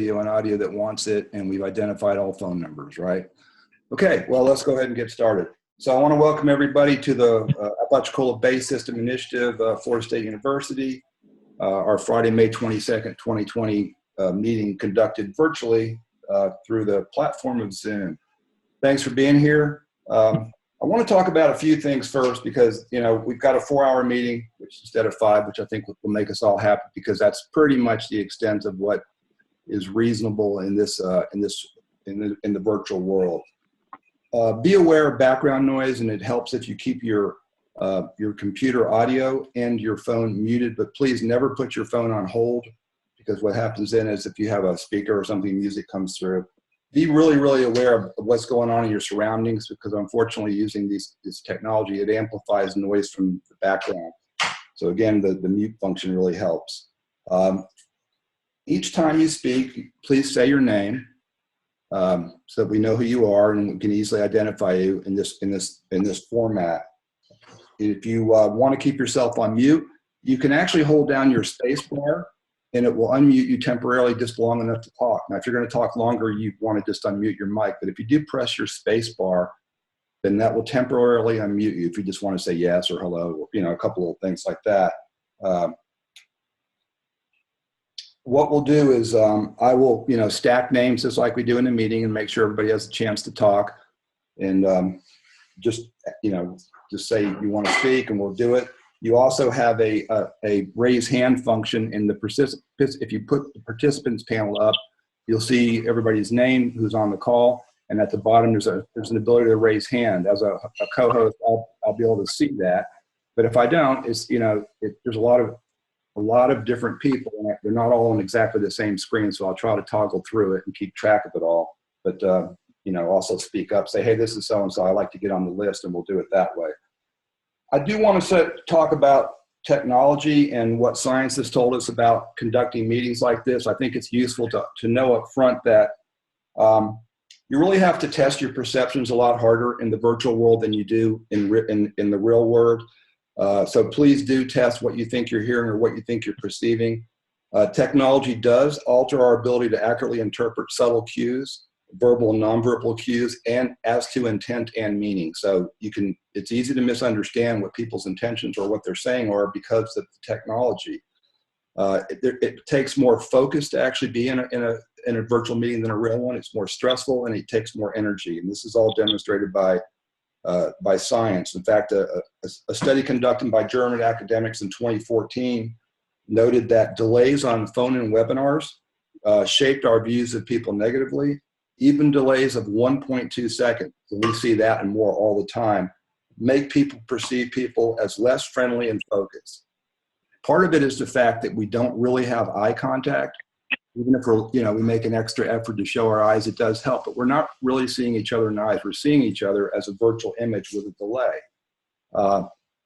video and audio that wants it, and we've identified all phone numbers, right? Okay, well, let's go ahead and get started. So I want to welcome everybody to the Apalachicola Bay System Initiative, Florida State University, our Friday, May 22nd, 2020 meeting conducted virtually through the platform of Zoom. Thanks for being here. I want to talk about a few things first because, you know, we've got a 4-hour meeting, which instead of 5, which I think will make us all happy because that's pretty much the extent of what is reasonable in this in the virtual world. Be aware of background noise, and it helps if you keep your computer audio and your phone muted, but please never put your phone on hold, because what happens then is if you have a speaker or something, music comes through. Be really, really aware of what's going on in your surroundings, because unfortunately using this technology, it amplifies noise from the background. So again, the mute function really helps. Each time you speak, please say your name so that we know who you are and we can easily identify you in this format. If you want to keep yourself on mute, you can actually hold down your space bar and it will unmute you temporarily just long enough to talk. Now, if you're going to talk longer, you want to just unmute your mic. But if you do press your space bar, then that will temporarily unmute you if you just want to say yes or hello, or, you know, a couple of things like that. What we'll do is I will, you know, stack names just like we do in a meeting and make sure everybody has a chance to talk. And just, you know, just say you want to speak and we'll do it. You also have a raise hand function in the participants. If you put the participants panel up, you'll see everybody's name who's on the call, and at the bottom there's an ability to raise hand. As a co-host, I'll be able to see that. But if I don't, it's, you know, there's a lot of different people, and they're not all on exactly the same screen. So I'll try to toggle through it and keep track of it all. But you know, also speak up, say, hey, this is so and so. I like to get on the list, and we'll do it that way. I do want to talk about technology and what science has told us about conducting meetings like this. I think it's useful to know up front that you really have to test your perceptions a lot harder in the virtual world than you do in the real world. So please do test what you think you're hearing or what you think you're perceiving. Technology does alter our ability to accurately interpret subtle cues, verbal and nonverbal cues, and as to intent and meaning. So it's easy to misunderstand what people's intentions or what they're saying are because of the technology. It takes more focus to actually be in a virtual meeting than a real one. It's more stressful and it takes more energy. And this is all demonstrated by science. In fact, a study conducted by German academics in 2014 noted that delays on phone and webinars shaped our views of people negatively. Even delays of 1.2 seconds, and we see that and more all the time, make people perceive people as less friendly and focused. Part of it is the fact that we don't really have eye contact. Even if we make an extra effort to show our eyes, it does help, but we're not really seeing each other in the eyes. We're seeing each other as a virtual image with a delay.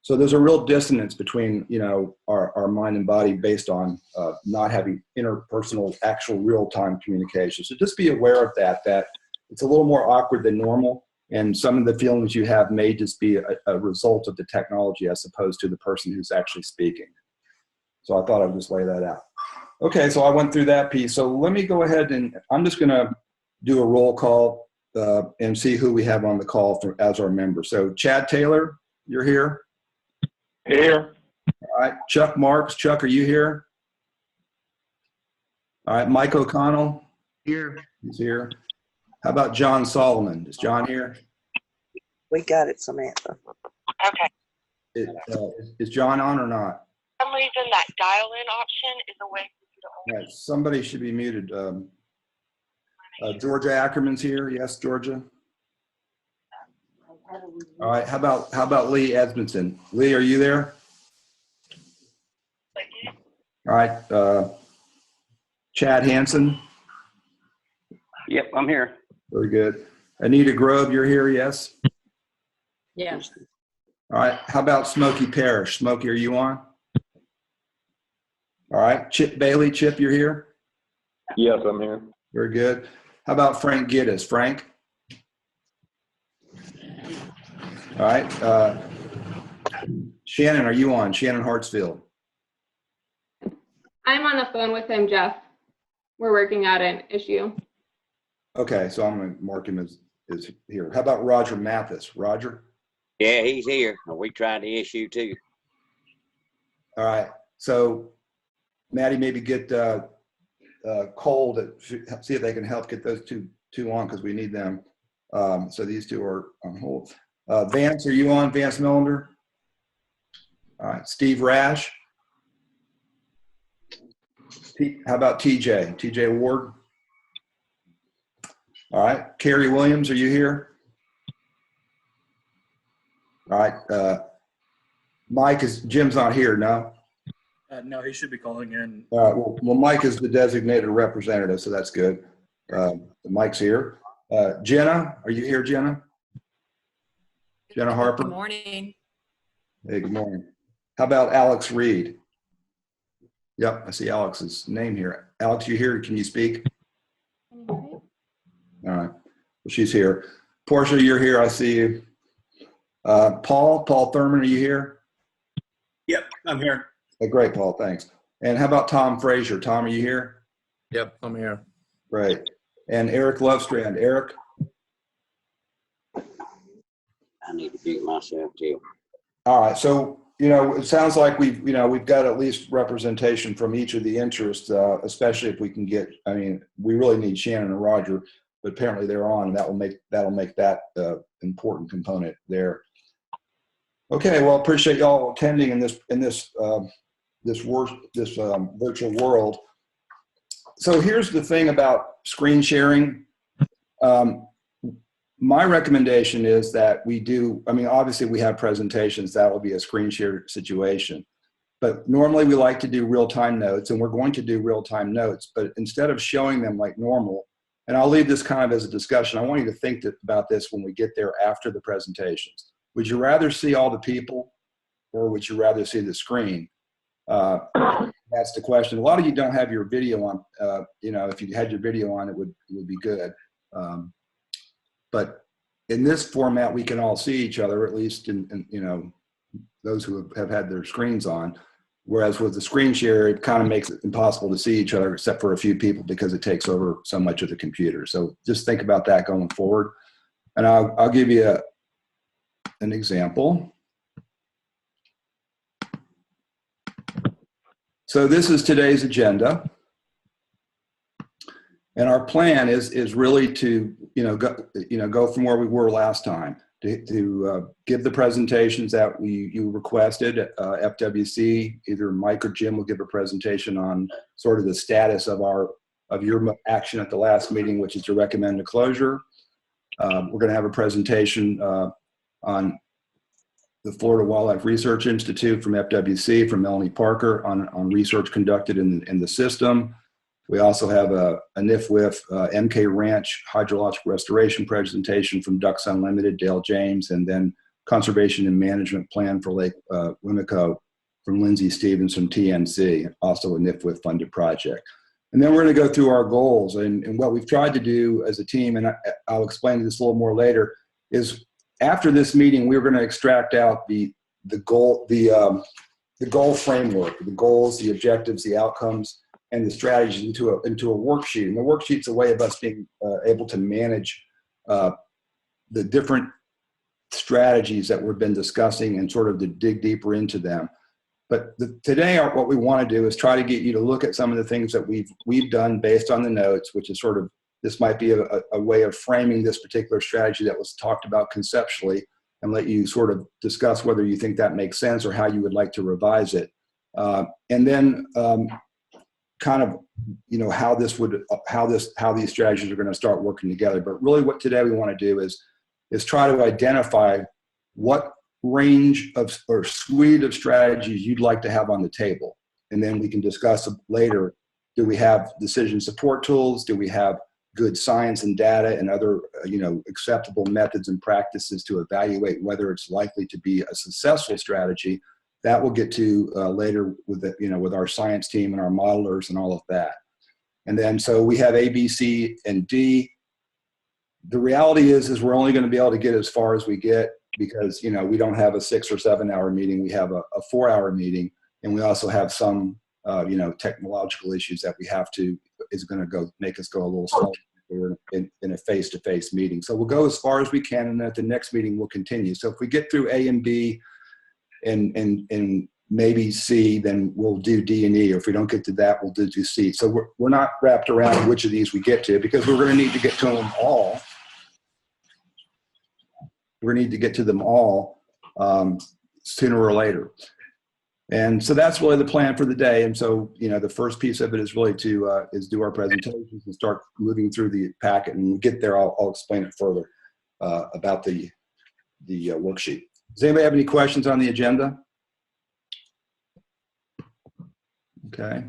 So there's a real dissonance between, you know, our mind and body based on not having interpersonal, actual real-time communication. So just be aware of that it's a little more awkward than normal, and some of the feelings you have may just be a result of the technology as opposed to the person who's actually speaking. So I thought I'd just lay that out. Okay, so I went through that piece. So let me go ahead and I'm just going to do a roll call and see who we have on the call as our member. So Chad Taylor, you're here? Here. All right, Chuck Marks. Chuck, are you here? All right, Mike O'Connell. Here. He's here. How about John Solomon? Is John here? We got it, Samantha. Okay. Is John on or not? For some reason, that dial-in option is a way for you to All right, somebody should be muted. Georgia Ackerman's here. Yes, Georgia. All right, how about Lee Edmondson? Lee, are you there? All right, Chad Hansen. Yep, I'm here. Very good. Anita Grove, you're here, yes? Yes. All right, how about Smokey Parrish? Smokey, are you on? All right, Chip Bailey. Chip, you're here? Yes, I'm here. Very good. How about Frank Gittes? Frank? All right. Shannon, are you on? Shannon Hartsfield. I'm on the phone with him, Jeff. we're working out an issue. Okay, so I'm going to mark him as here. How about Roger Mathis? Roger? Yeah, he's here. We tried the issue too. All right. So, Maddie, maybe get Cole to see if they can help get those two on because we need them. So these two are on hold. Vance, are you on? Vance Millender? All right. Steve Rash? How about TJ? TJ Ward? All right. Carrie Williams, are you here? All right. Mike, Jim's not here, no? No, he should be calling in. All right. Well, Mike is the designated representative, so that's good. Mike's here. Jenna, are you here, Jenna? Jenna Harper? Good morning. Hey, good morning. How about Alex Reed? Yep, I see Alex's name here. Alex, you here? Can you speak? All right. Well, she's here. Portia, you're here. I see you. Paul Thurman, are you here? Yep, I'm here. Great, Paul. Thanks. And how about Tom Frazier? Tom, are you here? Yep, I'm here. Great. And Eric Lovestrand. Eric? I need to mute myself too. All right. So, it sounds like we've got at least representation from each of the interests, especially if we can get, we really need Shannon and Roger, but apparently they're on, and that'll make that important component there. Okay. Well, appreciate y'all attending in this virtual world. So here's the thing about screen sharing. My recommendation is that we do, obviously we have presentations, that will be a screen share situation. But normally we like to do real-time notes, and we're going to do real-time notes, but instead of showing them like normal, and I'll leave this kind of as a discussion, I want you to think about this when we get there after the presentations. Would you rather see all the people, or would you rather see the screen? That's the question. A lot of you don't have your video on. If you had your video on, it would be good. But in this format, we can all see each other, at least in those who have had their screens on. Whereas with the screen share, it kind of makes it impossible to see each other except for a few people because it takes over so much of the computer. So just think about that going forward. And I'll give you an example. So this is today's agenda. And our plan is really to go from where we were last time to give the presentations that you requested. FWC, either Mike or Jim will give a presentation on sort of the status of your action at the last meeting, which is to recommend a closure. We're going to have a presentation on the Florida Wildlife Research Institute from FWC, from Melanie Parker on research conducted in the system. We also have a NIFWIF MK Ranch hydrologic restoration presentation from Ducks Unlimited, Dale James, and then Conservation and Management Plan for Lake Wimico from Lindsay Stevens from TNC, also a NIFWIF funded project. And then we're going to go through our goals. And what we've tried to do as a team, and I'll explain this a little more later, is after this meeting, we're going to extract out the goal framework, the goals, the objectives, the outcomes, and the strategies into a worksheet. And the worksheet's a way of us being able to manage the different strategies that we've been discussing and sort of to dig deeper into them. But today, what we want to do is try to get you to look at some of the things that we've done based on the notes, which is sort of, this might be a way of framing this particular strategy that was talked about conceptually, and let you sort of discuss whether you think that makes sense or how you would like to revise it. And then kind of, how these strategies are going to start working together. But really what today we want to do is try to identify what range of or suite of strategies you'd like to have on the table. And then we can discuss later, do we have decision support tools? Do we have good science and data and other, acceptable methods and practices to evaluate whether it's likely to be a successful strategy? That we'll get to later with our science team and our modelers and all of that. And then, so we have A, B, C, and D. The reality is we're only going to be able to get as far as we get because, we don't have a 6 or 7 hour meeting. We have a 4 hour meeting, and we also have some, technological issues that we have to is going to make us go a little slow in a face-to-face meeting. So we'll go as far as we can, and at the next meeting we'll continue. So if we get through A and B and maybe C, then we'll do D and E. Or if we don't get to that, we'll do C. So we're not wrapped around which of these we get to, because we're going to need to get to them all. We're going to need to get to them all sooner or later. And so that's really the plan for the day. And so, the first piece of it is really to do our presentations and start moving through the packet. And when we get there, I'll explain it further about the worksheet. Does anybody have any questions on the agenda? Okay.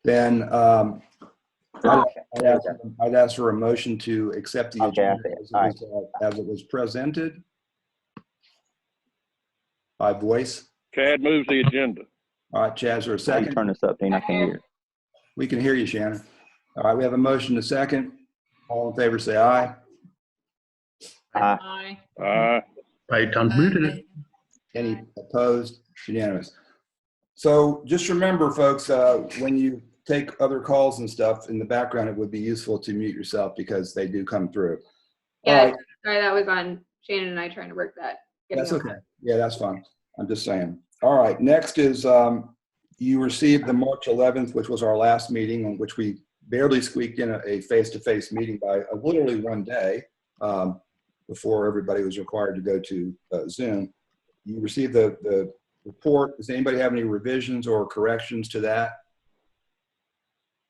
Then I'd ask for a motion to accept the agenda as it was presented by voice. Chad moves the agenda. All right, Chaz, or a second? Turn this up, Dean. I can't hear. We can hear you, Shannon. All right, we have a motion to second. All in favor, say aye. Aye. Aye. Right, unmuted it. Any opposed? Unanimous. So just remember, folks, when you take other calls and stuff in the background, it would be useful to mute yourself because they do come through. Yeah, All right. sorry, that was on Shannon and I trying to work that. That's okay. Yeah, that's fine. I'm just saying. All right. Next is you received the March 11th, which was our last meeting, on which we barely squeaked in a face-to-face meeting by literally one day before everybody was required to go to Zoom. You received the report. Does anybody have any revisions or corrections to that?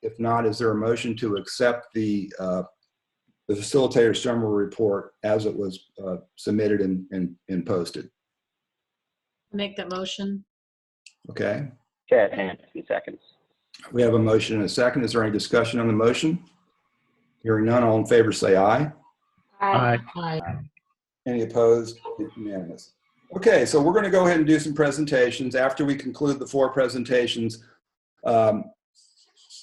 If not, is there a motion to accept the facilitator summary report as it was submitted and posted? Make that motion. Okay. Chad Hanson, seconds. We have a motion and a second. Is there any discussion on the motion? Hearing none, all in favor say aye. Aye. Aye. Any opposed? It's unanimous. Okay, so we're going to go ahead and do some presentations. After we conclude the 4 presentations,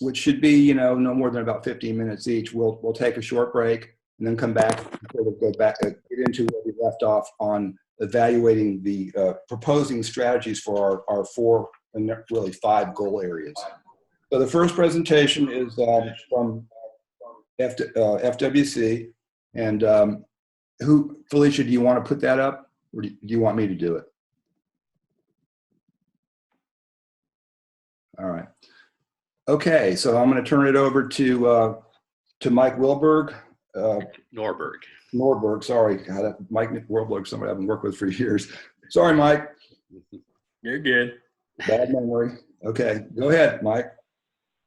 which should be, no more than about 15 minutes each, we'll take a short break and then come back and sort of go back, get into where we left off on evaluating the proposing strategies for our 4 and really 5 goal areas. So the first presentation is from FWC, and Felicia, do you want to put that up, or do you want me to do it? All right. Okay, so I'm going to turn it over to Mike Wilberg. Norberg, sorry. God, Mike Wilberg, somebody I've been working with for years. Sorry, Mike. You're good. Bad memory. Okay, go ahead, Mike.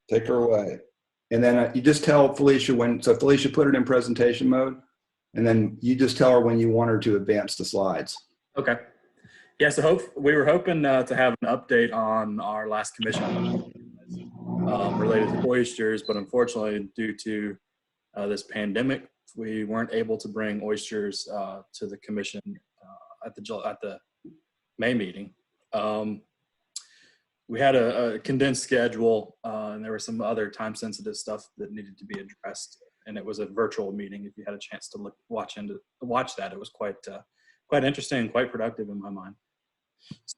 Take her away. And then you just tell Felicia so Felicia put it in presentation mode, and then you just tell her when you want her to advance the slides. Okay. Yeah, so we were hoping to have an update on our last commission related to oysters, but unfortunately, due to this pandemic, we weren't able to bring oysters to the commission at the May meeting. We had a condensed schedule, and there was some other time-sensitive stuff that needed to be addressed, and it was a virtual meeting. If you had a chance to watch that, it was quite interesting and quite productive in my mind.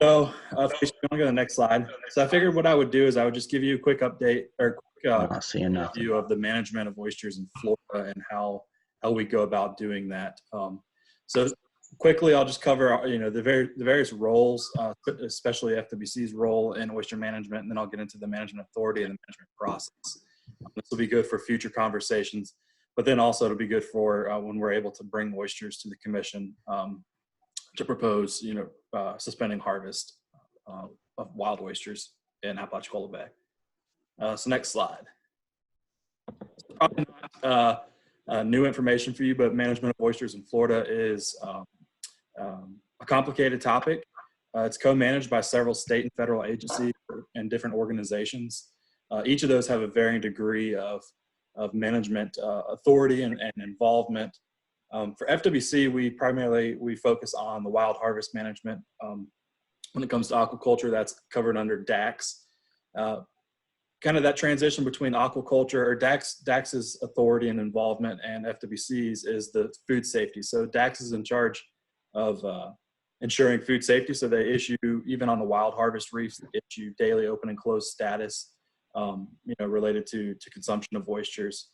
So, if you want to go to the next slide. So I figured what I would do is I would just give you a quick update or quick view of the management of oysters in Florida and how we go about doing that. So quickly, I'll just cover the various roles, especially FWC's role in oyster management, and then I'll get into the management authority and the management process. This will be good for future conversations, but then also it'll be good for when we're able to bring oysters to the commission to propose, suspending harvest of wild oysters in Apalachicola Bay. So next slide. Probably not new information for you, but management of oysters in Florida is a complicated topic. It's co-managed by several state and federal agencies and different organizations. Each of those have a varying degree of management authority and involvement. For FWC, we focus on the wild harvest management. When it comes to aquaculture, that's covered under DAX. Kind of that transition between aquaculture, or DAX's authority and involvement, and FWC's is the food safety. So DAX is in charge of ensuring food safety. So they issue, even on the wild harvest reefs, they issue daily open and close status related to consumption of oysters.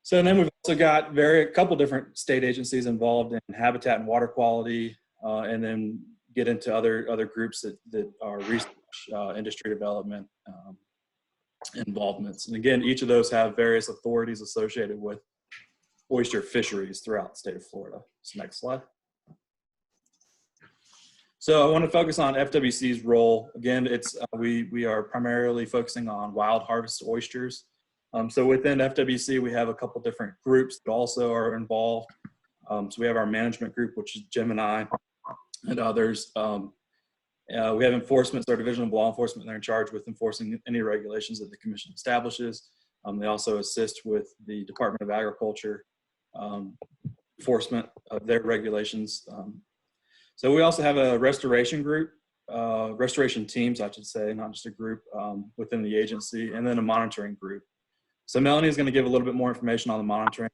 So then we've also got a couple different state agencies involved in habitat and water quality, and then get into other groups that are research, industry development involvements. And again, each of those have various authorities associated with oyster fisheries throughout the state of Florida. So next slide. So I want to focus on FWC's role. Again, we are primarily focusing on wild harvest oysters. So within FWC, we have a couple different groups that also are involved. So we have our management group, which is Jim and I, and others. We have enforcement, so our Division of Law Enforcement, they're in charge with enforcing any regulations that the Commission establishes. They also assist with the Department of Agriculture enforcement of their regulations. So we also have a restoration group, restoration teams, I should say, not just a group within the agency, and then a monitoring group. So Melanie is going to give a little bit more information on the monitoring,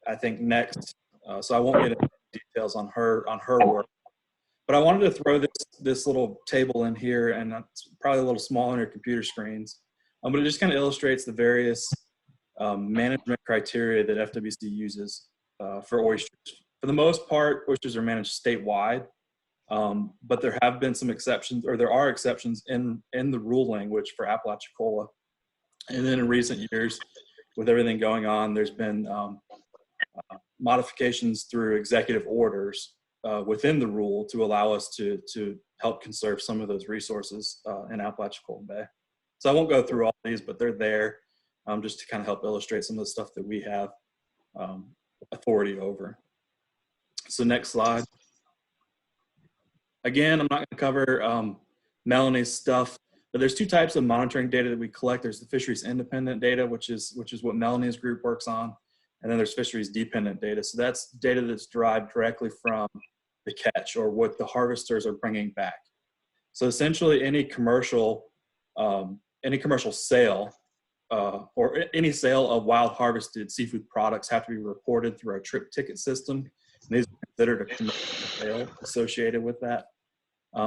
I think next. So I won't get into details on her work. But I wanted to throw this little table in here, and it's probably a little small on your computer screens, but it just kind of illustrates the various management criteria that FWC uses for oysters. For the most part, oysters are managed statewide, but there have been some exceptions, or there are exceptions in the rule language for Apalachicola. And then in recent years, with everything going on, there's been modifications through executive orders within the rule to allow us to help conserve some of those resources in Apalachicola Bay. So I won't go through all these, but they're there just to kind of help illustrate some of the stuff that we have authority over. So next slide. Again, I'm not going to cover Melanie's stuff, but there's two types of monitoring data that we collect. There's the fisheries independent data, which is what Melanie's group works on. And then there's fisheries dependent data. So that's data that's derived directly from the catch or what the harvesters are bringing back. So essentially any commercial sale or any sale of wild harvested seafood products have to be reported through our trip ticket system. And these are considered a commercial sale associated with that.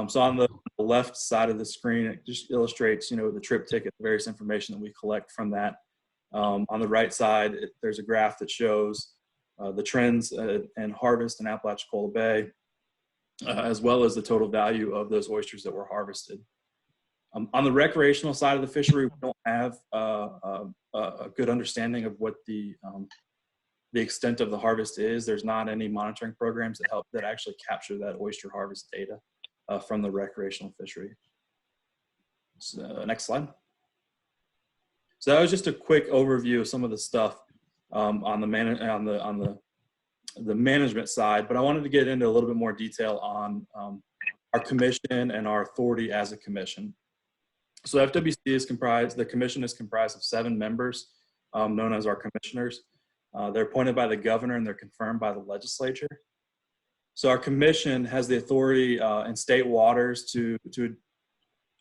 So on the left side of the screen, it just illustrates, the trip ticket, various information that we collect from that. On the right side, there's a graph that shows the trends and harvest in Apalachicola Bay, as well as the total value of those oysters that were harvested. On the recreational side of the fishery, we don't have a good understanding of what the extent of the harvest is. There's not any monitoring programs that actually capture that oyster harvest data from the recreational fishery. So, next slide. So that was just a quick overview of some of the stuff on the management side, but I wanted to get into a little bit more detail on our commission and our authority as a commission. So FWC the commission is comprised of 7 members known as our commissioners. They're appointed by the governor and they're confirmed by the legislature. So our commission has the authority in state waters to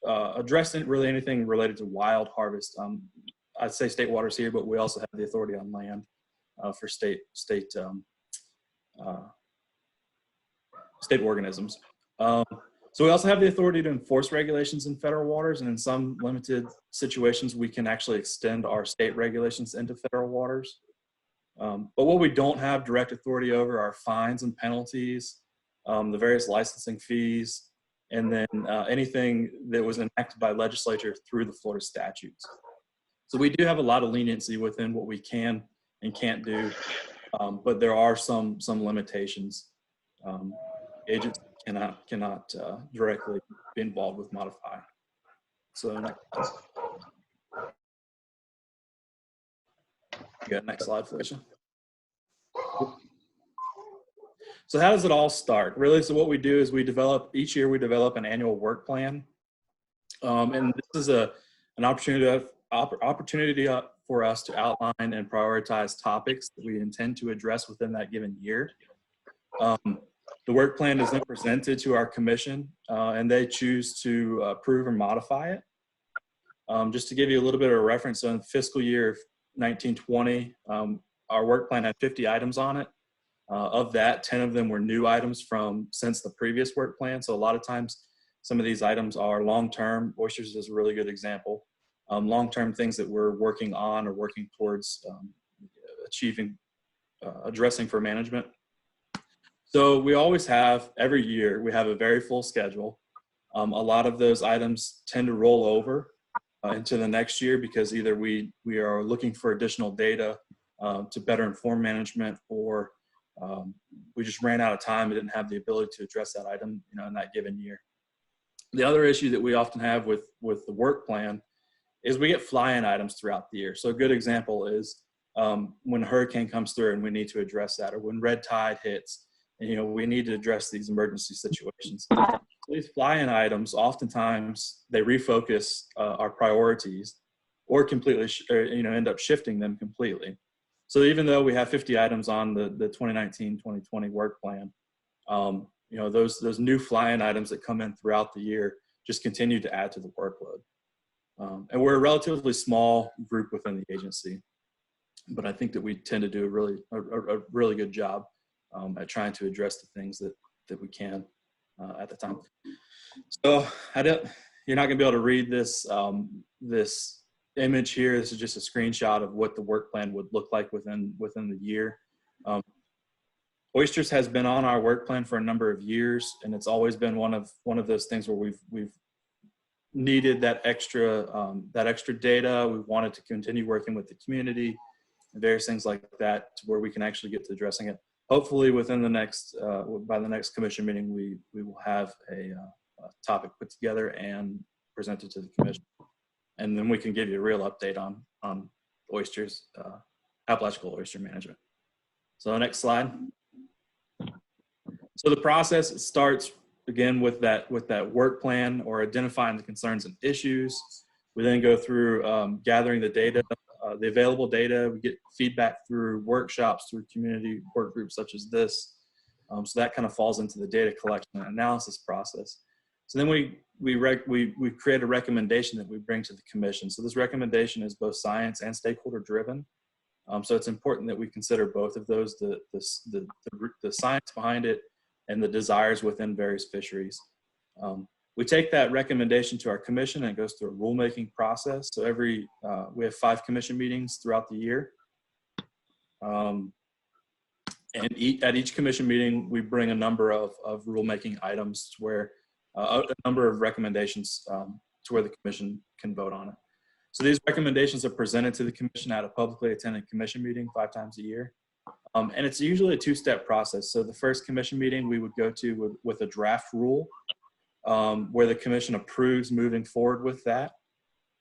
address really anything related to wild harvest. I'd say state waters here, but we also have the authority on land for state organisms. So we also have the authority to enforce regulations in federal waters, and in some limited situations, we can actually extend our state regulations into federal waters. But what we don't have direct authority over are fines and penalties, the various licensing fees, and then anything that was enacted by legislature through the Florida statutes. So we do have a lot of leniency within what we can and can't do, but there are some limitations. Agents cannot directly be involved with modify. So next slide, Felicia. So how does it all start? Really, so what we do is each year we develop an annual work plan. And this is an opportunity for us to outline and prioritize topics that we intend to address within that given year. The work plan is then presented to our commission, and they choose to approve or modify it. Just to give you a little bit of a reference, so in fiscal year 1920, our work plan had 50 items on it. Of that, 10 of them were new items since the previous work plan. So a lot of times Some of these items are long-term. Oysters is a really good example. Long-term things that we're working on or working towards achieving, addressing for management. So we always have, every year, we have a very full schedule. A lot of those items tend to roll over into the next year because either we are looking for additional data to better inform management, or we just ran out of time and didn't have the ability to address that item, in that given year. The other issue that we often have with the work plan is we get fly-in items throughout the year. So a good example is when a hurricane comes through and we need to address that, or when red tide hits, and we need to address these emergency situations. These fly-in items, oftentimes they refocus our priorities, or completely, end up shifting them completely. So even though we have 50 items on the 2019-2020 work plan, those new fly-in items that come in throughout the year just continue to add to the workload. And we're a relatively small group within the agency, but I think that we tend to do a really good job at trying to address the things that we can at the time. So you're not going to be able to read this this image here. This is just a screenshot of what the work plan would look like within the year. Oysters has been on our work plan for a number of years, and it's always been one of those things where we've needed that extra data. We wanted to continue working with the community and various things like that to where we can actually get to addressing it. Hopefully within the next, by the next commission meeting, we will have a topic put together and presented to the commission. And then we can give you a real update on oysters, Apalachicola oyster management. So next slide. So the process starts again with that work plan, or identifying the concerns and issues. We then go through gathering the data, the available data. We get feedback through workshops, through community work groups such as this. So that kind of falls into the data collection and analysis process. So then we create a recommendation that we bring to the commission. So this recommendation is both science and stakeholder driven. So it's important that we consider both of those, the science behind it and the desires within various fisheries. We take that recommendation to our commission, and it goes through a rulemaking process. So we have 5 commission meetings throughout the year. And at each commission meeting, we bring a number of rulemaking items where a number of recommendations to where the commission can vote on it. So these recommendations are presented to the commission at a publicly attended commission meeting 5 times a year. And it's usually a 2-step process. So the first commission meeting we would go to with a draft rule where the commission approves moving forward with that.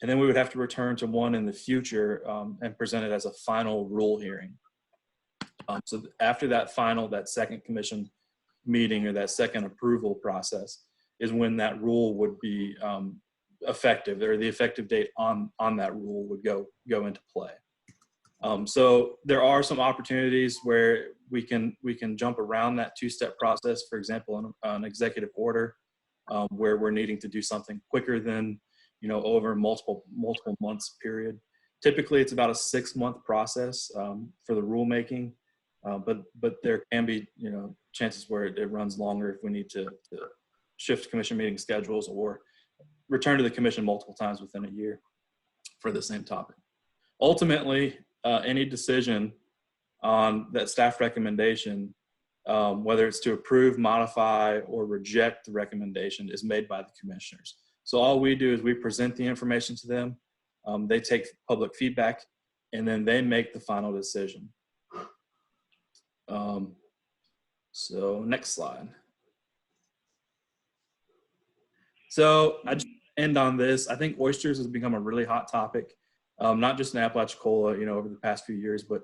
And then we would have to return to one in the future and present it as a final rule hearing. So after that second commission meeting, or that second approval process, is when that rule would be effective, or the effective date on that rule would go into play. So there are some opportunities where we can jump around that 2-step process. For example, an executive order where we're needing to do something quicker than over multiple months period. Typically, it's about a 6-month process for the rulemaking, but there can be chances where it runs longer if we need to shift commission meeting schedules or return to the commission multiple times within a year for the same topic. Ultimately, any decision on that staff recommendation, whether it's to approve, modify, or reject the recommendation, is made by the commissioners. So all we do is we present the information to them, they take public feedback, and then they make the final decision. So next slide. So I just end on this. I think oysters has become a really hot topic, not just in Apalachicola, over the past few years, but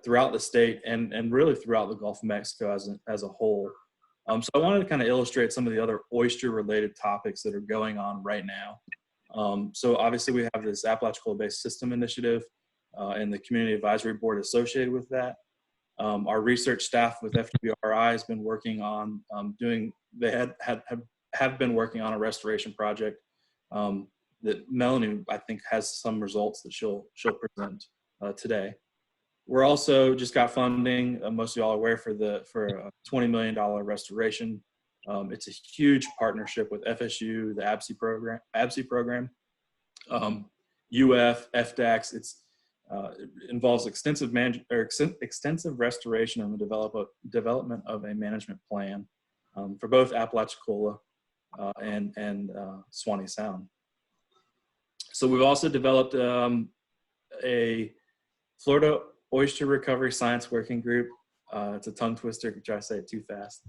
throughout the state and really throughout the Gulf of Mexico as a whole. So I wanted to kind of illustrate some of the other oyster-related topics that are going on right now. So obviously we have this Apalachicola-based system initiative and the community advisory board associated with that. Our research staff with FWRI has been working on have been working on a restoration project that Melanie, I think, has some results that she'll present today. We're also just got funding, most of y'all are aware, for a $20 million restoration It's a huge partnership with FSU, the ABSI program, UF, FDAX. It involves extensive restoration and the development of a management plan for both Apalachicola and Swanee Sound. So we've also developed a Florida Oyster Recovery Science Working Group. It's a tongue twister if you try to say it too fast.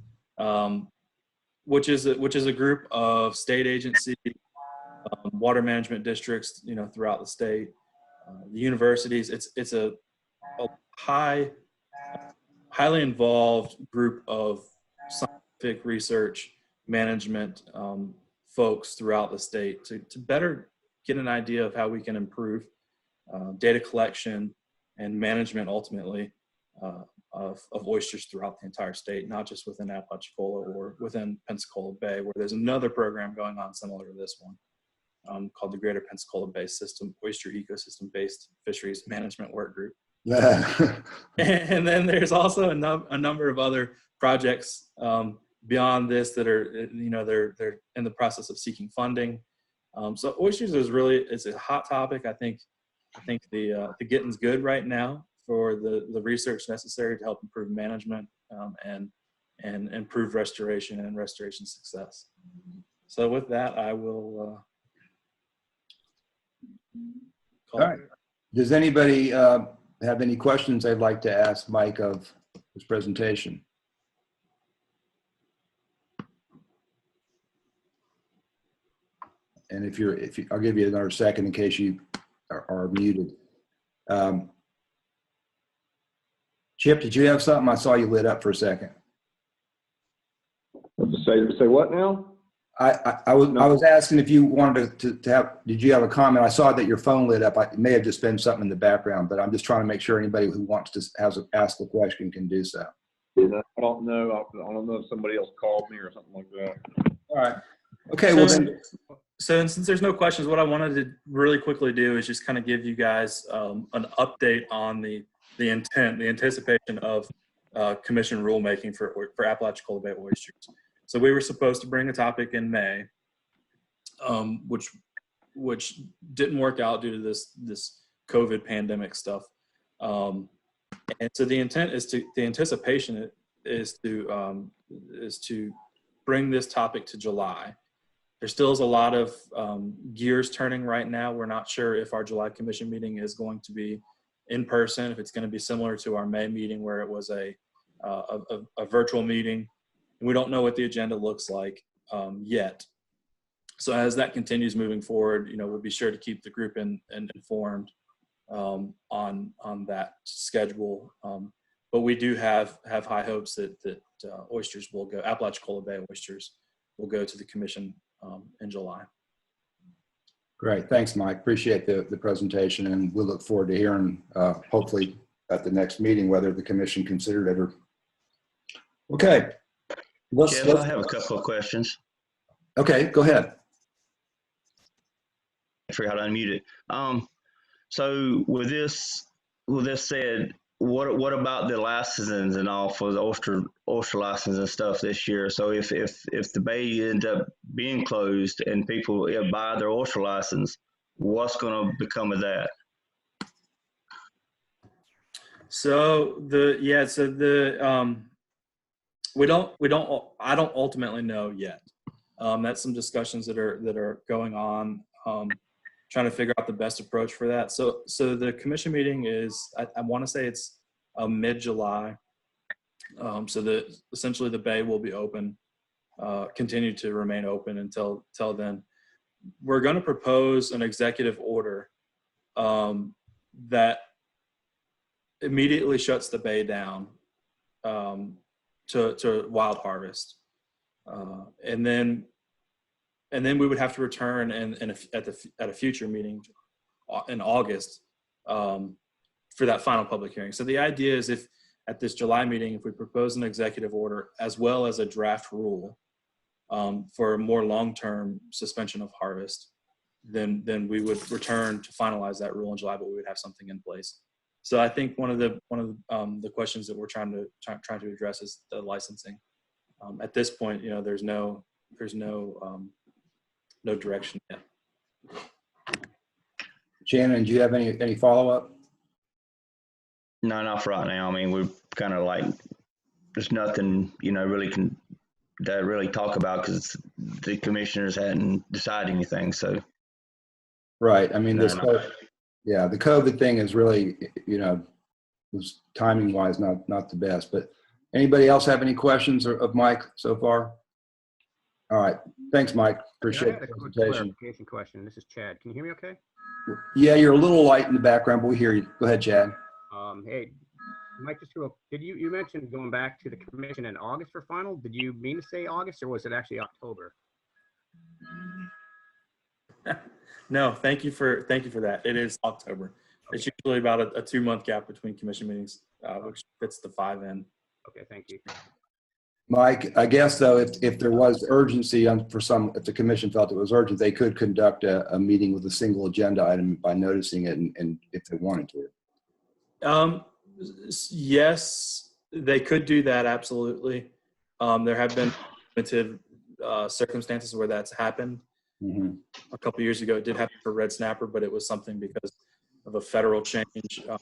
Which is a group of state agencies, water management districts, throughout the state, the universities. It's a highly involved group of scientific research management folks throughout the state to better get an idea of how we can improve data collection and management ultimately of oysters throughout the entire state, not just within Apalachicola or within Pensacola Bay, where there's another program going on similar to this one called the Greater Pensacola Bay System Oyster Ecosystem Based Fisheries Management Work Group. And then there's also a number of other projects beyond this that are, they're in the process of seeking funding. So oysters it's a hot topic. I think the getting's good right now for the research necessary to help improve management and improve restoration and restoration success. So with that, I will call. All right. Does anybody have any questions they'd like to ask Mike of his presentation? And if I'll give you another second in case you are muted. Chip, did you have something? I saw you lit up for a second. Say what now? I was asking if you wanted to have, did you have a comment? I saw that your phone lit up. It may have just been something in the background, but I'm just trying to make sure anybody who wants to ask a question can do so. I don't know. I don't know if somebody else called me or something like that. All right. Okay. Well then. So since there's no questions, what I wanted to really quickly do is just kind of give you guys an update on the anticipation of commission rulemaking for Apalachicola Bay oysters. So we were supposed to bring a topic in May, which didn't work out due to this COVID pandemic stuff. And so the anticipation is to bring this topic to July. There still is a lot of gears turning right now. We're not sure if our July commission meeting is going to be in person, if it's going to be similar to our May meeting where it was a virtual meeting. And we don't know what the agenda looks like yet. So as that continues moving forward, we'll be sure to keep the group informed on that schedule. But we do have high hopes that oysters will go, Apalachicola Bay oysters will go to the commission in July. Great. Thanks, Mike. Appreciate the presentation, and we'll look forward to hearing, hopefully at the next meeting, whether the commission considered it or. Okay. Jeff, I have a couple of questions. Okay, go ahead. I forgot to unmute it. So with this said, what about the licensing and all for the oyster license and stuff this year? So if the bay ends up being closed and people buy their oyster license, what's going to become of that? I don't ultimately know yet. That's some discussions that are going on, trying to figure out the best approach for that. So the commission meeting is, I want to say it's mid-July. So essentially the bay will be open, continue to remain open until then. We're going to propose an executive order that immediately shuts the bay down to wild harvest, and then we would have to return at a future meeting in August for that final public hearing. So the idea is, if at this July meeting, if we propose an executive order as well as a draft rule for a more long-term suspension of harvest, then we would return to finalize that rule in July, but we would have something in place. So I think one of the questions that we're trying to address is the licensing. At this point, there's no direction yet. Shannon, do you have any follow-up? No, not for right now. I mean, we're kind of like, there's nothing, to really talk about because the commissioners hadn't decided anything. So, Right. I mean, No, the no. COVID thing is really, was timing wise not the best. But anybody else have any questions of Mike so far? All right. Thanks, Mike. Appreciate the a quick presentation. clarification question. This is Chad. Can you hear me okay? Yeah, you're a little light in the background, but we hear you. Go ahead, Chad. Hey, Mike, just real, you mentioned going back to the commission in August for final? Did you mean to say August or was it actually October? No, thank you for that. It is October. It's usually about a 2-month gap between commission meetings, which fits the 5 in. Okay, thank you. Mike, I guess though, if there was urgency if the commission felt it was urgent, they could conduct a meeting with a single agenda item by noticing it, and if they wanted to. Yes, they could do that. Absolutely. There have been limited circumstances where that's happened. Mm-hmm. A couple years ago, it did happen for red snapper, but it was something because of a federal change.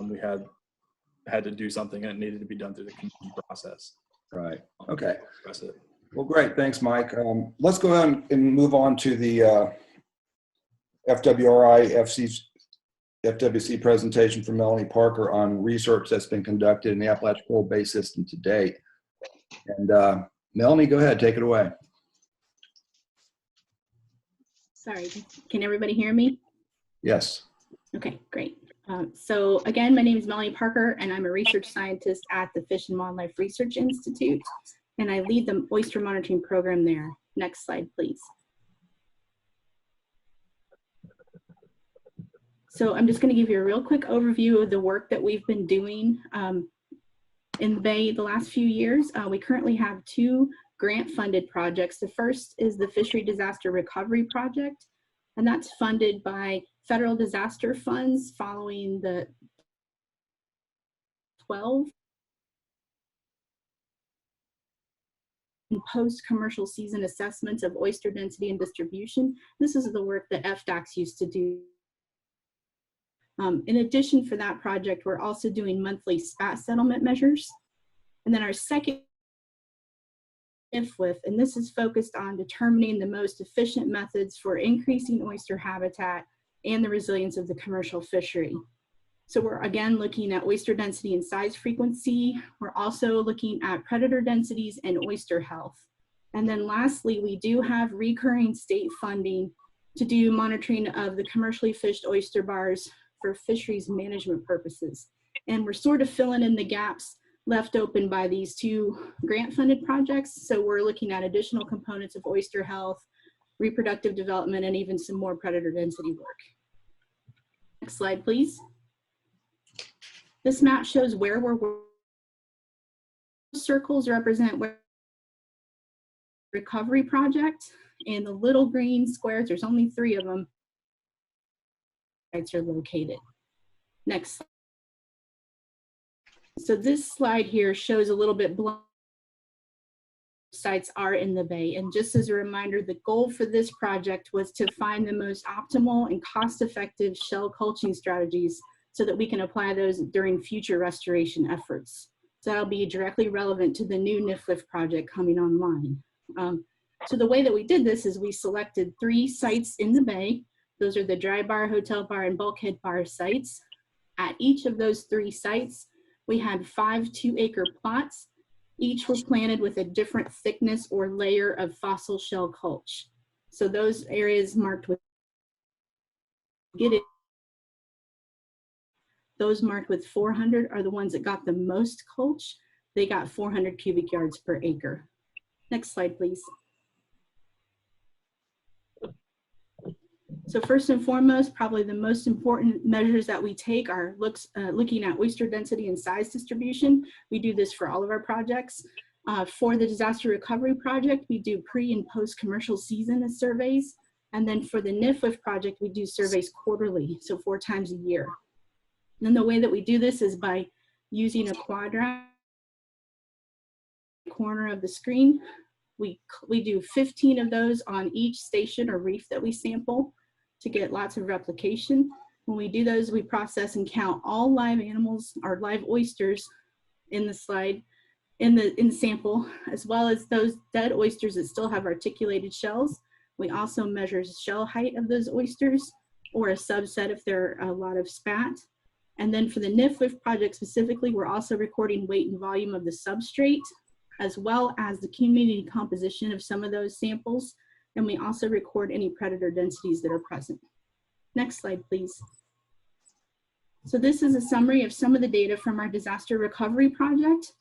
We had to do something, and it needed to be done through the commission process. Right. Okay. Well, great. Thanks, Mike. Let's go on and move on to the FWC presentation from Melanie Parker on research that's been conducted in the Apalachicola Bay system to date. And Melanie, go ahead, take it away. Sorry, can everybody hear me? Yes. Okay, great. So again, my name is Melanie Parker, and I'm a research scientist at the Fish and Wildlife Research Institute, and I lead the oyster monitoring program there. Next slide, please. So I'm just going to give you a real quick overview of the work that we've been doing in the Bay the last few years. We currently have 2 grant-funded projects. The first is the Fishery Disaster Recovery Project, and that's funded by federal disaster funds following the 12 post-commercial season assessments of oyster density and distribution. This is the work that FDACS used to do. In addition, for that project, we're also doing monthly spat settlement measures. And then our second IFWIF, and this is focused on determining the most efficient methods for increasing oyster habitat and the resilience of the commercial fishery. So we're again looking at oyster density and size frequency. We're also looking at predator densities and oyster health. And then lastly, we do have recurring state funding to do monitoring of the commercially fished oyster bars for fisheries management purposes. And we're sort of filling in the gaps left open by these 2 grant-funded projects. So we're looking at additional components of oyster health, reproductive development, and even some more predator density work. Next slide, please. This map shows where we're working. Circles represent where recovery project, and the little green squares, there's only 3 of them, sites are located. Next slide. So this slide here shows a little bit sites are in the Bay. And just as a reminder, the goal for this project was to find the most optimal and cost-effective shell culching strategies so that we can apply those during future restoration efforts. So that'll be directly relevant to the new NIFLIF project coming online. So the way that we did this is we selected 3 sites in the Bay. Those are the dry bar, hotel bar, and bulkhead bar sites. At each of those 3 sites, we had 5 2-acre plots. Each were planted with a different thickness or layer of fossil shell culch. So those areas marked with those marked with 400 are the ones that got the most culch. They got 400 cubic yards per acre. Next slide, please. So first and foremost, probably the most important measures that we take are looking at oyster density and size distribution. We do this for all of our projects. For the disaster recovery project, we do pre and post commercial season surveys. And then for the NIFLIF project, we do surveys quarterly, so 4 times a year. And then the way that we do this is by using a quadrant corner of the screen. We do 15 of those on each station or reef that we sample to get lots of replication. When we do those, we process and count all live animals or live oysters in the slide, in the sample, as well as those dead oysters that still have articulated shells. We also measure shell height of those oysters, or a subset if there are a lot of spat. And then for the NIFWIF project specifically, we're also recording weight and volume of the substrate, as well as the community composition of some of those samples. And we also record any predator densities that are present. Next slide, please. So this is a summary of some of the data from our disaster recovery project.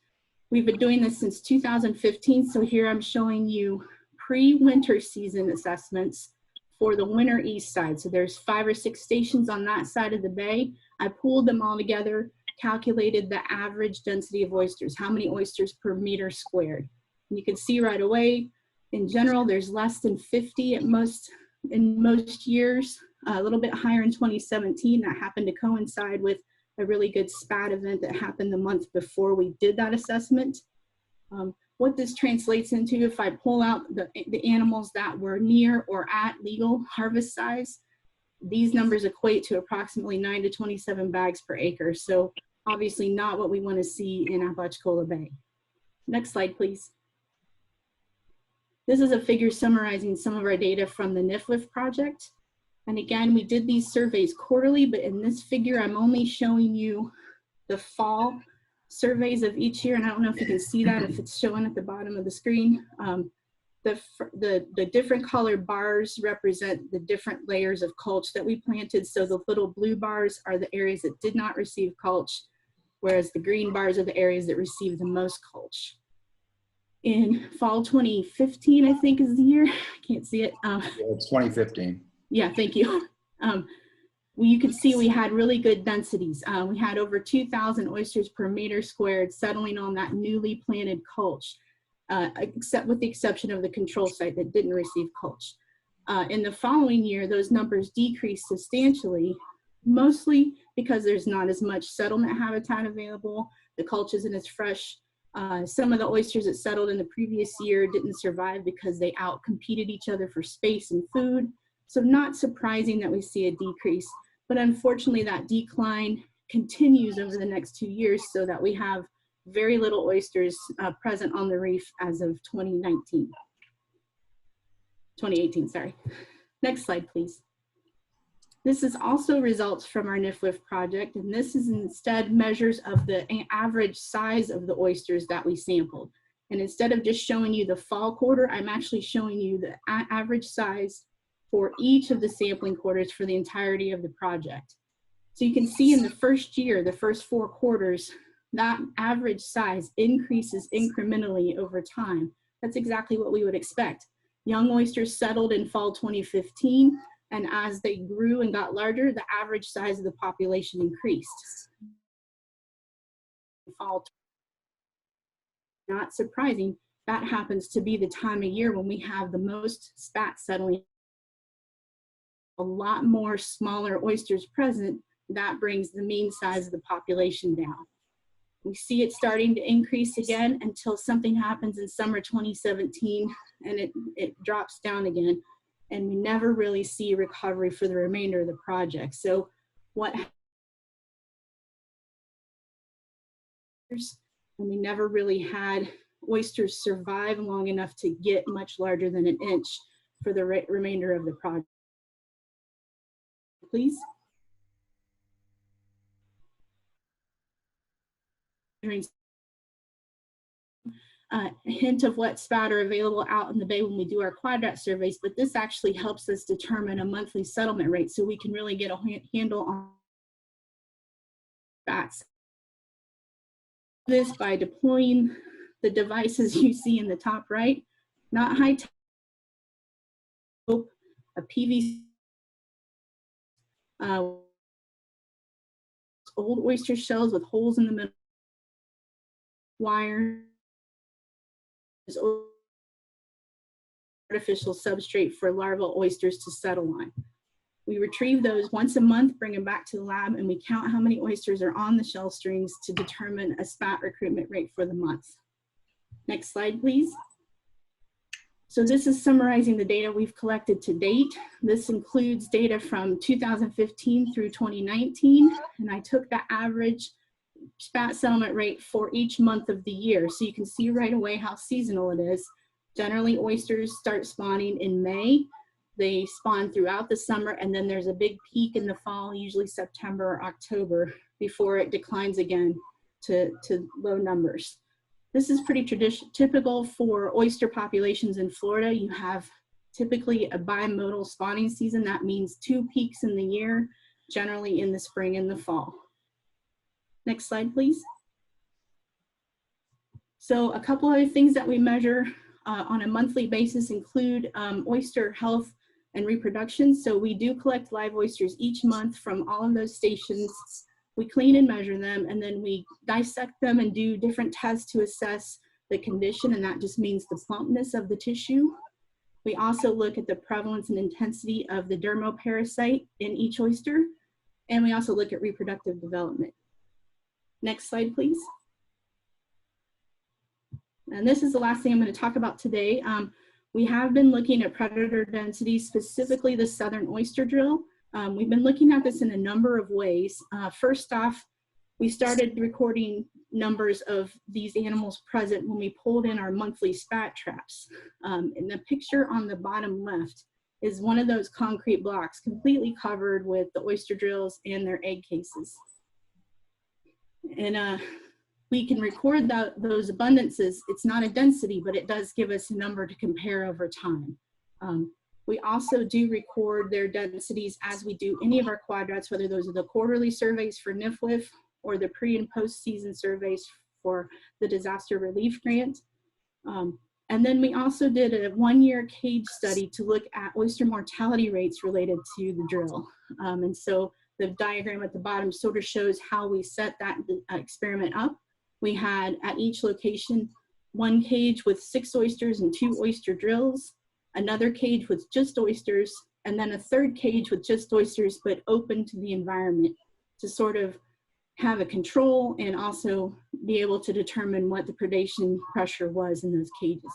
We've been doing this since 2015. So here I'm showing you pre-winter season assessments for the winter east side. So there's 5 or 6 stations on that side of the bay. I pooled them all together, calculated the average density of oysters, how many oysters per meter squared. And you can see right away, in general, there's less than 50 at most in most years, a little bit higher in 2017. That happened to coincide with a really good spat event that happened the month before we did that assessment. What this translates into, if I pull out the animals that were near or at legal harvest size, these numbers equate to approximately 9 to 27 bags per acre. So obviously not what we want to see in Apalachicola Bay. Next slide, please. This is a figure summarizing some of our data from the NIFWIF project. And again, we did these surveys quarterly, but in this figure, I'm only showing you the fall surveys of each year. And I don't know if you can see that, if it's showing at the bottom of the screen. The different colored bars represent the different layers of mulch that we planted. So the little blue bars are the areas that did not receive mulch, whereas the green bars are the areas that received the most mulch. In fall 2015, I think is the year. I can't see it. Yeah, it's 2015. Yeah, thank you. You can see we had really good densities. We had over 2,000 oysters per meter squared settling on that newly planted mulch, except with the exception of the control site that didn't receive mulch. In the following year, those numbers decreased substantially, mostly because there's not as much settlement habitat available. The mulch isn't as fresh. Some of the oysters that settled in the previous year didn't survive because they outcompeted each other for space and food. So not surprising that we see a decrease, but unfortunately that decline continues over the next 2 years so that we have very little oysters present on the reef as of 2018, sorry. Next slide, please. This is also results from our NIFWIF project, and this is instead measures of the average size of the oysters that we sampled. And instead of just showing you the fall quarter, I'm actually showing you the average size for each of the sampling quarters for the entirety of the project. So you can see in the first year, the first 4 quarters, that average size increases incrementally over time. That's exactly what we would expect. Young oysters settled in fall 2015, and as they grew and got larger, the average size of the population increased. Fall, not surprising, that happens to be the time of year when we have the most spat settling. A lot more smaller oysters present, that brings the mean size of the population down. We see it starting to increase again until something happens in summer 2017 and it drops down again. And we never really see recovery for the remainder of the project. So and we never really had oysters survive long enough to get much larger than an inch for the remainder of the project. Please. A hint of what spat are available out in the bay when we do our quadrat surveys, but this actually helps us determine a monthly settlement rate so we can really get a handle on spats. This by deploying the devices you see in the top right, not high tech, a PVC, old oyster shells with holes in the middle, wire, artificial substrate for larval oysters to settle on. We retrieve those once a month, bring them back to the lab, and we count how many oysters are on the shell strings to determine a spat recruitment rate for the month. Next slide, please. So this is summarizing the data we've collected to date. This includes data from 2015 through 2019, and I took the average spat settlement rate for each month of the year. So you can see right away how seasonal it is. Generally, oysters start spawning in May. They spawn throughout the summer, and then there's a big peak in the fall, usually September or October, before it declines again to low numbers. This is pretty typical for oyster populations in Florida. You have typically a bimodal spawning season. That means 2 peaks in the year, generally in the spring and the fall. Next slide, please. So a couple other things that we measure on a monthly basis include oyster health and reproduction. So we do collect live oysters each month from all of those stations. We clean and measure them, and then we dissect them and do different tests to assess the condition, and that just means the plumpness of the tissue. We also look at the prevalence and intensity of the dermoparasite in each oyster, and we also look at reproductive development. Next slide, please. And this is the last thing I'm going to talk about today. We have been looking at predator density, specifically the southern oyster drill. We've been looking at this in a number of ways. First off, we started recording numbers of these animals present when we pulled in our monthly spat traps. And the picture on the bottom left is one of those concrete blocks completely covered with the oyster drills and their egg cases. And we can record those abundances. It's not a density, but it does give us a number to compare over time. We also do record their densities as we do any of our quadrats, whether those are the quarterly surveys for NIFLIF or the pre and post season surveys for the disaster relief grant. And then we also did a 1-year cage study to look at oyster mortality rates related to the drill. And so the diagram at the bottom sort of shows how we set that experiment up. We had at each location 1 cage with 6 oysters and 2 oyster drills, another cage with just oysters, and then a 3rd cage with just oysters but open to the environment to sort of have a control and also be able to determine what the predation pressure was in those cages.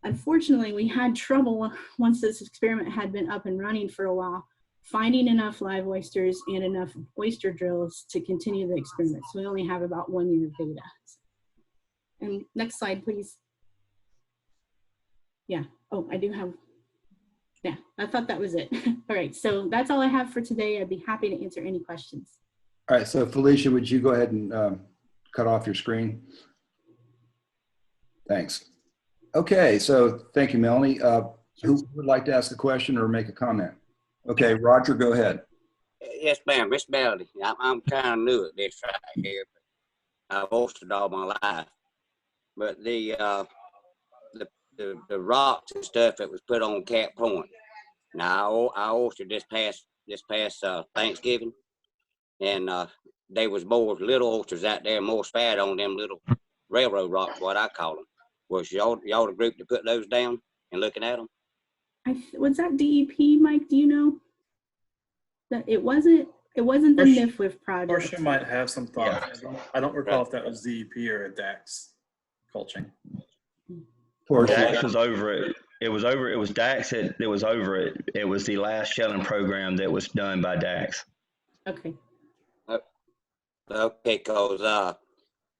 Unfortunately, we had trouble once this experiment had been up and running for a while, finding enough live oysters and enough oyster drills to continue the experiment. So we only have about 1 year of data. And next slide, please. Yeah, oh, I do have, yeah, I thought that was it. All right, so that's all I have for today. I'd be happy to answer any questions. All right, so Felicia, would you go ahead and cut off your screen? Thanks. Okay, so thank you, Melanie. Who would like to ask a question or make a comment? Okay, Roger, go ahead. Yes, ma'am. Miss Melody, I'm kind of new at this right here, but I've oystered all my life. But the rocks and stuff that was put on Cat Point. Now I oystered this past Thanksgiving, and they was more little oysters out there, more spat on them little railroad rocks, what I call them. Was y'all the group to put those down and looking at them? Was that DEP, Mike? Do you know? That it wasn't the NIFLIF project. Portia might have some thoughts. Yeah. I don't recall if that was DEP or a DAX culching. DAX was over it. It was DAX that was over it. It was the last shelling program that was done by DAX. Okay. Okay, cause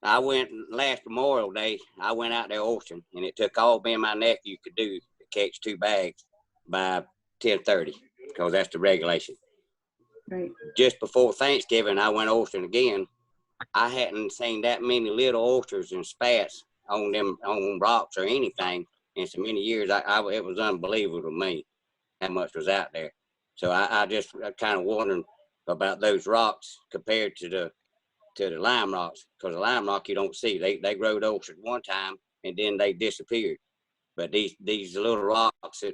I went last Memorial Day. I went out there oystering, and it took all me and my nephew could do to catch 2 bags by 10:30, because that's the regulation. Right. Just before Thanksgiving, I went oystering again. I hadn't seen that many little oysters and spats on rocks or anything in so many years. It was unbelievable to me how much was out there. So I just kind of wondering about those rocks compared to the lime rocks, because the lime rock you don't see. They growed oysters one time and then they disappeared. But these little rocks,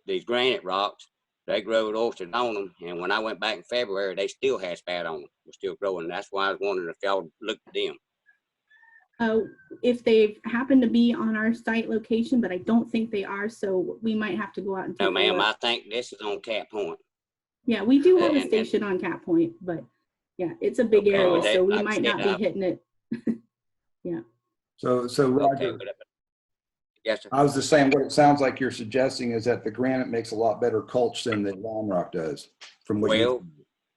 these granite rocks, they growed oysters on them. And when I went back in February, they still had spat on them. They're still growing. That's why I was wondering if y'all looked at them. If they happen to be on our site location, but I don't think they are, so we might have to go out and take a No, ma'am, look. I think this is on Cat Point. Yeah, we do have a station on Cat Point, but yeah, it's a big area, so we might not be hitting it. Yeah. So Roger, Yes, sir. I was just saying, what it sounds like you're suggesting is that the granite makes a lot better culch than the lime rock does, from what Well,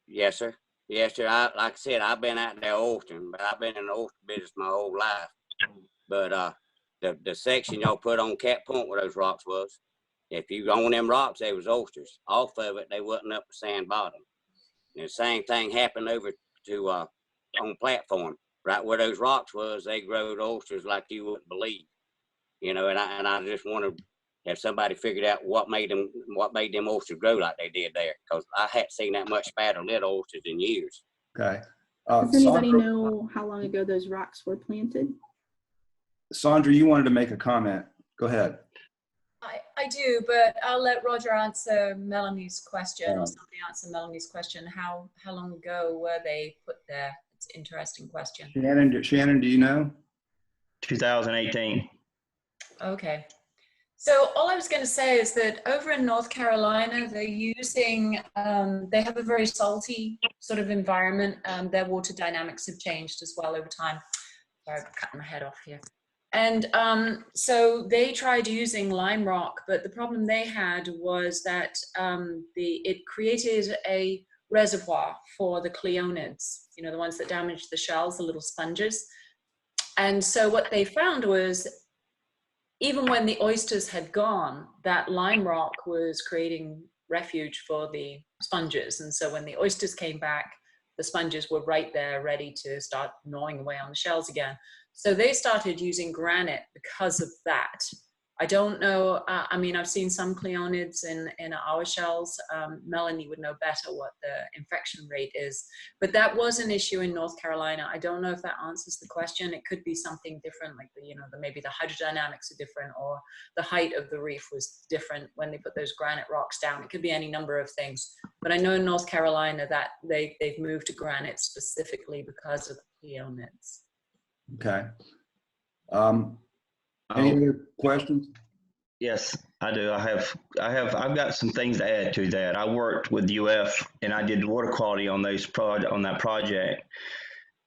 yes, sir. Yes, sir. Like I said, I've been out there oystering, but I've been in the oyster business my whole life. But the section y'all put on Cat Point where those rocks was, if you on them rocks, they was oysters. Off of it, they wasn't up the sand bottom. And the same thing happened over to on platform, right where those rocks was. They growed oysters like you wouldn't believe, you know. And I just want to have somebody figured out what made them oysters grow like they did there, because I hadn't seen that much spat of little oysters in years. Okay. Does anybody know how long ago those rocks were planted? Sandra, you wanted to make a comment. Go ahead. I do, but I'll let Roger answer Melanie's question, or somebody answer Melanie's question. How long ago were they put there? It's an interesting question. Shannon, do you know? 2018. Okay. So all I was going to say is that over in North Carolina, they're using, they have a very salty sort of environment. Their water dynamics have changed as well over time. Sorry, I'm cutting my head off here. And so they tried using lime rock, but the problem they had was that it created a reservoir for the cleonids, you know, the ones that damage the shells, the little sponges. And so what they found was, even when the oysters had gone, that lime rock was creating refuge for the sponges. And so when the oysters came back, the sponges were right there ready to start gnawing away on the shells again. So they started using granite because of that. I don't know, I mean, I've seen some cleonids in our shells. Melanie would know better what the infection rate is, but that was an issue in North Carolina. I don't know if that answers the question. It could be something different, like maybe the hydrodynamics are different, or the height of the reef was different when they put those granite rocks down. It could be any number of things, but I know in North Carolina that they've moved to granite specifically because of the cleonids. Okay. Any other questions? Yes, I do. I've got some things to add to that. I worked with UF and I did water quality on that project.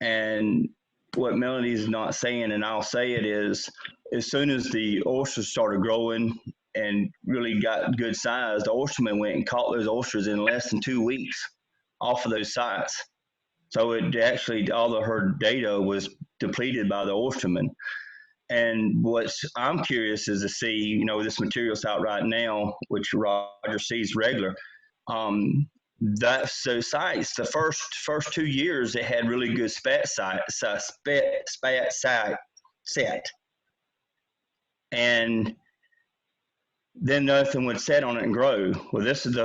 And what Melody's not saying, and I'll say it, is as soon as the oysters started growing and really got good size, the oystermen went and caught those oysters in less than 2 weeks off of those sites. So it actually, all of her data was depleted by the oystermen. And what I'm curious is to see, this material's out right now, which Roger sees regular. So sites, the first 2 years, it had really good spat set. And then nothing would set on it and grow. Well, this is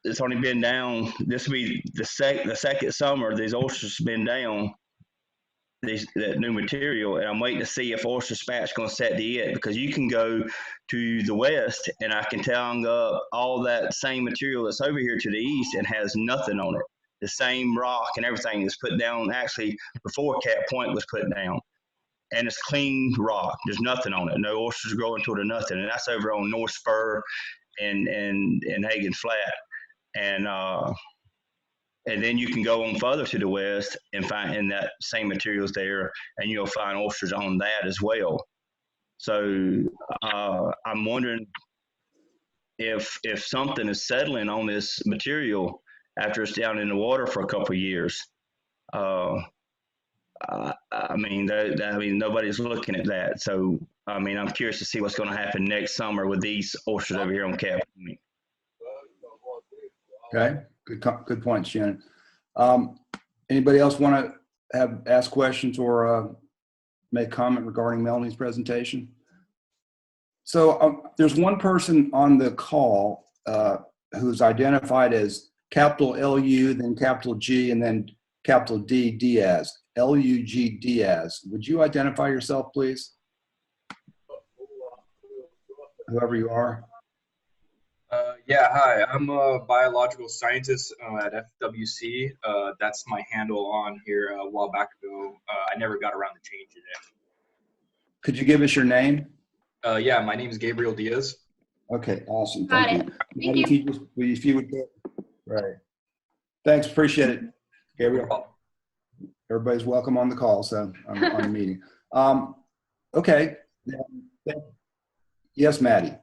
it's only been down. This will be the second summer these oysters have been down. That new material, and I'm waiting to see if oyster spat's going to set to it, because you can go to the west and I can tongue up all that same material that's over here to the east and has nothing on it. The same rock and everything is put down actually before Cat Point was put down, and it's clean rock. There's nothing on it. No oysters growing to it or nothing, and that's over on North Spur and Hagen Flat, and then you can go on further to the west and find in that same materials there, and you'll find oysters on that as well. So I'm wondering if something is settling on this material after it's down in the water for a couple of years. I mean, nobody's looking at that. So I'm curious to see what's going to happen next summer with these oysters over here on Cat Point. Okay, good point, Shannon. Anybody else want to ask questions or make comment regarding Melanie's presentation? So there's one person on the call who's identified as capital LU, then capital G, and then capital D, Diaz, LUG Diaz. Would you identify yourself, please? Whoever you are. Yeah, hi, I'm a biological scientist at FWC. That's my handle on here a while back ago. I never got around to changing it. Could you give us your name? Yeah, my name is Gabriel Diaz. Okay, awesome. Got Thank it. you. Thank you. If you would go. Right. Thanks, appreciate it, Gabriel. Everybody's welcome on the call, so on the meeting. Okay, Yes, Maddie.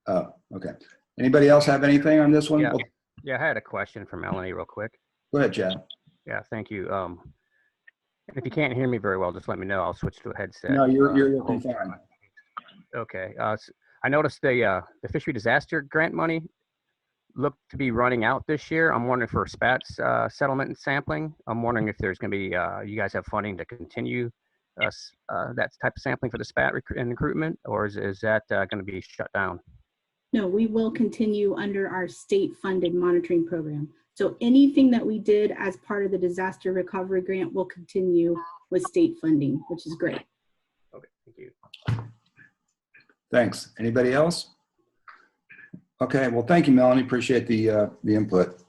Oh, okay. Anybody else have anything on this one? Yeah. Well, Yeah, I had a question for Melanie real quick. go ahead, Chad. Yeah, thank you. If you can't hear me very well, just let me know. I'll switch to a headset. No, you're looking fine. Okay. I noticed the fishery disaster grant money looked to be running out this year. I'm wondering for spats settlement and sampling. I'm wondering if there's going to be you guys have funding to continue that type of sampling for the spat and recruitment, or is that going to be shut down? No, we will continue under our state-funded monitoring program. So anything that we did as part of the disaster recovery grant will continue with state funding, which is great. Okay, thank you. Thanks. Anybody else? Okay, well, thank you, Melanie. Appreciate the input.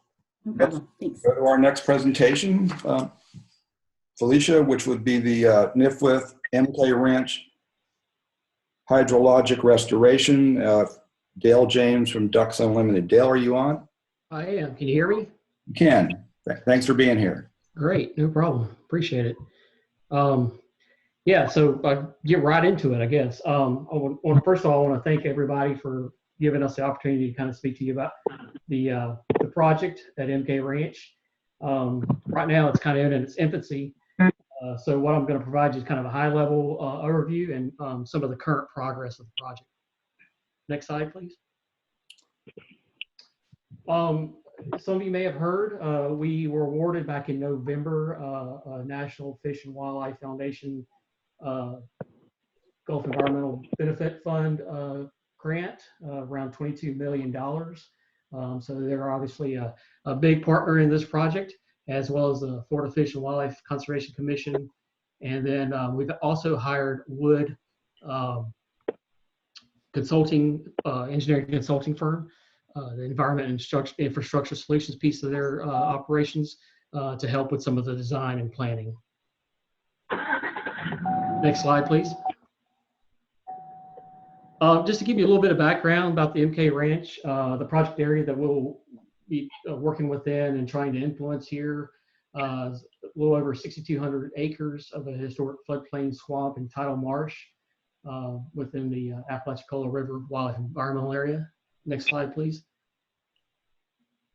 No problem. Thanks. Go to our next presentation, Felicia, which would be the NIFWIF MK Ranch hydrologic restoration. Dale James from Ducks Unlimited. Dale, are you on? I am. Can you hear me? You can. Thanks for being here. Great. No problem. Appreciate it. Yeah, so I get right into it, I guess. First of all, I want to thank everybody for giving us the opportunity to kind of speak to you about the project at MK Ranch. Right now, it's kind of in its infancy. So what I'm going to provide you is kind of a high-level overview and some of the current progress of the project. Next slide, please. Some of you may have heard, we were awarded back in November a National Fish and Wildlife Foundation Gulf Environmental Benefit Fund grant, around $22 million. So they're obviously a big partner in this project, as well as the Florida Fish and Wildlife Conservation Commission. And then we've also hired Wood engineering consulting firm, the environment and infrastructure solutions piece of their operations to help with some of the design and planning. Next slide, please. Just to give you a little bit of background about the MK Ranch, the project area that we'll be working within and trying to influence here is a little over 6,200 acres of a historic floodplain swamp and tidal marsh within the Apalachicola River Wildlife Environmental Area. Next slide, please.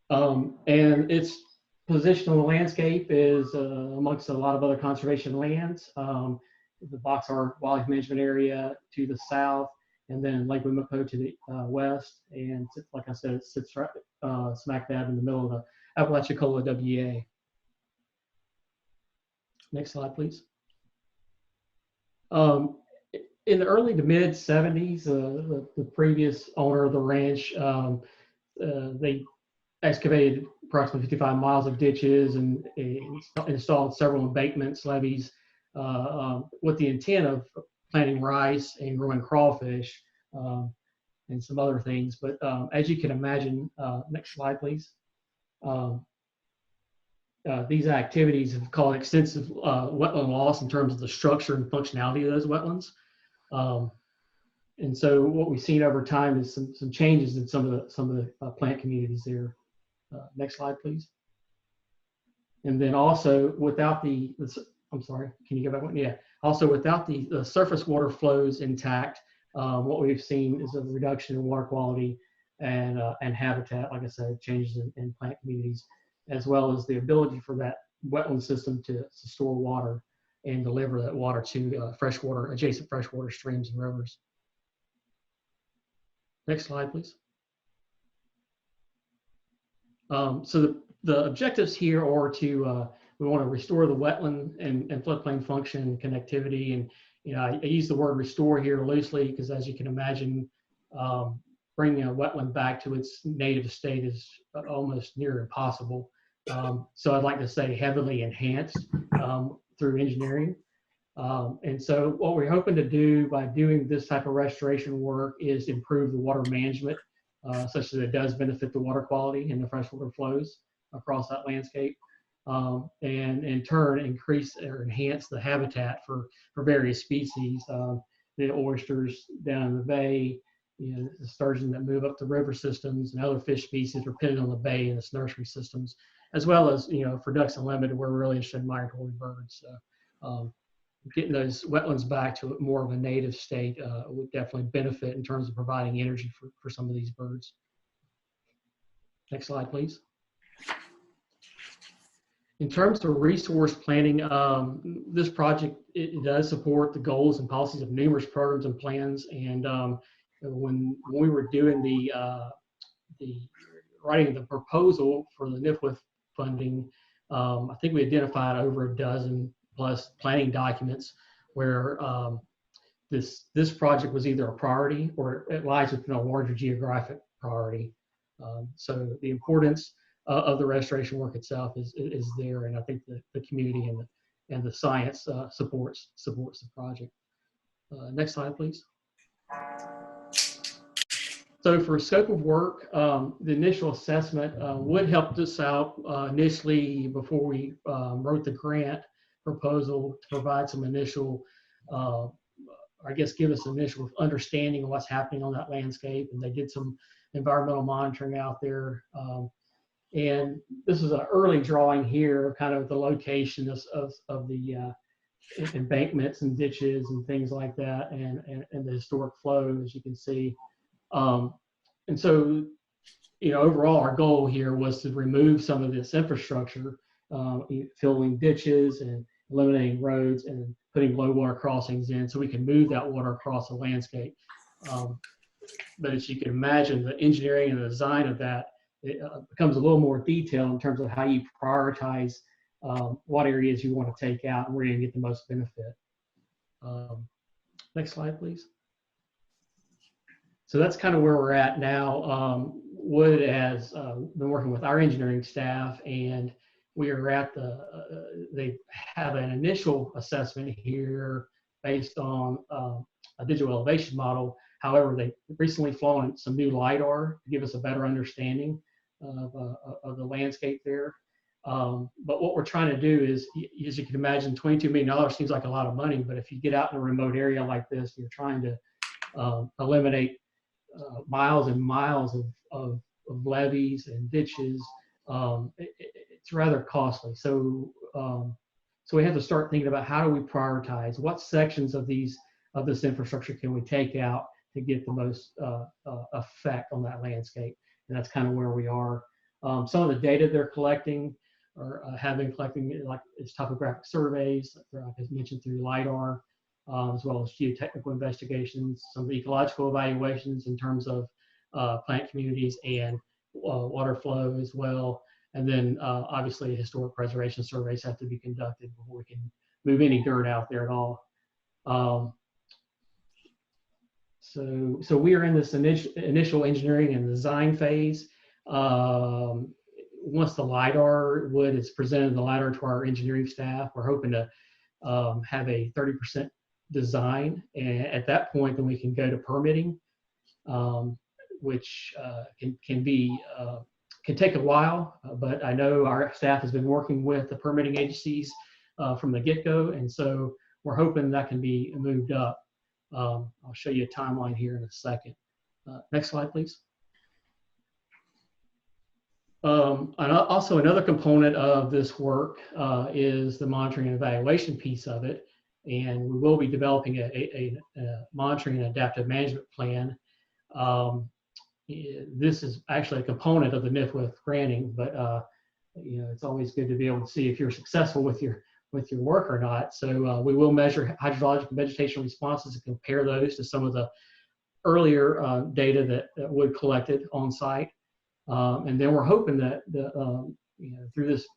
And its position on the landscape is amongst a lot of other conservation lands. The Boxar Wildlife Management Area to the south, and then Lake Wimapo to the west. And like I said, it sits right smack dab in the middle of the Apalachicola WA. Next slide, please. In the early to mid 70s, the previous owner of the ranch, they excavated approximately 55 miles of ditches and installed several embankments, levees, with the intent of planting rice and growing crawfish and some other things. But as you can imagine, next slide, please. These activities have caused extensive wetland loss in terms of the structure and functionality of those wetlands. And so what we've seen over time is some changes in some of the plant communities there. Next slide, please. And then also without I'm sorry, can you go back one? Yeah. Also without the surface water flows intact, what we've seen is a reduction in water quality and habitat, like I said, changes in plant communities, as well as the ability for that wetland system to store water and deliver that water to adjacent freshwater streams and rivers. Next slide, please. So the objectives here are to, we want to restore the wetland and floodplain function and connectivity. And, you know, I use the word restore here loosely because, as you can imagine, bringing a wetland back to its native state is almost near impossible. So I'd like to say heavily enhanced through engineering. And so what we're hoping to do by doing this type of restoration work is improve the water management such that it does benefit the water quality and the freshwater flows across that landscape, and in turn increase or enhance the habitat for various species, the oysters down in the bay, you know, the sturgeon that move up the river systems, and other fish species depending on the bay and its nursery systems, as well as, you know, for Ducks Unlimited, we're really interested in migratory birds. So, getting those wetlands back to more of a native state would definitely benefit in terms of providing energy for some of these birds. Next slide, please. In terms of resource planning, this project, it does support the goals and policies of numerous programs and plans. And when we were doing the writing the proposal for the NIFWIF funding, I think we identified over a dozen plus planning documents where this project was either a priority or it lies within a larger geographic priority. So the importance of the restoration work itself is there, and I think the community and the science supports the project. Next slide, please. So for scope of work, the initial assessment would help us out initially before we wrote the grant proposal to provide some initial, I guess, give us initial understanding of what's happening on that landscape. And they did some environmental monitoring out there. And this is an early drawing here, kind of the location of the embankments and ditches and things like that, and the historic flow, as you can see. And so, overall, our goal here was to remove some of this infrastructure, filling ditches and eliminating roads and putting low water crossings in so we can move that water across the landscape. But as you can imagine, the engineering and the design of that, it becomes a little more detailed in terms of how you prioritize what areas you want to take out and where you're going to get the most benefit. Next slide, please. So that's kind of where we're at now. Wood has been working with our engineering staff, and we are at they have an initial assessment here based on a digital elevation model. However, they recently flown some new LiDAR to give us a better understanding of the landscape there. But what we're trying to do is, as you can imagine, $22 million seems like a lot of money, but if you get out in a remote area like this, you're trying to eliminate miles and miles of levees and ditches. It's rather costly. So we have to start thinking about how do we prioritize, what sections of this infrastructure can we take out to get the most effect on that landscape. And that's kind of where we are. Some of the data they're collecting or have been collecting, like is topographic surveys, like I mentioned, through LiDAR, as well as geotechnical investigations, some of the ecological evaluations in terms of plant communities and water flow as well. And then obviously historic preservation surveys have to be conducted before we can move any dirt out there at all. So we are in this initial engineering and design phase. Once the LiDAR is presented the LiDAR to our engineering staff, we're hoping to have a 30% design. And at that point, then we can go to permitting, which can take a while, but I know our staff has been working with the permitting agencies from the get-go, and so we're hoping that can be moved up. I'll show you a timeline here in a second. Next slide, please. And also another component of this work is the monitoring and evaluation piece of it, and we will be developing a monitoring and adaptive management plan. This is actually a component of the NIFWIF granting, but it's always good to be able to see if you're successful with your work or not. So we will measure hydrologic and vegetation responses and compare those to some of the earlier data that Wood collected on site. And then we're hoping that through this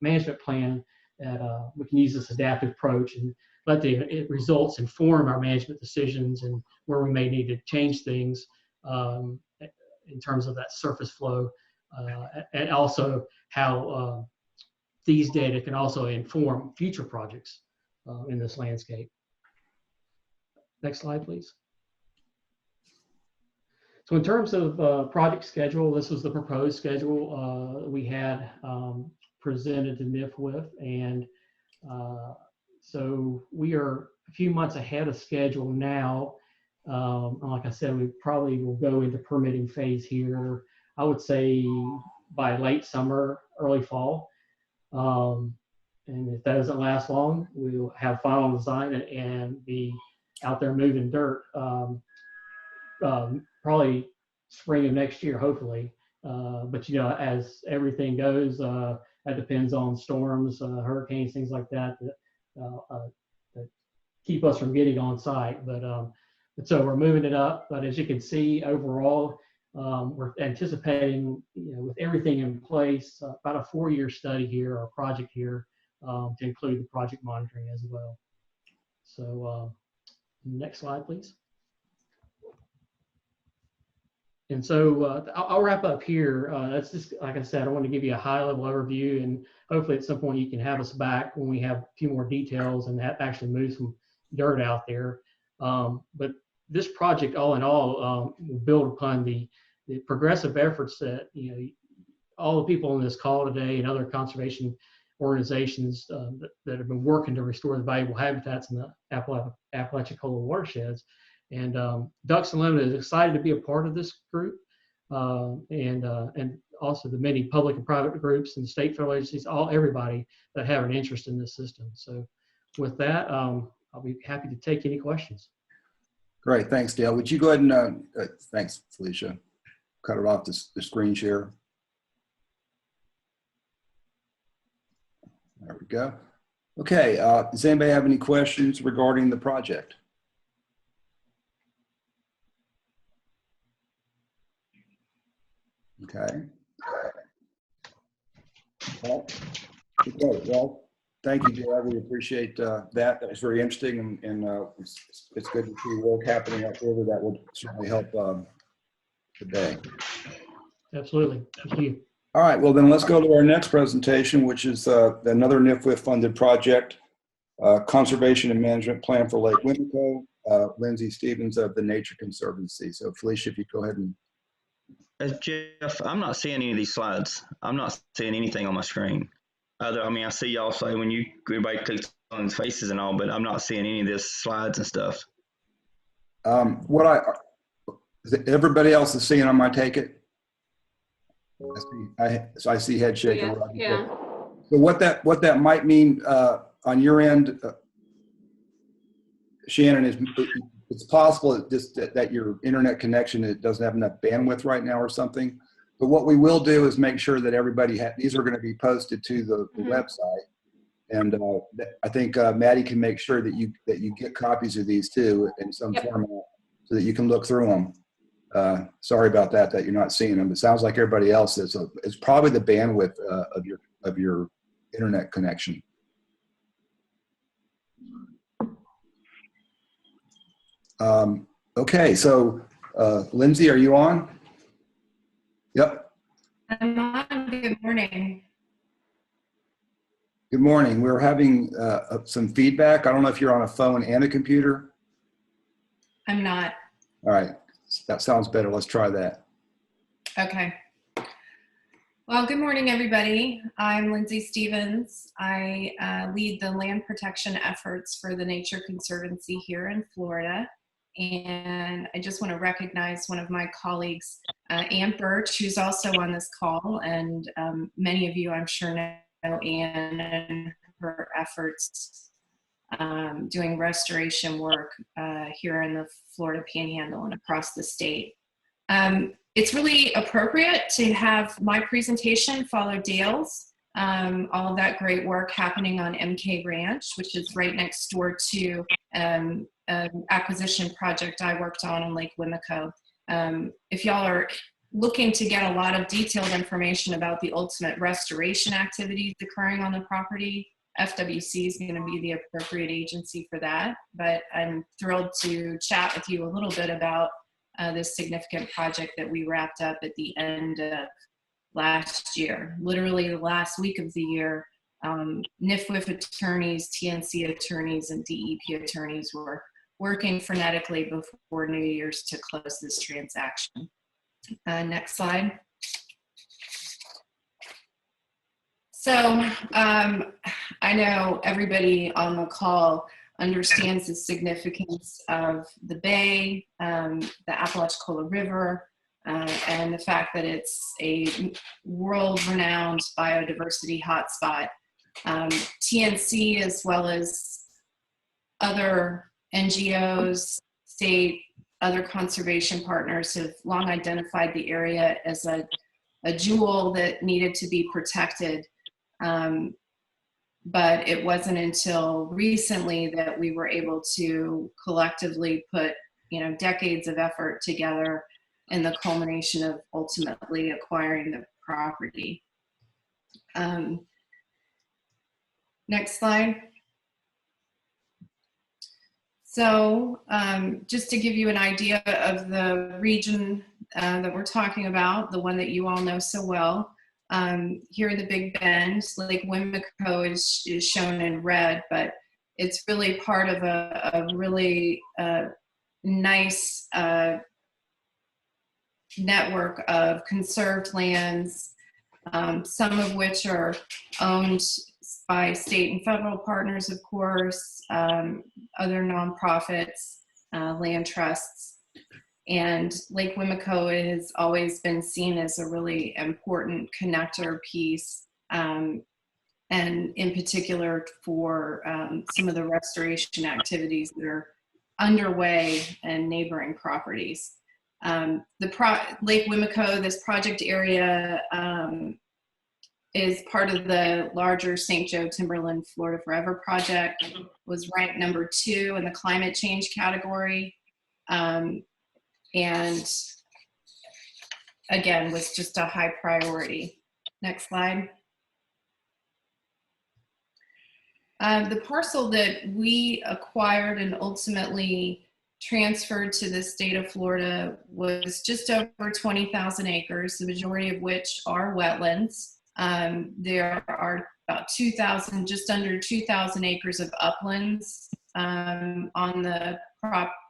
management plan that we can use this adaptive approach and let the results inform our management decisions and where we may need to change things in terms of that surface flow, and also how these data can also inform future projects in this landscape. Next slide, please. So in terms of project schedule, this was the proposed schedule we had presented to NIFWIF, and so we are a few months ahead of schedule now. Like I said, we probably will go into permitting phase here, I would say by late summer, early fall. And And if that doesn't last long, we'll have final design and be out there moving dirt probably spring of next year, hopefully. But as everything goes, that depends on storms, hurricanes, things like that that keep us from getting on site. But so we're moving it up. But as you can see, overall, we're anticipating, with everything in place, about a 4-year study here or project here to include the project monitoring as well. So next slide, please. And so I'll wrap up here. That's just, like I said, I want to give you a high-level overview, and hopefully at some point you can have us back when we have a few more details and actually move some dirt out there. But this project, all in all, will build upon the progressive efforts that all the people on this call today and other conservation organizations that have been working to restore the valuable habitats in the Apalachicola watersheds. And Ducks Unlimited is excited to be a part of this group, and also the many public and private groups and state federal agencies, everybody that have an interest in this system. So with that, I'll be happy to take any questions. Great, thanks, Dale. Would you go ahead and, thanks, Felicia. Cut it off the screen share. There we go. Okay, does anybody have any questions regarding the project? Okay. Well, thank you, Dale. We appreciate that. That was very interesting, and it's good to see work happening up there that will certainly help today. Absolutely. Thank you. All right. Well, then let's go to our next presentation, which is another NIFWIF-funded project, Conservation and Management Plan for Lake Winnebago. Lindsay Stevens of the Nature Conservancy. So, Felicia, if you go ahead and. Jeff, I'm not seeing any of these slides. I'm not seeing anything on my screen. I mean, I see y'all say when everybody clicks on faces and all, but I'm not seeing any of this slides and stuff. Everybody else is seeing them, I take it? I see head shaking. Yeah. So what that might mean on your end, Shannon, is it's possible that your internet connection doesn't have enough bandwidth right now or something. But what we will do is make sure that everybody these are going to be posted to the website, and I think Maddie can make sure that you get copies of these too in some format so that you can look through them. Sorry about that you're not seeing them. It sounds like everybody else is. So it's probably the bandwidth of your internet connection. Okay, so Lindsay, are you on? Yep. I'm on. Good morning. Good morning. We're having some feedback. I don't know if you're on a phone and a computer. I'm not. All right, that sounds better. Let's try that. Okay. Well, good morning, everybody. I'm Lindsay Stevens. I lead the land protection efforts for the Nature Conservancy here in Florida. And I just want to recognize one of my colleagues, Ann Birch, who's also on this call. And many of you, I'm sure, know Ann and her efforts doing restoration work here in the Florida Panhandle and across the state. It's really appropriate to have my presentation follow Dale's. All of that great work happening on MK Ranch, which is right next door to an acquisition project I worked on in Lake Winnebago. If y'all are looking to get a lot of detailed information about the ultimate restoration activities occurring on the property, FWC is going to be the appropriate agency for that. But I'm thrilled to chat with you a little bit about this significant project that we wrapped up at the end of last year. Literally the last week of the year, NIFWIF attorneys, TNC attorneys, and DEP attorneys were working frenetically before New Year's to close this transaction. Next slide. So I know everybody on the call understands the significance of the bay, the Apalachicola River, and the fact that it's a world-renowned biodiversity hotspot. TNC, as well as other NGOs, state, other conservation partners have long identified the area as a jewel that needed to be protected. But it wasn't until recently that we were able to collectively put, decades of effort together in the culmination of ultimately acquiring the property. Next slide. So just to give you an idea of the region that we're talking about, the one that you all know so well, here in the Big Bend, Lake Wimico is shown in red, but it's really part of a really nice network of conserved lands, some of which are owned by state and federal partners, of course, other nonprofits, land trusts. And Lake Wimico has always been seen as a really important connector piece, and in particular for some of the restoration activities that are underway in neighboring properties. Lake Wimico, this project area, is part of the larger St. Joe Timberland Florida Forever project, was ranked number 2 in the climate change category. And again, was just a high priority. Next slide. The parcel that we acquired and ultimately transferred to the state of Florida was just over 20,000 acres, the majority of which are wetlands. There are about 2,000, just under 2,000 acres of uplands on the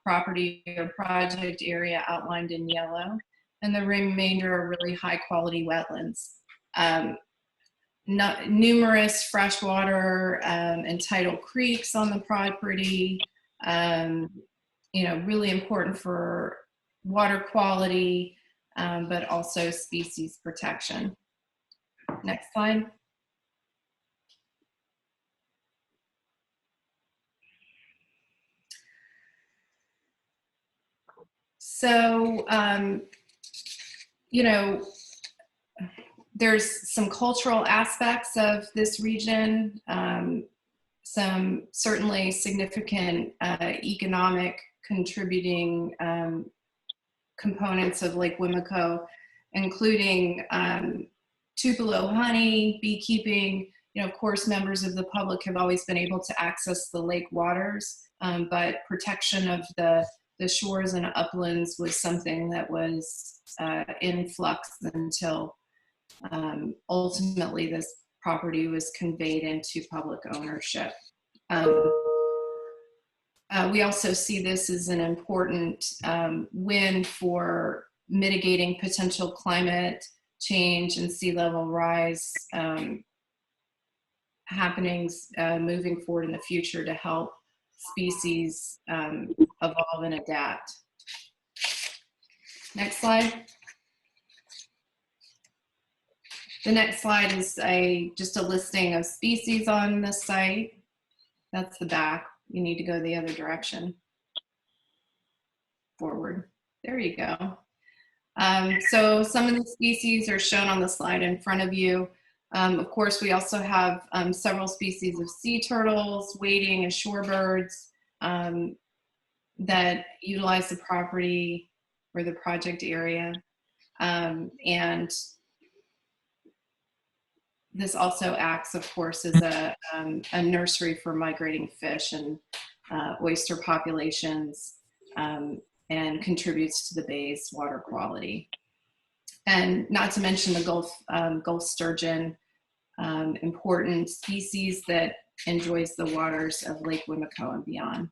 property or project area outlined in yellow, and the remainder are really high quality wetlands. Numerous freshwater and tidal creeks on the property, really important for water quality, but also species protection. Next slide. So, there's some cultural aspects of this region, some certainly significant economic contributing components of Lake Wimico, including Tupelo honey, beekeeping. Of course, members of the public have always been able to access the lake waters, but protection of the shores and uplands was something that was in flux until ultimately this property was conveyed into public ownership. We also see this as an important win for mitigating potential climate change and sea level rise happenings moving forward in the future to help species evolve and adapt. Next slide. The next slide is just a listing of species on the site. That's the back. You need to go the other direction. Forward. There you go. So some of the species are shown on the slide in front of you. Of course, we also have several species of sea turtles, wading and shorebirds that utilize the property or the project area. And this also acts, of course, as a nursery for migrating fish and oyster populations, and contributes to the bay's water quality. And not to mention the Gulf sturgeon, important species that enjoys the waters of Lake Wimico and beyond.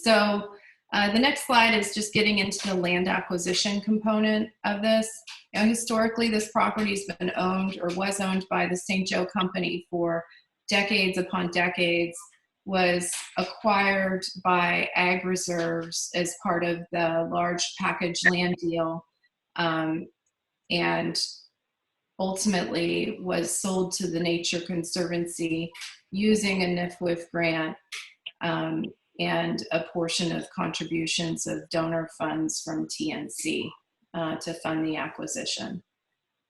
So the next slide is just getting into the land acquisition component of this. Historically, this property has been owned or was owned by the St. Joe Company for decades upon decades, was acquired by Ag Reserves as part of the large package land deal. And ultimately was sold to the Nature Conservancy using a NIFWIF grant and a portion of contributions of donor funds from TNC to fund the acquisition.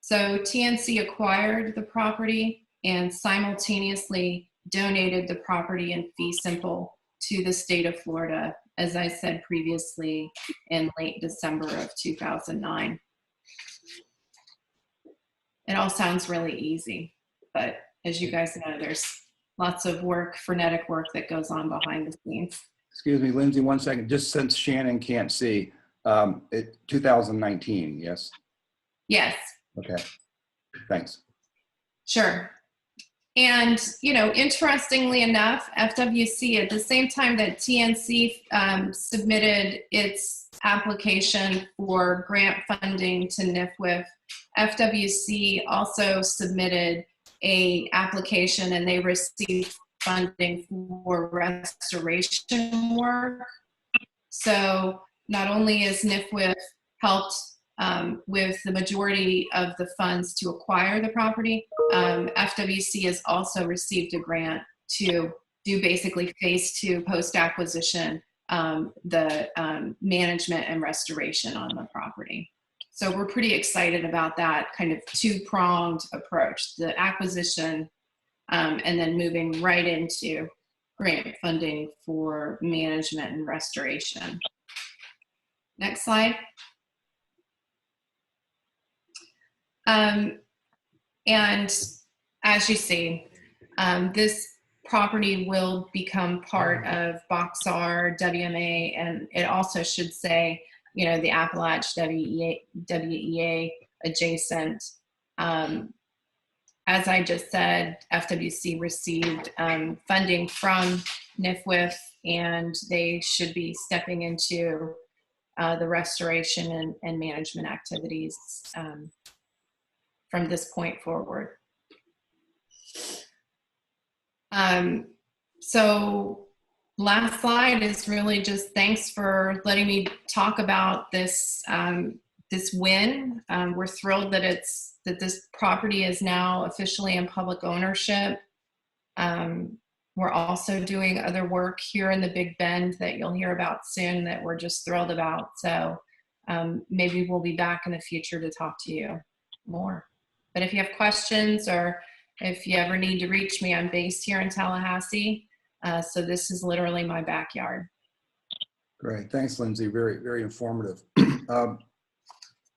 So TNC acquired the property and simultaneously donated the property in fee simple to the state of Florida, as I said previously, in late December of 2009. It all sounds really easy, but as you guys know, there's lots of work, frenetic work that goes on behind the scenes. Excuse me, Lindsay, one second. Just since Shannon can't see, 2019, yes? Yes. Okay, thanks. Sure. And, you know, interestingly enough, FWC, at the same time that TNC submitted its application for grant funding to NIFWIF, FWC also submitted a application and they received funding for restoration work. So not only is NIFWIF helped with the majority of the funds to acquire the property, FWC has also received a grant to do basically phase 2 post-acquisition, the management and restoration on the property. So we're pretty excited about that kind of two-pronged approach, the acquisition and then moving right into grant funding for management and restoration. Next slide. And as you see, this property will become part of Boxar, WMA, and it also should say, you know, the Apalachicola WEA adjacent. As I just said, FWC received funding from NIFWIF, and they should be stepping into the restoration and management activities from this point forward. So last slide is really just thanks for letting me talk about this this win. We're thrilled that this property is now officially in public ownership. We're also doing other work here in the Big Bend that you'll hear about soon that we're just thrilled about. So maybe we'll be back in the future to talk to you more. But if you have questions or if you ever need to reach me, I'm based here in Tallahassee. So this is literally my backyard. Great, thanks, Lindsay. Very, very informative.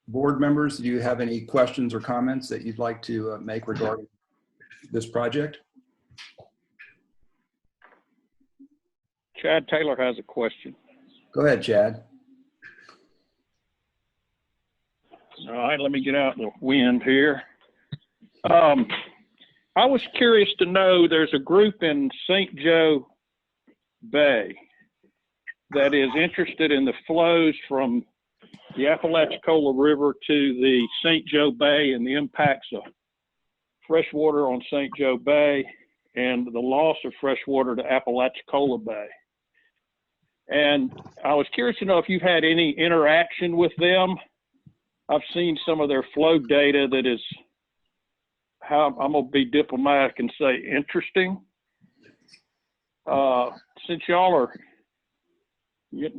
Board members, do you have any questions or comments that you'd like to make regarding this project? Chad Taylor has a question. Go ahead, Chad. All right, let me get out the wind here. I was curious to know, there's a group in St. Joe Bay that is interested in the flows from the Apalachicola River to the St. Joe Bay and the impacts of fresh water on St. Joe Bay and the loss of fresh water to Apalachicola Bay. And I was curious to know if you've had any interaction with them. I've seen some of their flow data that is, how I'm gonna be diplomatic and say interesting. Since y'all are,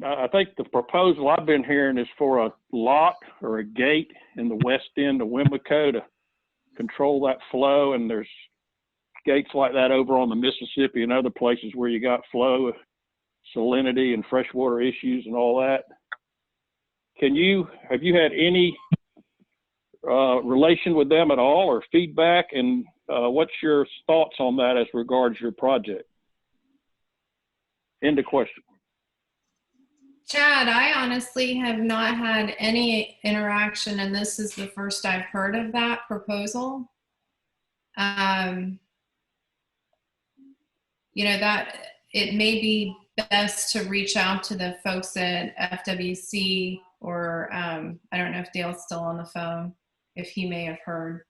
I think the proposal I've been hearing is for a lock or a gate in the west end of Wimlico to control that flow, and there's gates like that over on the Mississippi and other places where you got flow, salinity and freshwater issues and all that. Have you had any relation with them at all or feedback, and what's your thoughts on that as regards your project? End of question. Chad, I honestly have not had any interaction, and this is the first I've heard of that proposal. You know, that it may be best to reach out to the folks at FWC, or I don't know if Dale's still on the phone, if he may have heard.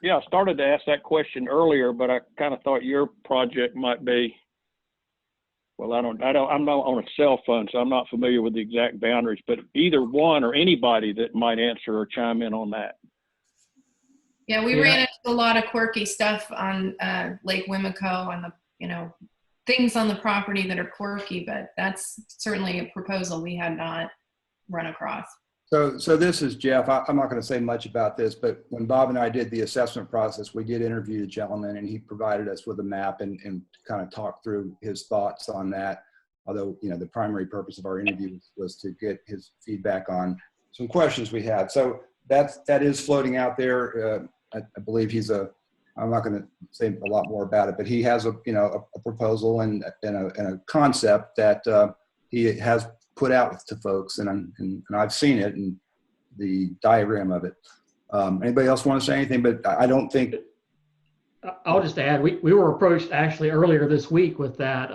Yeah, I started to ask that question earlier, but I kind of thought your project might be Well, I'm not on a cell phone, so I'm not familiar with the exact boundaries, but either one or anybody that might answer or chime in on that. Yeah, we ran into a lot of quirky stuff on Lake Wimico and things on the property that are quirky, but that's certainly a proposal we had not run across. So this is Jeff. I'm not going to say much about this, but when Bob and I did the assessment process, we did interview the gentleman, and he provided us with a map and kind of talked through his thoughts on that. Although, the primary purpose of our interview was to get his feedback on some questions we had. So that is floating out there. I believe I'm not going to say a lot more about it, but he has a proposal and a concept that he has put out to folks, and I've seen it and the diagram of it. Anybody else want to say anything? But I don't think. I'll just add, we were approached actually earlier this week with that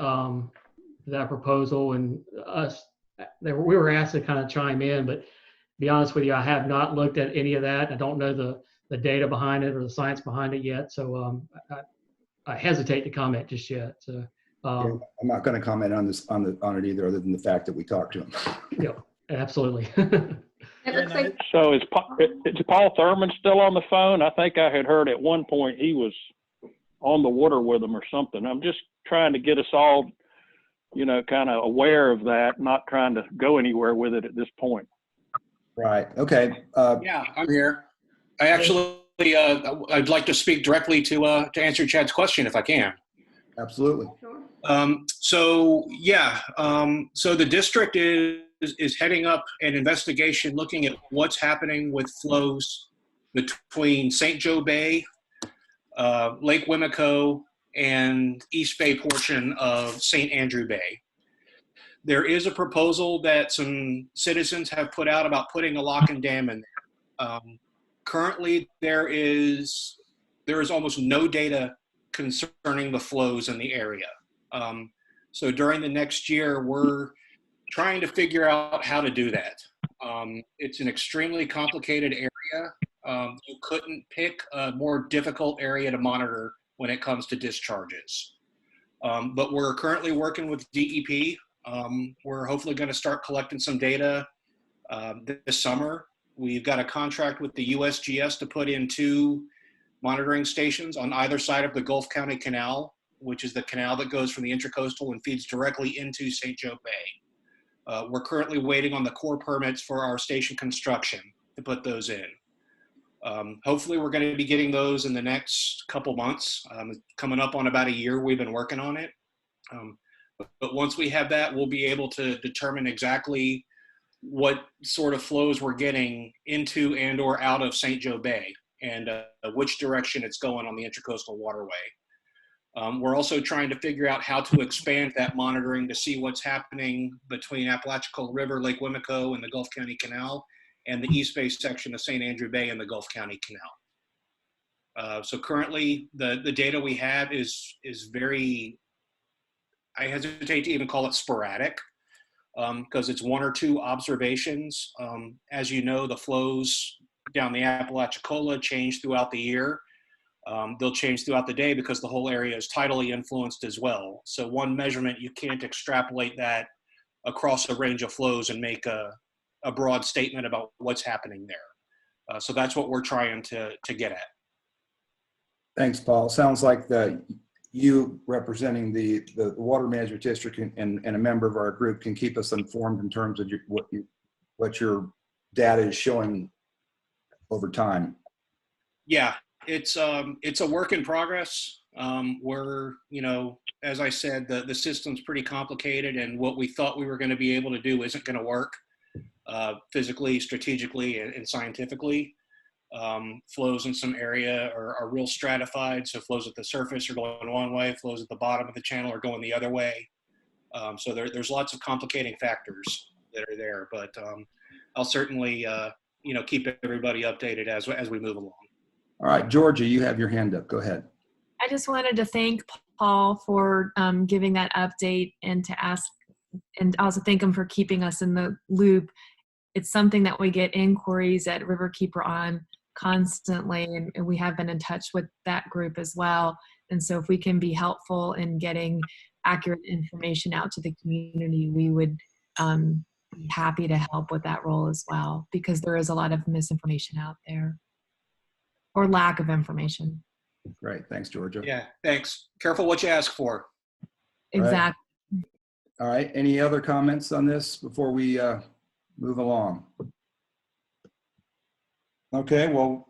proposal, and we were asked to kind of chime in, but to be honest with you, I have not looked at any of that. I don't know the data behind it or the science behind it yet, so I hesitate to comment just yet. So. I'm not going to comment on it either, other than the fact that we talked to him. Yeah, absolutely. It looks like So is Paul Thurman still on the phone? I think I had heard at one point he was on the water with them or something. I'm just trying to get us all, kind of aware of that, not trying to go anywhere with it at this point. Right. Okay. Yeah, I'm here. I actually, I'd like to speak directly to answer Chad's question if I can. Absolutely. So the district is heading up an investigation looking at what's happening with flows between St. Joe Bay, Lake Wimico, and East Bay portion of St. Andrew Bay. There is a proposal that some citizens have put out about putting a lock and dam in there. Currently, there is almost no data concerning the flows in the area. So during the next year, we're trying to figure out how to do that. It's an extremely complicated area. You couldn't pick a more difficult area to monitor when it comes to discharges. But we're currently working with DEP. We're hopefully going to start collecting some data this summer. We've got a contract with the USGS to put in 2 monitoring stations on either side of the Gulf County Canal, which is the canal that goes from the Intracoastal and feeds directly into St. Joe Bay. We're currently waiting on the core permits for our station construction to put those in. Hopefully we're going to be getting those in the next couple months. Coming up on about a year we've been working on it. But once we have that, we'll be able to determine exactly what sort of flows we're getting into and or out of St. Joe Bay, and which direction it's going on the Intracoastal Waterway. We're also trying to figure out how to expand that monitoring to see what's happening between Apalachicola River, Lake Wimico, and the Gulf County Canal, and the East Bay section of St. Andrew Bay and the Gulf County Canal. So currently, the data we have is very, I hesitate to even call it sporadic, because it's 1 or 2 observations. As you know, the flows down the Apalachicola change throughout the year. They'll change throughout the day because the whole area is tidally influenced as well. So one measurement, you can't extrapolate that across a range of flows and make a broad statement about what's happening there. So that's what we're trying to get at. Thanks, Paul. Sounds like you representing the Water Management District and a member of our group can keep us informed in terms of what your data is showing over time. Yeah, it's a work in progress. We're, as I said, the system's pretty complicated, and what we thought we were going to be able to do isn't going to work physically, strategically, and scientifically. Flows in some area are real stratified, so flows at the surface are going one way, flows at the bottom of the channel are going the other way. So there's lots of complicating factors that are there, but I'll certainly keep everybody updated as we move along. All right, Georgia, you have your hand up. Go ahead. I just wanted to thank Paul for giving that update and to ask, and also thank him for keeping us in the loop. It's something that we get inquiries at Riverkeeper on constantly, and we have been in touch with that group as well. And so if we can be helpful in getting accurate information out to the community, we would be happy to help with that role as well, because there is a lot of misinformation out there or lack of information. Great. Thanks, Georgia. Yeah, thanks. Careful what you ask for. Exactly. All right. Any other comments on this before we move along? Okay. Well,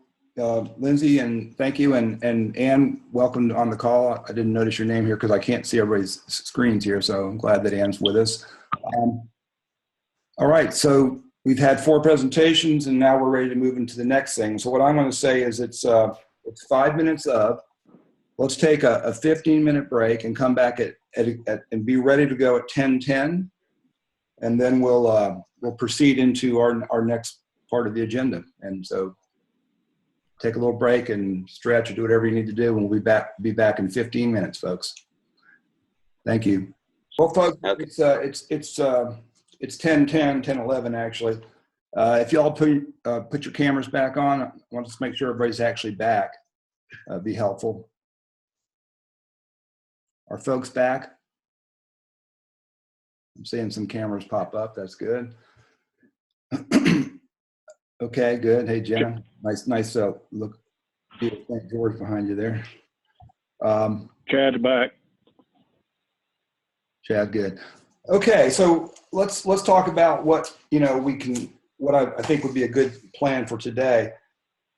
Lindsay, and thank you. And Ann, welcome on the call. I didn't notice your name here because I can't see everybody's screens here. So I'm glad that Ann's with us. All right. So we've had 4 presentations and now we're ready to move into the next thing. So what I'm going to say is it's 5 minutes up. Let's take a 15-minute break and come back and be ready to go at 10:10, and then we'll proceed into our next part of the agenda. And so take a little break and stretch or do whatever you need to do, and we'll be back in 15 minutes, folks. Thank you. Well, folks, it's 10:10, 10:11 actually. If y'all put your cameras back on, I want to just make sure everybody's actually back. Be helpful. Are folks back? I'm seeing some cameras pop up. That's good. Okay, good. Hey, Jenna. Nice look. Thank George behind you there. Chad's back. Chad, good. Okay, so let's talk about what what I think would be a good plan for today.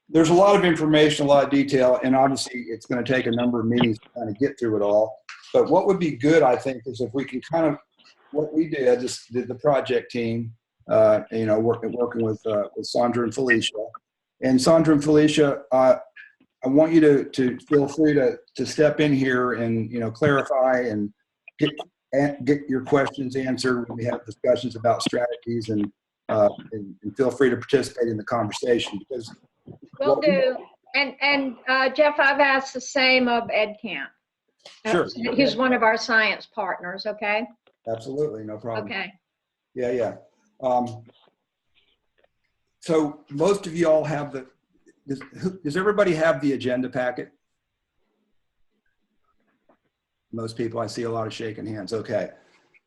There's a lot of information, a lot of detail, and obviously it's going to take a number of meetings to kind of get through it all. But what would be good, I think, is if we can kind of, what we did, the project team, working with Sandra and Felicia. And Sandra and Felicia, I want you to feel free to step in here and, clarify and get your questions answered when we have discussions about strategies, and feel free to participate in the conversation, because will do. And Jeff, I've asked the same of Ed Camp. Sure. He's one of our science partners, okay? Absolutely, no problem. Okay. Yeah. So most of you all have does everybody have the agenda packet? Most people, I see a lot of shaking hands. Okay.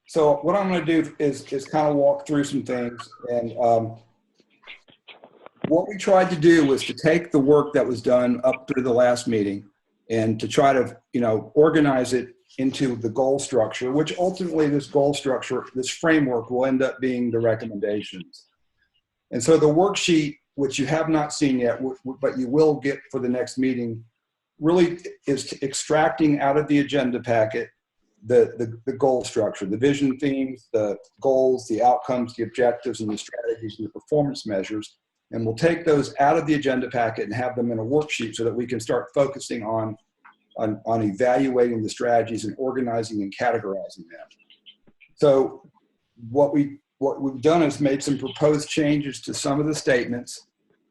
So what I'm going to do is kind of walk through some things. And what we tried to do was to take the work that was done up through the last meeting and to try to, organize it into the goal structure, which ultimately this goal structure, this framework, will end up being the recommendations. And so the worksheet, which you have not seen yet, but you will get for the next meeting, really is extracting out of the agenda packet the goal structure, the vision themes, the goals, the outcomes, the objectives, and the strategies and the performance measures. And we'll take those out of the agenda packet and have them in a worksheet so that we can start focusing on evaluating the strategies and organizing and categorizing them. So what we've done is made some proposed changes to some of the statements.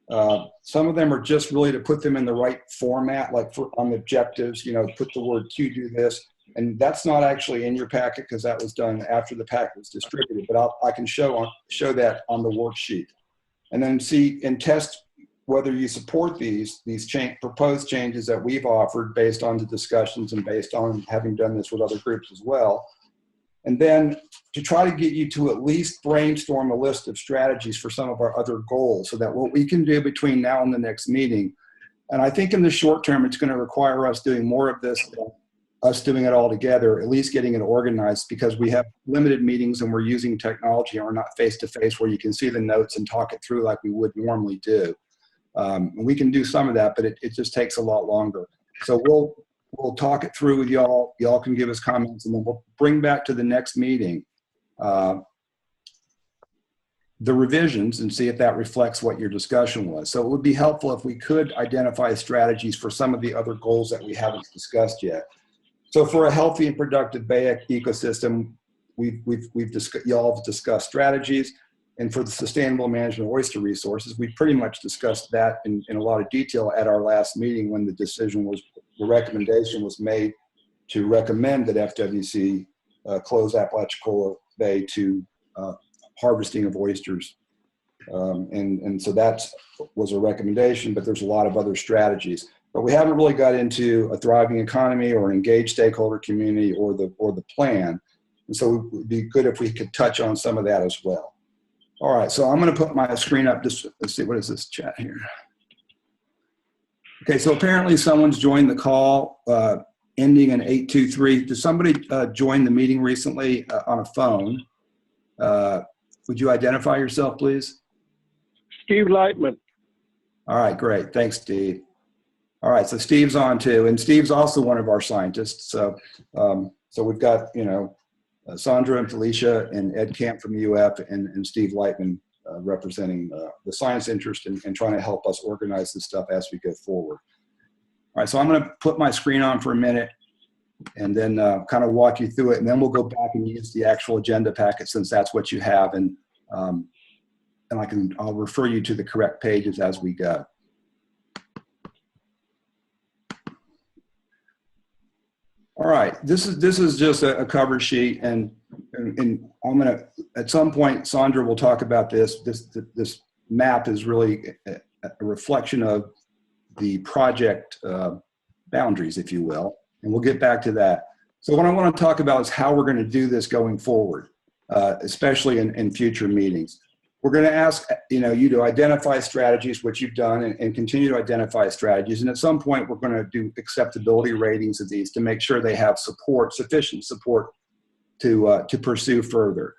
Some of them are just really to put them in the right format, like on the objectives, put the word to do this. And that's not actually in your packet because that was done after the packet was distributed, but I can show that on the worksheet. And then see and test whether you support these proposed changes that we've offered based on the discussions and based on having done this with other groups as well. And then to try to get you to at least brainstorm a list of strategies for some of our other goals, so that what we can do between now and the next meeting, and I think in the short term, it's going to require us doing more of this than us doing it all together, at least getting it organized, because we have limited meetings and we're using technology and we're not face-to-face where you can see the notes and talk it through like we would normally do. And we can do some of that, but it just takes a lot longer. So we'll talk it through with y'all. Y'all can give us comments, and then we'll bring back to the next meeting the revisions and see if that reflects what your discussion was. So it would be helpful if we could identify strategies for some of the other goals that we haven't discussed yet. So for a healthy and productive bay ecosystem, y'all have discussed strategies. And for the sustainable management of oyster resources, we pretty much discussed that in a lot of detail at our last meeting when the recommendation was made to recommend that FWC close Apalachicola Bay to harvesting of oysters. And so that was a recommendation, but there's a lot of other strategies. But we haven't really got into a thriving economy or an engaged stakeholder community or the plan. And so it would be good if we could touch on some of that as well. All right, so I'm going to put my screen up. Just let's see, what is this chat here? Okay, so apparently someone's joined the call ending in 823. Did somebody join the meeting recently on a phone? Would you identify yourself, please? Steve Lightman. All right, great. Thanks, Steve. All right, so Steve's on too, and Steve's also one of our scientists. So, so we've got, you know, Sandra and Felicia and Ed Camp from UF and Steve Lightman representing the science interest and trying to help us organize this stuff as we go forward. All right, so I'm going to put my screen on for a minute and then kind of walk you through it, and then we'll go back and use the actual agenda packet since that's what you have, and I'll refer you to the correct pages as we go. All right, this is just a cover sheet, and I'm gonna, at some point, Sandra will talk about this. This map is really a reflection of the project boundaries, if you will, and we'll get back to that. So what I want to talk about is how we're going to do this going forward, especially in future meetings. We're going to ask you to identify strategies, which you've done, and continue to identify strategies. And at some point, we're going to do acceptability ratings of these to make sure they have support, sufficient support to pursue further.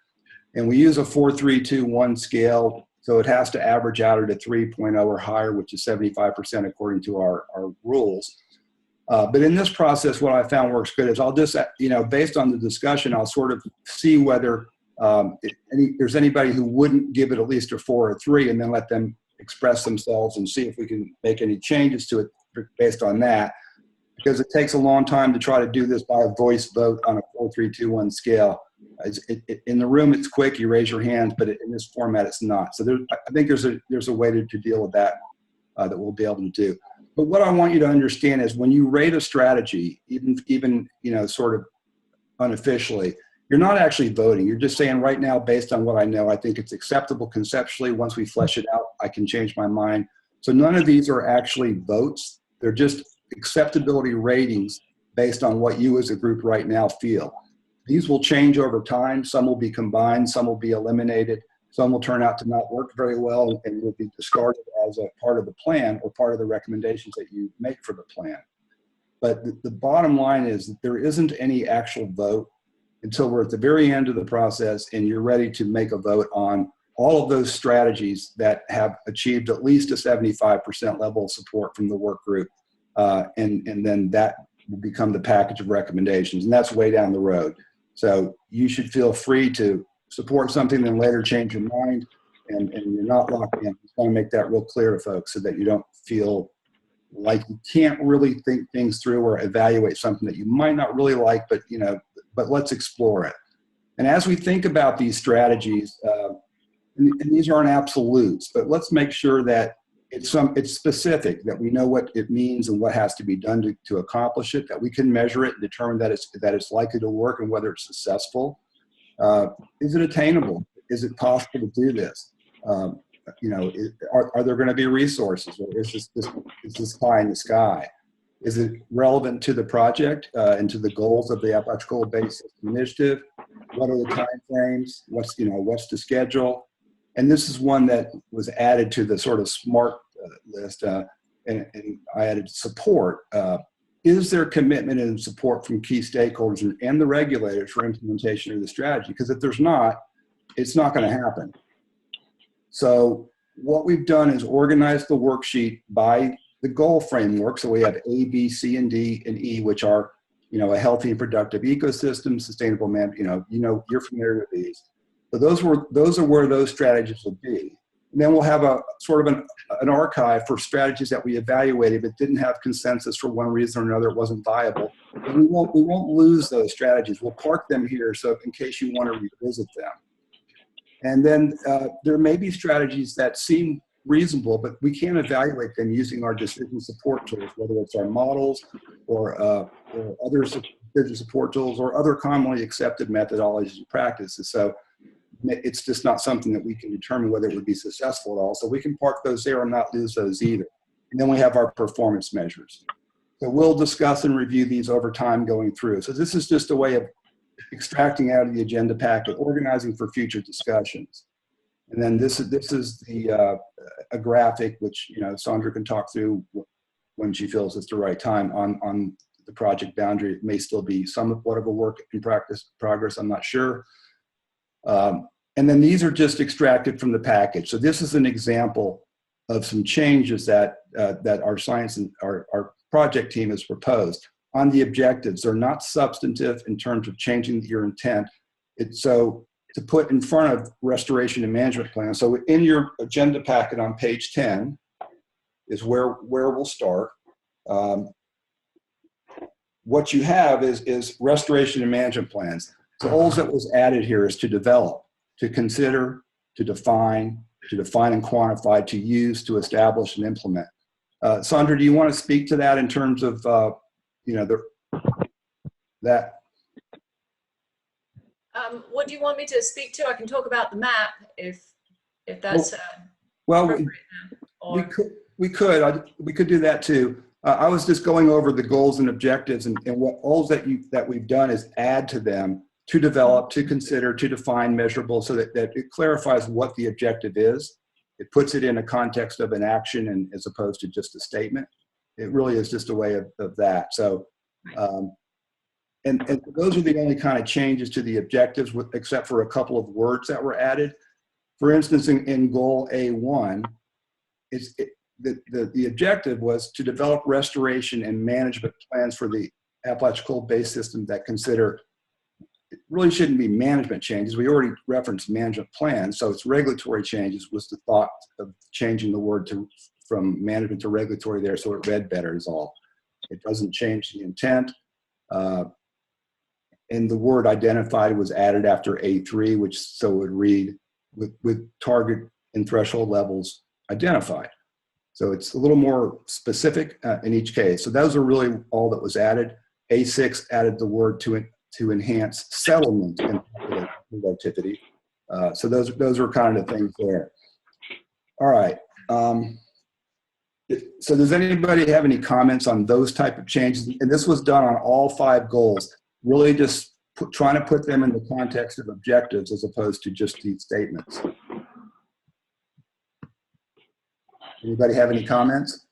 And we use a 4-3-2-1 scale, so it has to average out at a 3.0 or higher, which is 75% according to our rules. But in this process, what I found works good is I'll just, based on the discussion, I'll sort of see whether there's anybody who wouldn't give it at least a 4 or 3, and then let them express themselves and see if we can make any changes to it based on that. Because it takes a long time to try to do this by a voice vote on a 4-3-2-1 scale. In the room, it's quick, you raise your hands, but in this format, it's not. So I think there's a way to deal with that that we'll be able to do. But what I want you to understand is when you rate a strategy, even sort of unofficially, you're not actually voting. You're just saying right now, based on what I know, I think it's acceptable conceptually. Once we flesh it out, I can change my mind. So none of these are actually votes. They're just acceptability ratings based on what you as a group right now feel. These will change over time. Some will be combined, some will be eliminated, some will turn out to not work very well and will be discarded as a part of the plan or part of the recommendations that you make for the plan. But the bottom line is that there isn't any actual vote until we're at the very end of the process and you're ready to make a vote on all of those strategies that have achieved at least a 75% level of support from the work group. And then that will become the package of recommendations, and that's way down the road. So you should feel free to support something and later change your mind, and you're not locked in. I just want to make that real clear to folks so that you don't feel like you can't really think things through or evaluate something that you might not really like, but but let's explore it. And as we think about these strategies, and these aren't absolutes, but let's make sure that it's specific, that we know what it means and what has to be done to accomplish it, that we can measure it and determine that it's likely to work and whether it's successful. Is it attainable? Is it possible to do this? Are there going to be resources, or is this pie in the sky? Is it relevant to the project and to the goals of the Apalachicola Base System Initiative? What are the time frames? What's the schedule? And this is one that was added to the sort of SMART list, and I added support. Is there commitment and support from key stakeholders and the regulators for implementation of the strategy? Because if there's not, it's not going to happen. So what we've done is organize the worksheet by the goal framework. So we have A, B, C, and D, and E, which are, a healthy and productive ecosystem, sustainable man. You're familiar with these. So those are where those strategies will be. And then we'll have a sort of an archive for strategies that we evaluated but didn't have consensus for one reason or another. It wasn't viable. And we won't lose those strategies. We'll park them here so in case you want to revisit them. And then there may be strategies that seem reasonable, but we can't evaluate them using our decision support tools, whether it's our models or other decision support tools or other commonly accepted methodologies and practices. So it's just not something that we can determine whether it would be successful at all. So we can park those there and not lose those either. And then we have our performance measures. So we'll discuss and review these over time going through. So this is just a way of extracting out of the agenda packet, organizing for future discussions. And then this is the a graphic which, you know, Sandra can talk through when she feels it's the right time on the project boundary. It may still be somewhat of a work in progress, I'm not sure. And then these are just extracted from the package. So this is an example of some changes that that our science and our project team has proposed. On the objectives, they're not substantive in terms of changing your intent. It's so to put in front of restoration and management plan. So in your agenda packet on page 10 is where we'll start. What you have is restoration and management plans. So all that was added here is to develop, to consider, to define and quantify, to use, to establish and implement. Sandra, do you want to speak to that in terms of, you know, that? What do you want me to speak to? I can talk about the map if that's well, appropriate now, we could do that too. I was just going over the goals and objectives, and what all that we've done is add to them, to develop, to consider, to define, measurable, so that it clarifies what the objective is. It puts it in a context of an action, and as opposed to just a statement. It really is just a way of that. So, and those are the only kind of changes to the objectives, except for a couple of words that were added. For instance, in goal A1, the objective was to develop restoration and management plans for the Apalachicola Bay system that consider, it really shouldn't be management changes. We already referenced management plans, so it's regulatory changes was the thought of changing the word from management to regulatory there, so it read better is all. It doesn't change the intent. And the word identified was added after A3, which so would read with target and threshold levels identified. So it's a little more specific in each case. So those are really all that was added. A6 added the word to enhance settlement and productivity. So those are kind of the things there. All right. So does anybody have any comments on those type of changes? And this was done on all 5 goals, really just trying to put them in the context of objectives as opposed to just these statements. Anybody have any comments?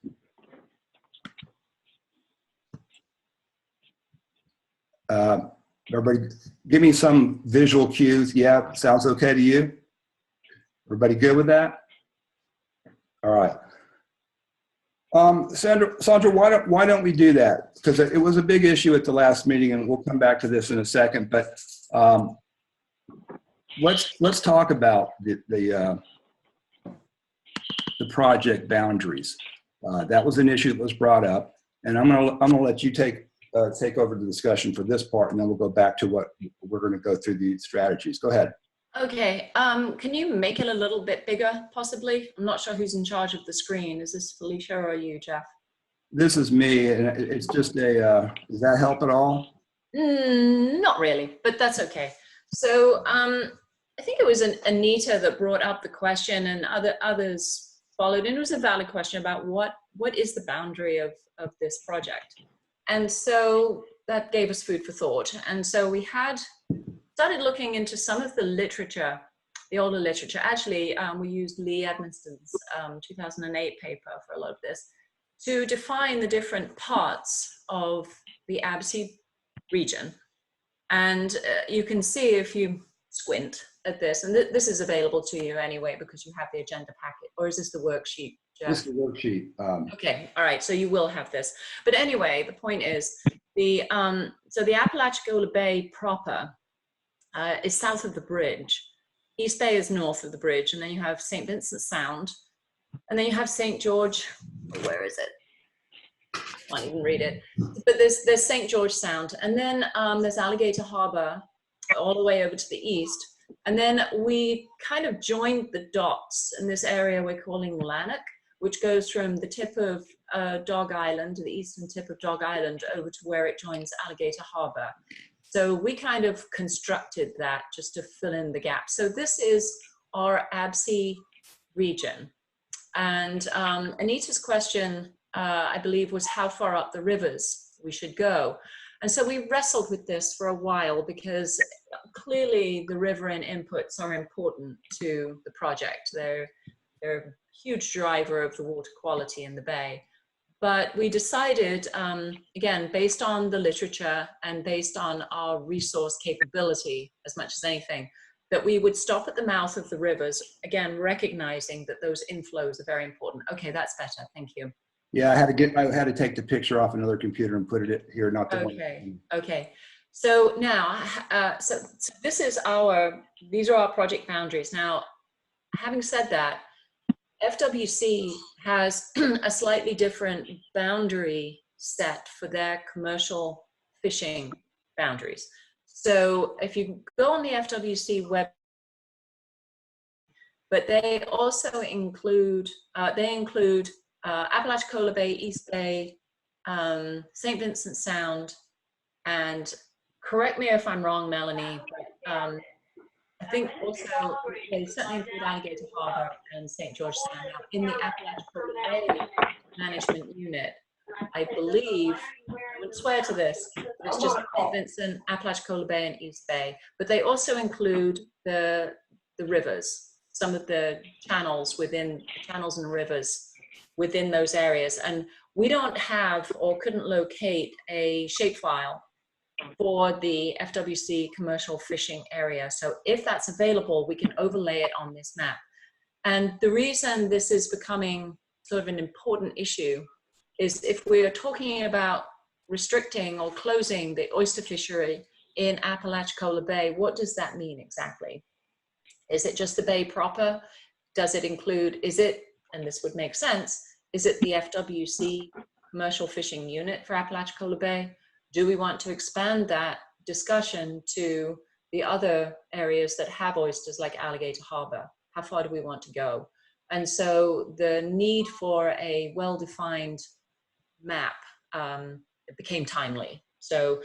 Everybody, give me some visual cues. Yeah, sounds okay to you? Everybody good with that? All right. Sandra, why don't we do that? Because it was a big issue at the last meeting, and we'll come back to this in a second. But let's talk about the project boundaries. That was an issue that was brought up, and I'm gonna let you take over the discussion for this part, and then we'll go back to what we're going to go through the strategies. Go ahead. Okay, can you make it a little bit bigger, possibly? I'm not sure who's in charge of the screen. Is this Felicia or you, Jeff? This is me, and it's just a, does that help at all? Not really, but that's okay. So I think it was Anita that brought up the question, and others followed, and it was a valid question about what is the boundary of this project. And so that gave us food for thought. And so we had started looking into some of the literature, the older literature. Actually, we used Lee Edmonston's 2008 paper for a lot of this to define the different parts of the ABSI region. And you can see if you squint at this, and this is available to you anyway because you have the agenda packet, or is this the worksheet, Jeff? This is the worksheet. Okay, all right, so you will have this. But anyway, the point is, so the Apalachicola Bay proper is south of the bridge. East Bay is north of the bridge, and then you have St. Vincent Sound, and then you have St. George, where is it? I can't even read it. But there's St. George Sound, and then there's Alligator Harbor all the way over to the east. And then we kind of joined the dots in this area we're calling Lanark, which goes from the tip of Dog Island, the eastern tip of Dog Island, over to where it joins Alligator Harbor. So we kind of constructed that just to fill in the gap. So this is our ABSI region. And Anita's question, I believe, was how far up the rivers we should go. And so we wrestled with this for a while because clearly the riverine inputs are important to the project. They're a huge driver of the water quality in the bay. But we decided, again, based on the literature and based on our resource capability as much as anything, that we would stop at the mouth of the rivers, again, recognizing that those inflows are very important. Okay, that's better. Thank you. Yeah, I had to take the picture off another computer and put it here, not the one. Okay. So now, so these are our project boundaries. Now, having said that, FWC has a slightly different boundary set for their commercial fishing boundaries. So if you go on the FWC web, but they also include, Apalachicola Bay, East Bay, St. Vincent Sound, and correct me if I'm wrong, Melanie, but I think also they certainly include Alligator Harbor and St. George Sound. Now, in the Apalachicola Bay Management Unit, I believe, I wouldn't swear to this, but it's just St. Vincent, Apalachicola Bay, and East Bay. But they also include the rivers, some of the channels and rivers within those areas. And we don't have or couldn't locate a shapefile for the FWC commercial fishing area. So if that's available, we can overlay it on this map. And the reason this is becoming sort of an important issue is if we are talking about restricting or closing the oyster fishery in Apalachicola Bay, what does that mean exactly? Is it just the bay proper? Does it include, and this would make sense, is it the FWC commercial fishing unit for Apalachicola Bay? Do we want to expand that discussion to the other areas that have oysters like Alligator Harbor? How far do we want to go? And so the need for a well-defined map it became timely. So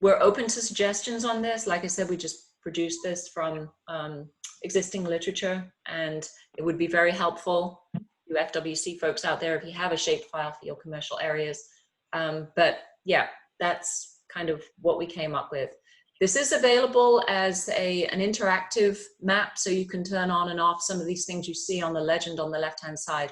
we're open to suggestions on this. Like I said, we just produced this from existing literature, and it would be very helpful to FWC folks out there if you have a shapefile for your commercial areas. But yeah, that's kind of what we came up with. This is available as an interactive map, so you can turn on and off some of these things you see on the legend on the left-hand side.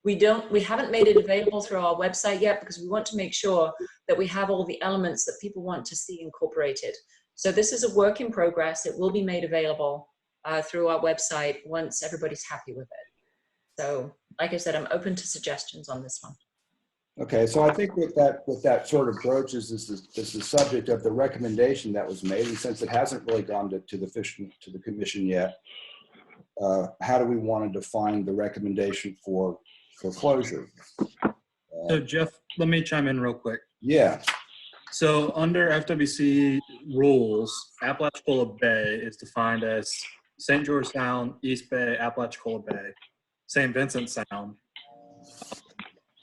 We haven't made it available through our website yet because we want to make sure that we have all the elements that people want to see incorporated. So this is a work in progress. It will be made available through our website once everybody's happy with it. So like I said, I'm open to suggestions on this one. Okay, so I think what that sort of broaches is the subject of the recommendation that was made, and since it hasn't really gone to the commission yet, how do we want to define the recommendation for closure? So Jeff, let me chime in real quick. Yeah. So under FWC rules, Apalachicola Bay is defined as St. George Sound, East Bay, Apalachicola Bay, St. Vincent Sound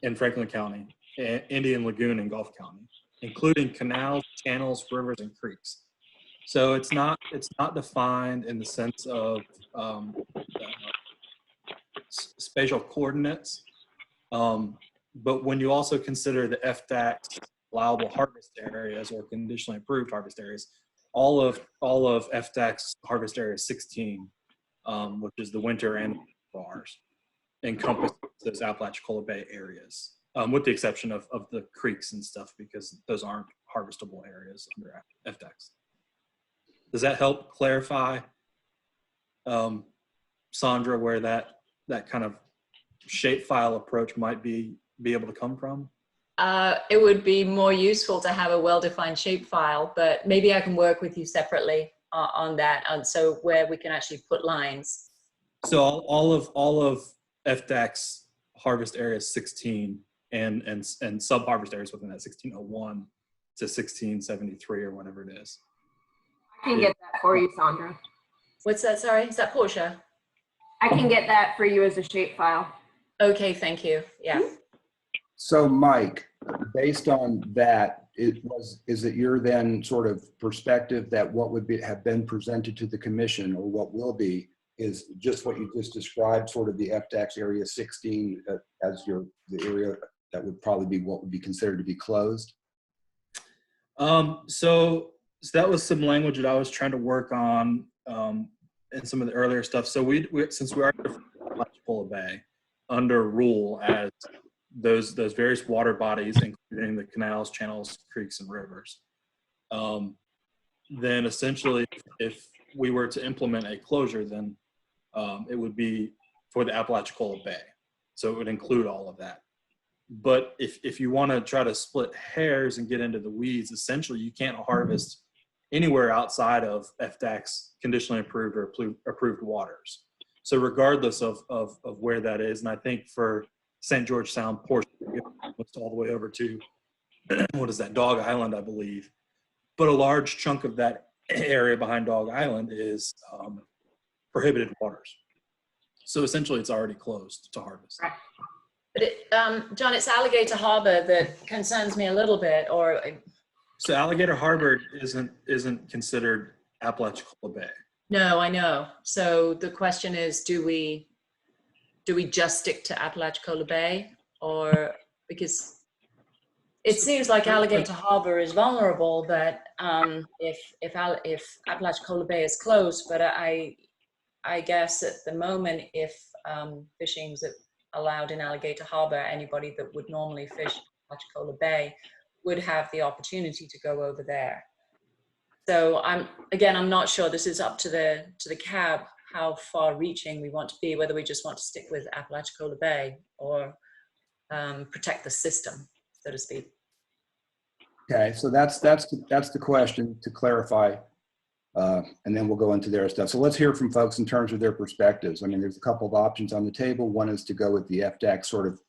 in Franklin County, and Indian Lagoon in Gulf County, including canals, channels, rivers, and creeks. So it's not defined in the sense of spatial coordinates, but when you also consider the FDAC's allowable harvest areas or conditionally approved harvest areas, all of FDAC's harvest area 16, which is the winter and bars, encompass those Apalachicola Bay areas, with the exception of the creeks and stuff, because those aren't harvestable areas under FDAC's. Does that help clarify, Sandra, where that kind of shapefile approach might be able to come from? It would be more useful to have a well-defined shapefile, but maybe I can work with you separately on that, so where we can actually put lines. So all of FDAC's harvest area is 16, and sub-harvest areas within that 1601 to 1673 or whatever it is. I can get that for you, Sandra. What's that? Sorry, is that Portia? I can get that for you as a shapefile. Okay, thank you. Yeah. So Mike, based on that, is it your then sort of perspective that what would have been presented to the commission, or what will be, is just what you just described, sort of the FDAX area 16 as the area that would probably be what would be considered to be closed? So that was some language that I was trying to work on in some of the earlier stuff. So we since we are in Apalachicola Bay under rule as those various water bodies, including the canals, channels, creeks, and rivers, then essentially if we were to implement a closure, then it would be for the Apalachicola Bay. So it would include all of that. But if you want to try to split hairs and get into the weeds, essentially you can't harvest anywhere outside of FDAX conditionally approved or approved waters. So regardless of where that is, and I think for St. George Sound portion, almost all the way over to, what is that, Dog Island, I believe. But a large chunk of that area behind Dog Island is prohibited waters. So essentially it's already closed to harvest. Right. But John, it's Alligator Harbor that concerns me a little bit, or So Alligator Harbor isn't considered Apalachicola Bay. no, I know. So the question is, do we just stick to Apalachicola Bay, or because it seems like Alligator Harbor is vulnerable, but if Apalachicola Bay is closed, but I guess at the moment if fishing is allowed in Alligator Harbor, anybody that would normally fish Apalachicola Bay would have the opportunity to go over there. So I'm not sure. This is up to the CAB how far reaching we want to be, whether we just want to stick with Apalachicola Bay or protect the system, so to speak. Okay, so that's the question to clarify, and then we'll go into their stuff. So let's hear from folks in terms of their perspectives. I mean, there's a couple of options on the table. One is to go with the FDAC sort of,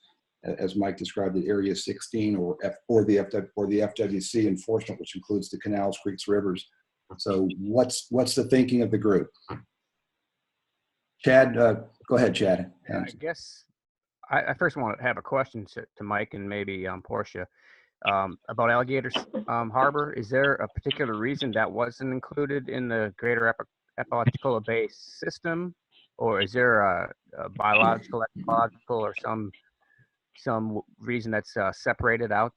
as Mike described it, Area 16 or the FWC enforcement, which includes the canals, creeks, rivers. So what's the thinking of the group? Chad, go ahead, Chad. I guess I first want to have a question to Mike and maybe Portia about Alligator Harbor. Is there a particular reason that wasn't included in the Greater Apalachicola Bay system, or is there a biological, ecological, or some reason that's separated out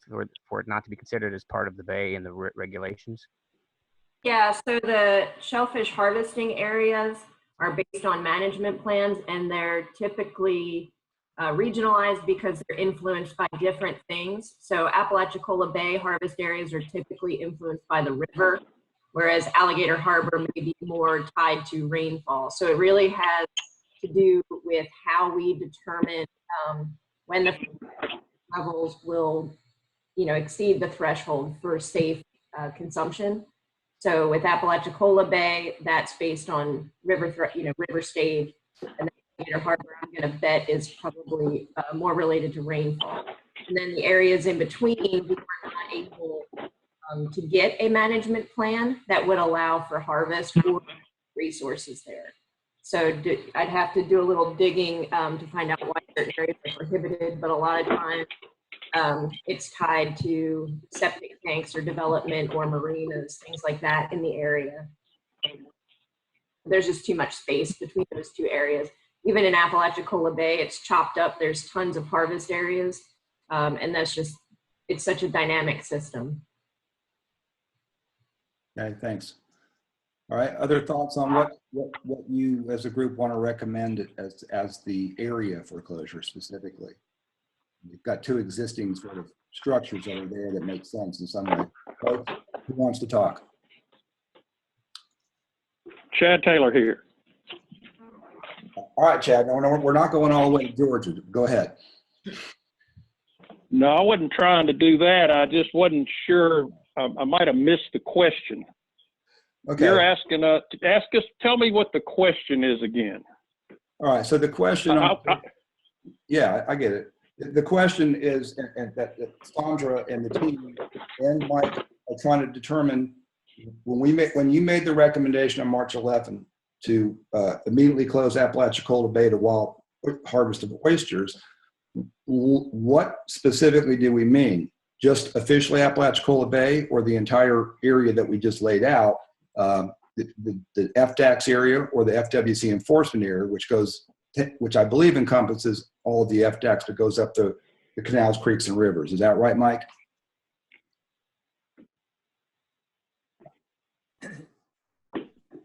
for it not to be considered as part of the bay and the regulations? Yeah, so the shellfish harvesting areas are based on management plans, and they're typically regionalized because they're influenced by different things. So Apalachicola Bay harvest areas are typically influenced by the river, whereas Alligator Harbor may be more tied to rainfall. So it really has to do with how we determine when the levels will, exceed the threshold for safe consumption. So with Apalachicola Bay, that's based on river stage, and Alligator Harbor, I'm going to bet, is probably more related to rainfall. And then the areas in between, we were not able to get a management plan that would allow for harvest or resources there. So I'd have to do a little digging to find out why certain areas are prohibited, but a lot of times it's tied to septic tanks or development or marinas, things like that in the area. There's just too much space between those two areas. Even in Apalachicola Bay, it's chopped up. There's tons of harvest areas, and it's such a dynamic system. Okay, thanks. All right, other thoughts on what you as a group want to recommend as the area for closure specifically? You've got two existing sort of structures that are there that make sense in some way. Folks, who wants to talk? Chad Taylor here. All right, Chad, no, we're not going all the way to Georgia. Go ahead. No, I wasn't trying to do that. I just wasn't sure. I might have missed the question. Okay. You're asking us, tell me what the question is again. All right, so the question, yeah, I get it. The question is, and that Sandra and the team and Mike are trying to determine, when you made the recommendation on March 11th to immediately close Apalachicola Bay to wild harvest of oysters, what specifically do we mean? Just officially Apalachicola Bay, or the entire area that we just laid out the FDAX area or the FWC enforcement area, which I believe encompasses all of the FDAX that goes up the canals, creeks, and rivers. Is that right, Mike?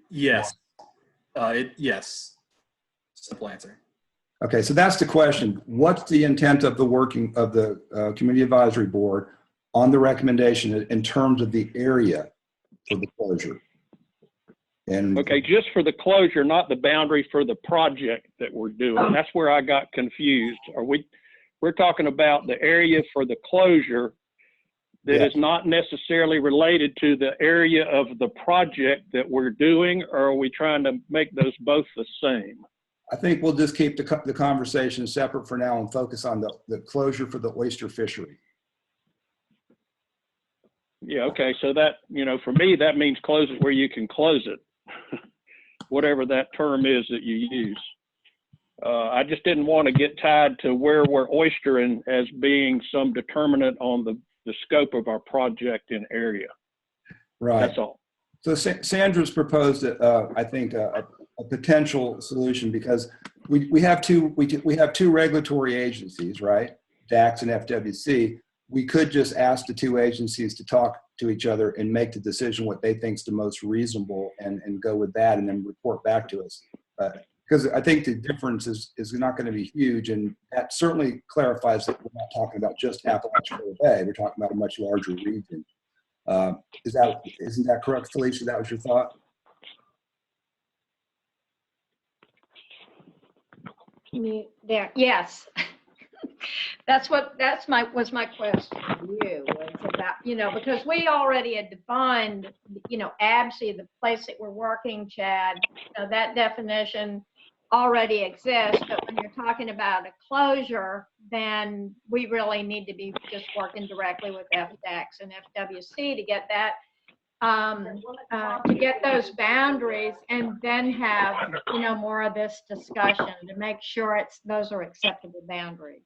Yes. Yes. Simple answer. Okay, so that's the question. What's the intent of the Community Advisory Board on the recommendation in terms of the area for the closure? And okay, just for the closure, not the boundary for the project that we're doing. That's where I got confused. We're talking about the area for the closure that is not necessarily related to the area of the project that we're doing, or are we trying to make those both the same? I think we'll just keep the conversation separate for now and focus on the closure for the oyster fishery. Yeah, okay, so that, for me, that means close it where you can close it, whatever that term is that you use. I just didn't want to get tied to where we're oystering as being some determinant on the scope of our project in area. Right. That's all. So Sandra's proposed, I think, a potential solution, because we have two regulatory agencies, right? DAX and FWC. We could just ask the two agencies to talk to each other and make the decision what they think is the most reasonable, and go with that, and then report back to us. Because I think the difference is not going to be huge, and that certainly clarifies that we're not talking about just Apalachicola Bay. We're talking about a much larger region. Isn't that correct, Felicia? That was your thought? Yeah, yes. was my question to you, was about, because we already had defined, ABSI, the place that we're working, Chad, that definition already exists. But when you're talking about a closure, then we really need to be just working directly with FDAX and FWC to get that, to get those boundaries, and then have, more of this discussion to make sure those are acceptable boundaries.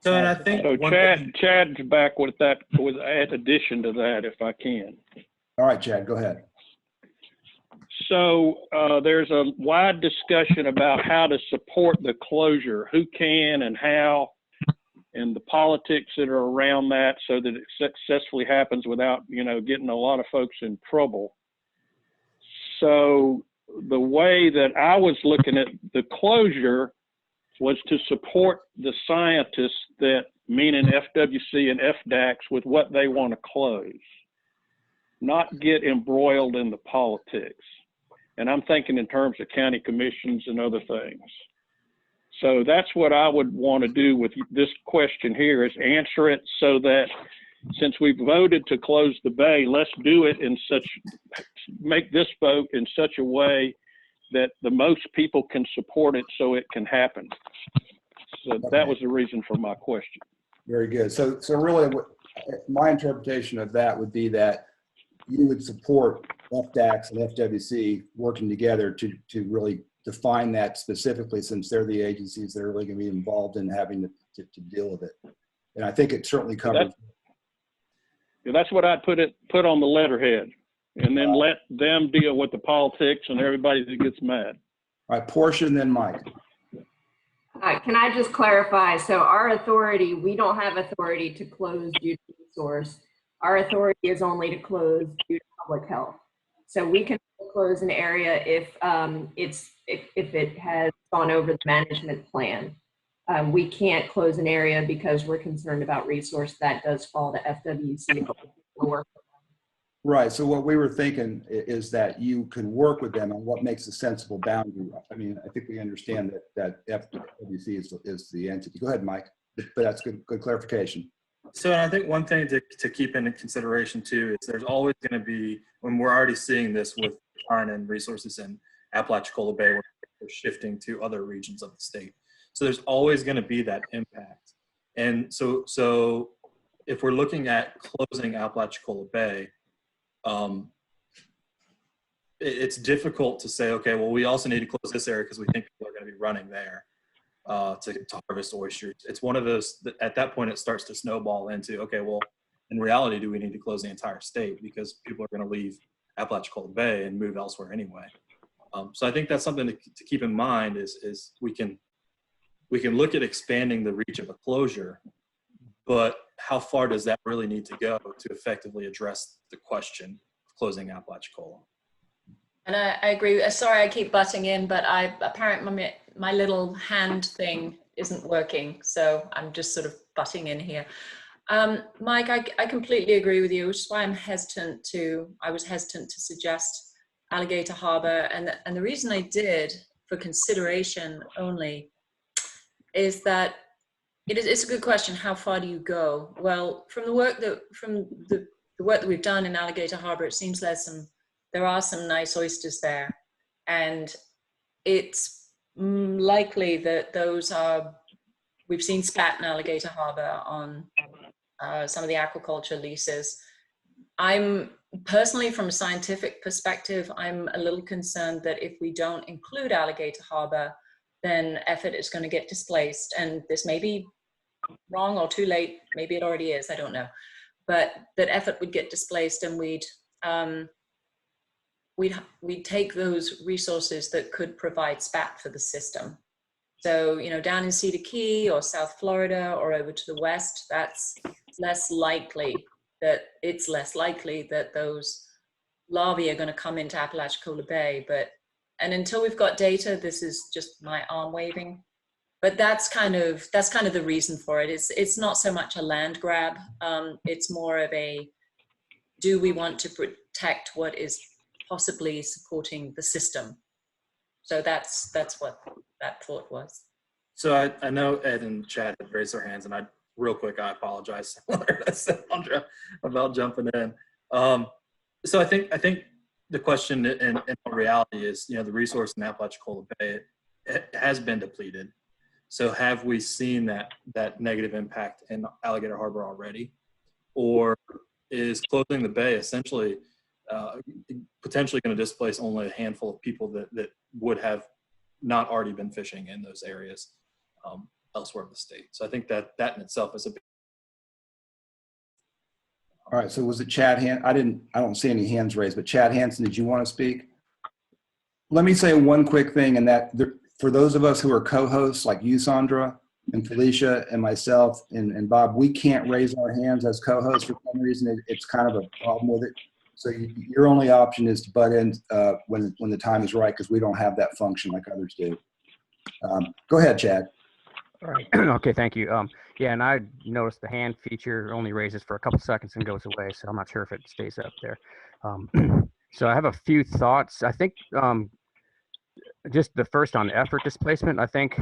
So, and I think Chad's back with that, with an addition to that, if I can. All right, Chad, go ahead. So there's a wide discussion about how to support the closure, who can and how, and the politics that are around that, so that it successfully happens without, getting a lot of folks in trouble. So the way that I was looking at the closure was to support the scientists, that meaning FWC and FDAX, with what they want to close, not get embroiled in the politics. And I'm thinking in terms of county commissions and other things. So that's what I would want to do with this question here, is answer it so that, since we've voted to close the bay, let's do it make this vote in such a way that the most people can support it, so it can happen. So that was the reason for my question. Very good. So really, my interpretation of that would be that you would support FDAX and FWC working together to really define that specifically, since they're the agencies that are really going to be involved in having to deal with it. And I think it certainly covers. That's what I'd put on the letterhead, and then let them deal with the politics and everybody that gets mad. All right, Portia, and then Mike. Can I just clarify? So our authority, we don't have authority to close due to resource. Our authority is only to close due to public health. So we can close an area if it has gone over the management plan. We can't close an area because we're concerned about resource. That does fall to FWC. Right. So what we were thinking is that you can work with them on what makes a sensible boundary. I mean, I think we understand that FWC is the entity. Go ahead, Mike. But that's good clarification. So I think one thing to keep in consideration too is there's always going to be, when we're already seeing this with decline in resources in Apalachicola Bay, where we're shifting to other regions of the state. So there's always going to be that impact. And so if we're looking at closing Apalachicola Bay, it's difficult to say, okay, well, we also need to close this area because we think people are going to be running there to harvest oysters. It's one of those, at that point, it starts to snowball into, okay, well, in reality, do we need to close the entire state because people are going to leave Apalachicola Bay and move elsewhere anyway. So I think that's something to keep in mind is we can look at expanding the reach of a closure, but how far does that really need to go to effectively address the question of closing Apalachicola? And I agree. Sorry, I keep butting in, but apparently my little hand thing isn't working, so I'm just sort of butting in here. Mike, I completely agree with you, which is why I was hesitant to suggest Alligator Harbor, and the reason I did, for consideration only, is that it's a good question. How far do you go? Well, from the work that we've done in Alligator Harbor, it seems there are some nice oysters there, and it's likely that we've seen spat in Alligator Harbor on some of the aquaculture leases. I'm personally, from a scientific perspective, I'm a little concerned that if we don't include Alligator Harbor, then effort is going to get displaced. And this may be wrong or too late. Maybe it already is. I don't know. But that effort would get displaced, and we'd take those resources that could provide spat for the system. So, down in Cedar Key or South Florida or over to the west, it's less likely that those larvae are going to come into Apalachicola Bay. And until we've got data, this is just my arm waving. But that's kind of the reason for it. It's not so much a land grab. It's more of do we want to protect what is possibly supporting the system? So that's what that thought was. So I know Ed and Chad had raised their hands, and I apologize about jumping in. So I think the question in reality is, the resource in Apalachicola Bay, it has been depleted. So have we seen that negative impact in Alligator Harbor already? Or is closing the bay essentially potentially going to displace only a handful of people that would have not already been fishing in those areas elsewhere in the state? So I think that in itself is a big. All right, so was it Chad I don't see any hands raised, but Chad Hansen, did you want to speak? Let me say one quick thing, and that for those of us who are co-hosts like you, Sandra, and Felicia, and myself, and Bob, we can't raise our hands as co-hosts for some reason. It's kind of a problem with it. So your only option is to butt in when the time is right, because we don't have that function like others do. Go ahead, Chad. All right. Okay, thank you. Yeah, and I noticed the hand feature only raises for a couple seconds and goes away, so I'm not sure if it stays up there. So I have a few thoughts. I think just the first on effort displacement, I think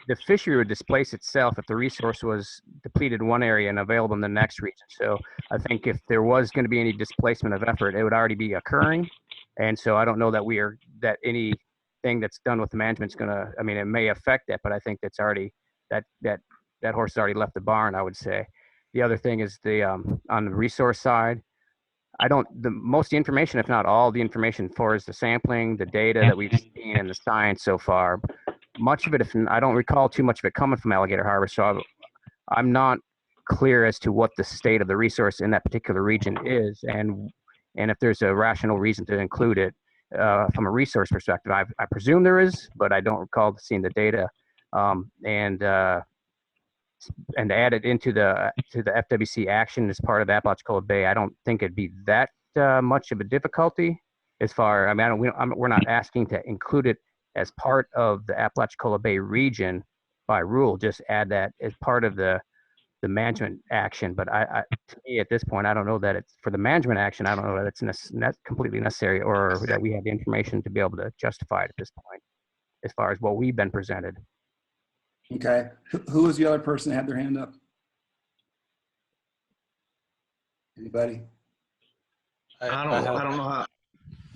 the fishery would displace itself if the resource was depleted in one area and available in the next region. So I think if there was going to be any displacement of effort, it would already be occurring. And so I don't know that anything that's done with the management's going to, it may affect that, but I think that's already, that horse has already left the barn, I would say. The other thing is on the resource side, most of the information, if not all the information for is the sampling, the data that we've seen and the science so far. Much of it, I don't recall too much of it coming from Alligator Harbor, so I'm not clear as to what the state of the resource in that particular region is, and if there's a rational reason to include it from a resource perspective. I presume there is, but I don't recall seeing the data, and add it to the FWC action as part of Apalachicola Bay. I don't think it'd be that much of a difficulty as far. We're not asking to include it as part of the Apalachicola Bay region by rule. Just add that as part of the management action. But to me, at this point, I don't know that it's for the management action. I don't know that it's completely necessary, or that we have the information to be able to justify it at this point, as far as what we've been presented. Okay. Who was the other person that had their hand up? Anybody? I don't know how.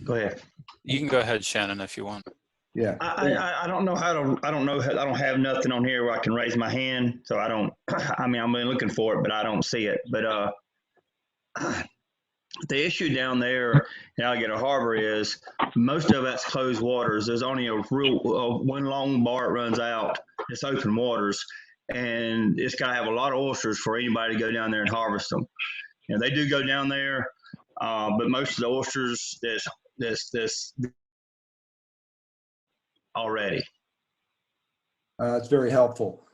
Go ahead. You can go ahead, Shannon, if you want. Yeah. I don't know how to. I don't have nothing on here where I can raise my hand, so I don't. I've been looking for it, but I don't see it. But the issue down there in Alligator Harbor is most of that's closed waters. There's only one long bar that runs out. It's open waters, and it's got to have a lot of oysters for anybody to go down there and harvest them. They do go down there. But most of the oysters, this already. That's very helpful.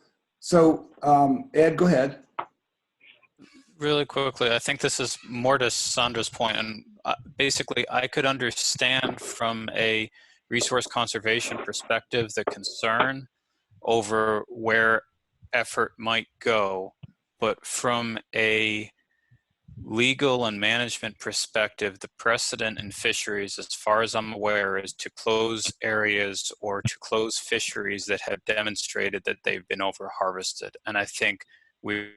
So Ed, go ahead. Really quickly, I think this is more to Sandra's point, and basically I could understand from a resource conservation perspective the concern over where effort might go, but from a legal and management perspective, the precedent in fisheries, as far as I'm aware, is to close areas or to close fisheries that have demonstrated that they've been over harvested. And I think we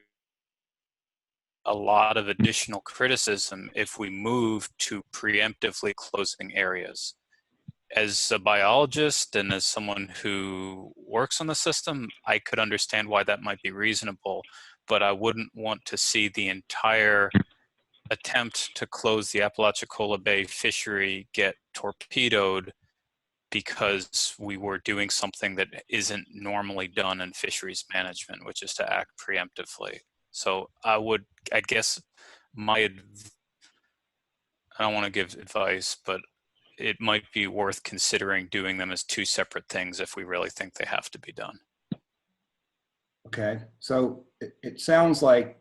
a lot of additional criticism if we move to preemptively closing areas. As a biologist and as someone who works on the system, I could understand why that might be reasonable, but I wouldn't want to see the entire attempt to close the Apalachicola Bay fishery get torpedoed because we were doing something that isn't normally done in fisheries management, which is to act preemptively. So I guess I don't want to give advice, but it might be worth considering doing them as two separate things if we really think they have to be done. Okay, so it sounds like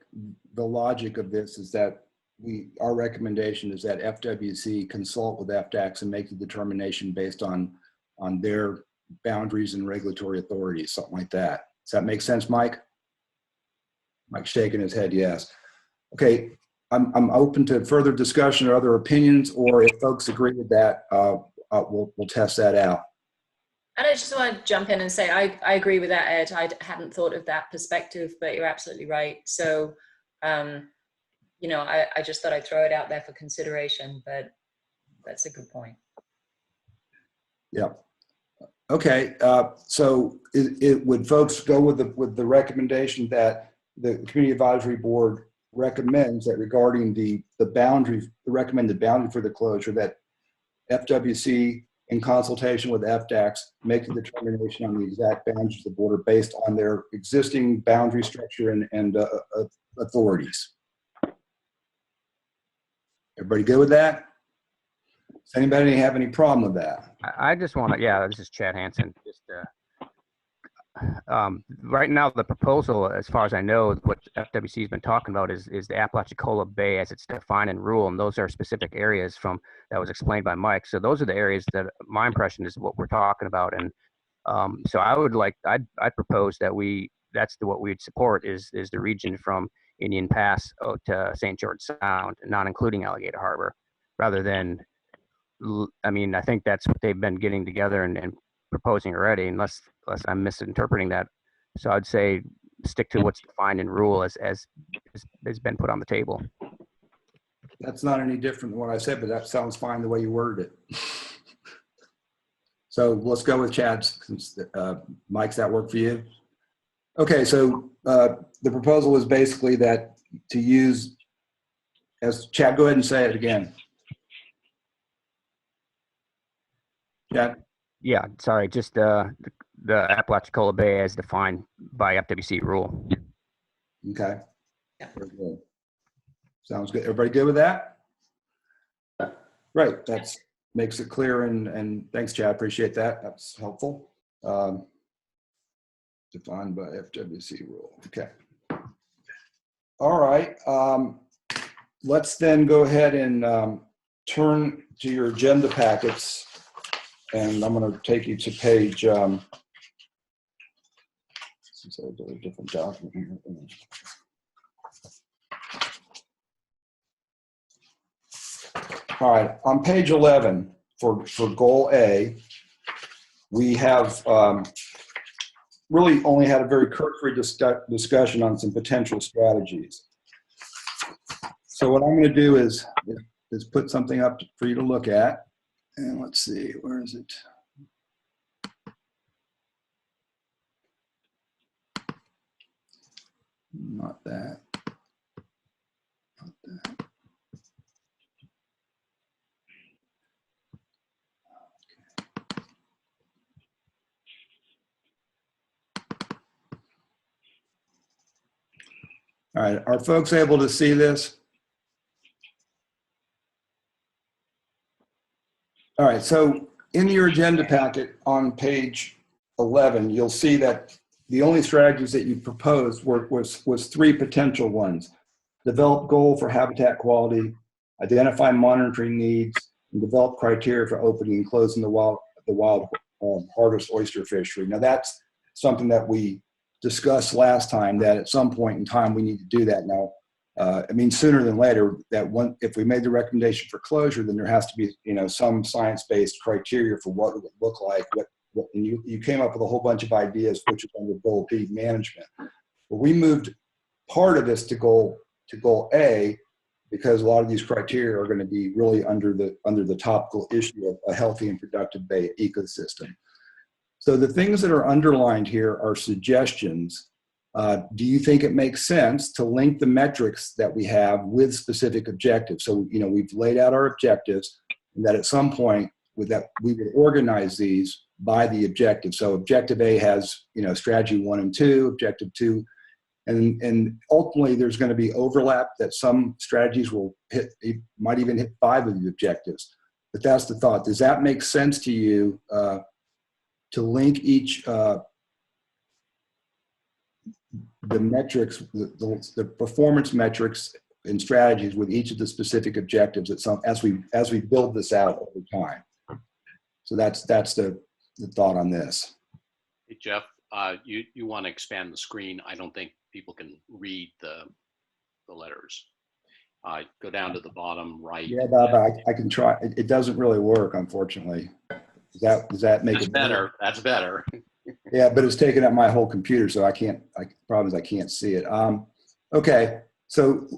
the logic of this is that our recommendation is that FWC consult with FDACS and make the determination based on their boundaries and regulatory authorities, something like that. Does that make sense, Mike? Mike's shaking his head, yes. Okay, I'm open to further discussion or other opinions, or if folks agree with that, we'll test that out. And I just want to jump in and say, I agree with that, Ed. I hadn't thought of that perspective, but you're absolutely right. So, you know, I just thought I'd throw it out there for consideration, but that's a good point. Yeah. Okay. So would folks go with the recommendation that the Community Advisory Board recommends that regarding the recommended boundary for the closure, that FWC in consultation with FDACS make the determination on the exact boundaries of the border based on their existing boundary structure and authorities? Everybody good with that? Does anybody have any problem with that? I just want to, yeah, this is Chad Hansen. Just right now, the proposal, as far as I know, what FWC has been talking about is the Apalachicola Bay as it's defined in rule, and those are specific areas that was explained by Mike. So those are the areas that my impression is what we're talking about, and so I'd propose that what we'd support is the region from Indian Pass to St. George Sound, not including Alligator Harbor, rather than. I mean, I think that's what they've been getting together and proposing already, unless I'm misinterpreting that. So I'd say stick to what's defined in rule as has been put on the table. That's not any different than what I said, but that sounds fine the way you worded it. So let's go with Chad's, since Mike's, that work for you? Okay, so the proposal is basically that to use, as Chad, go ahead and say it again. Chad? Yeah, sorry, just the Apalachicola Bay as defined by FWC rule. Okay. Very good. Sounds good. Everybody good with that? Right. That makes it clear, and thanks, Chad. Appreciate that. That's helpful. Defined by FWC rule. Okay. All right. Let's then go ahead and turn to your agenda packets. And I'm going to take you to page, since I did a different document here. All right, on page 11 for goal A, we have really only had a very cursory discussion on some potential strategies. So what I'm going to do is put something up for you to look at. And let's see, where is it? Not that. Not that. All right, are folks able to see this? All right, so in your agenda packet on page 11, you'll see that the only strategies that you proposed was 3 potential ones. Develop goal for habitat quality, identify monitoring needs, and develop criteria for opening and closing the wild harvest oyster fishery. Now that's something that we discussed last time, that at some point in time we need to do that. Now, I mean, sooner than later, if we made the recommendation for closure, then there has to be, some science-based criteria for what it would look like. And you came up with a whole bunch of ideas, which is under goal B, management. But we moved part of this to goal A, because a lot of these criteria are going to be really under the topical issue of a healthy and productive bay ecosystem. So the things that are underlined here are suggestions. Do you think it makes sense to link the metrics that we have with specific objectives? So, we've laid out our objectives, and that at some point we would organize these by the objective. So objective A has, strategy 1 and 2, objective 2, and ultimately there's going to be overlap that some strategies will hit, might even hit 5 of the objectives. But that's the thought. Does that make sense to you to link each the metrics, the performance metrics and strategies with each of the specific objectives as we build this out over time? So that's the thought on this. Hey, Jeff, you want to expand the screen? I don't think people can read the letters. Go down to the bottom right. Yeah, Bob, I can try. It doesn't really work, unfortunately. Does that make it better? That's better. Yeah, but it's taking up my whole computer, so problem is I can't see it. Okay, so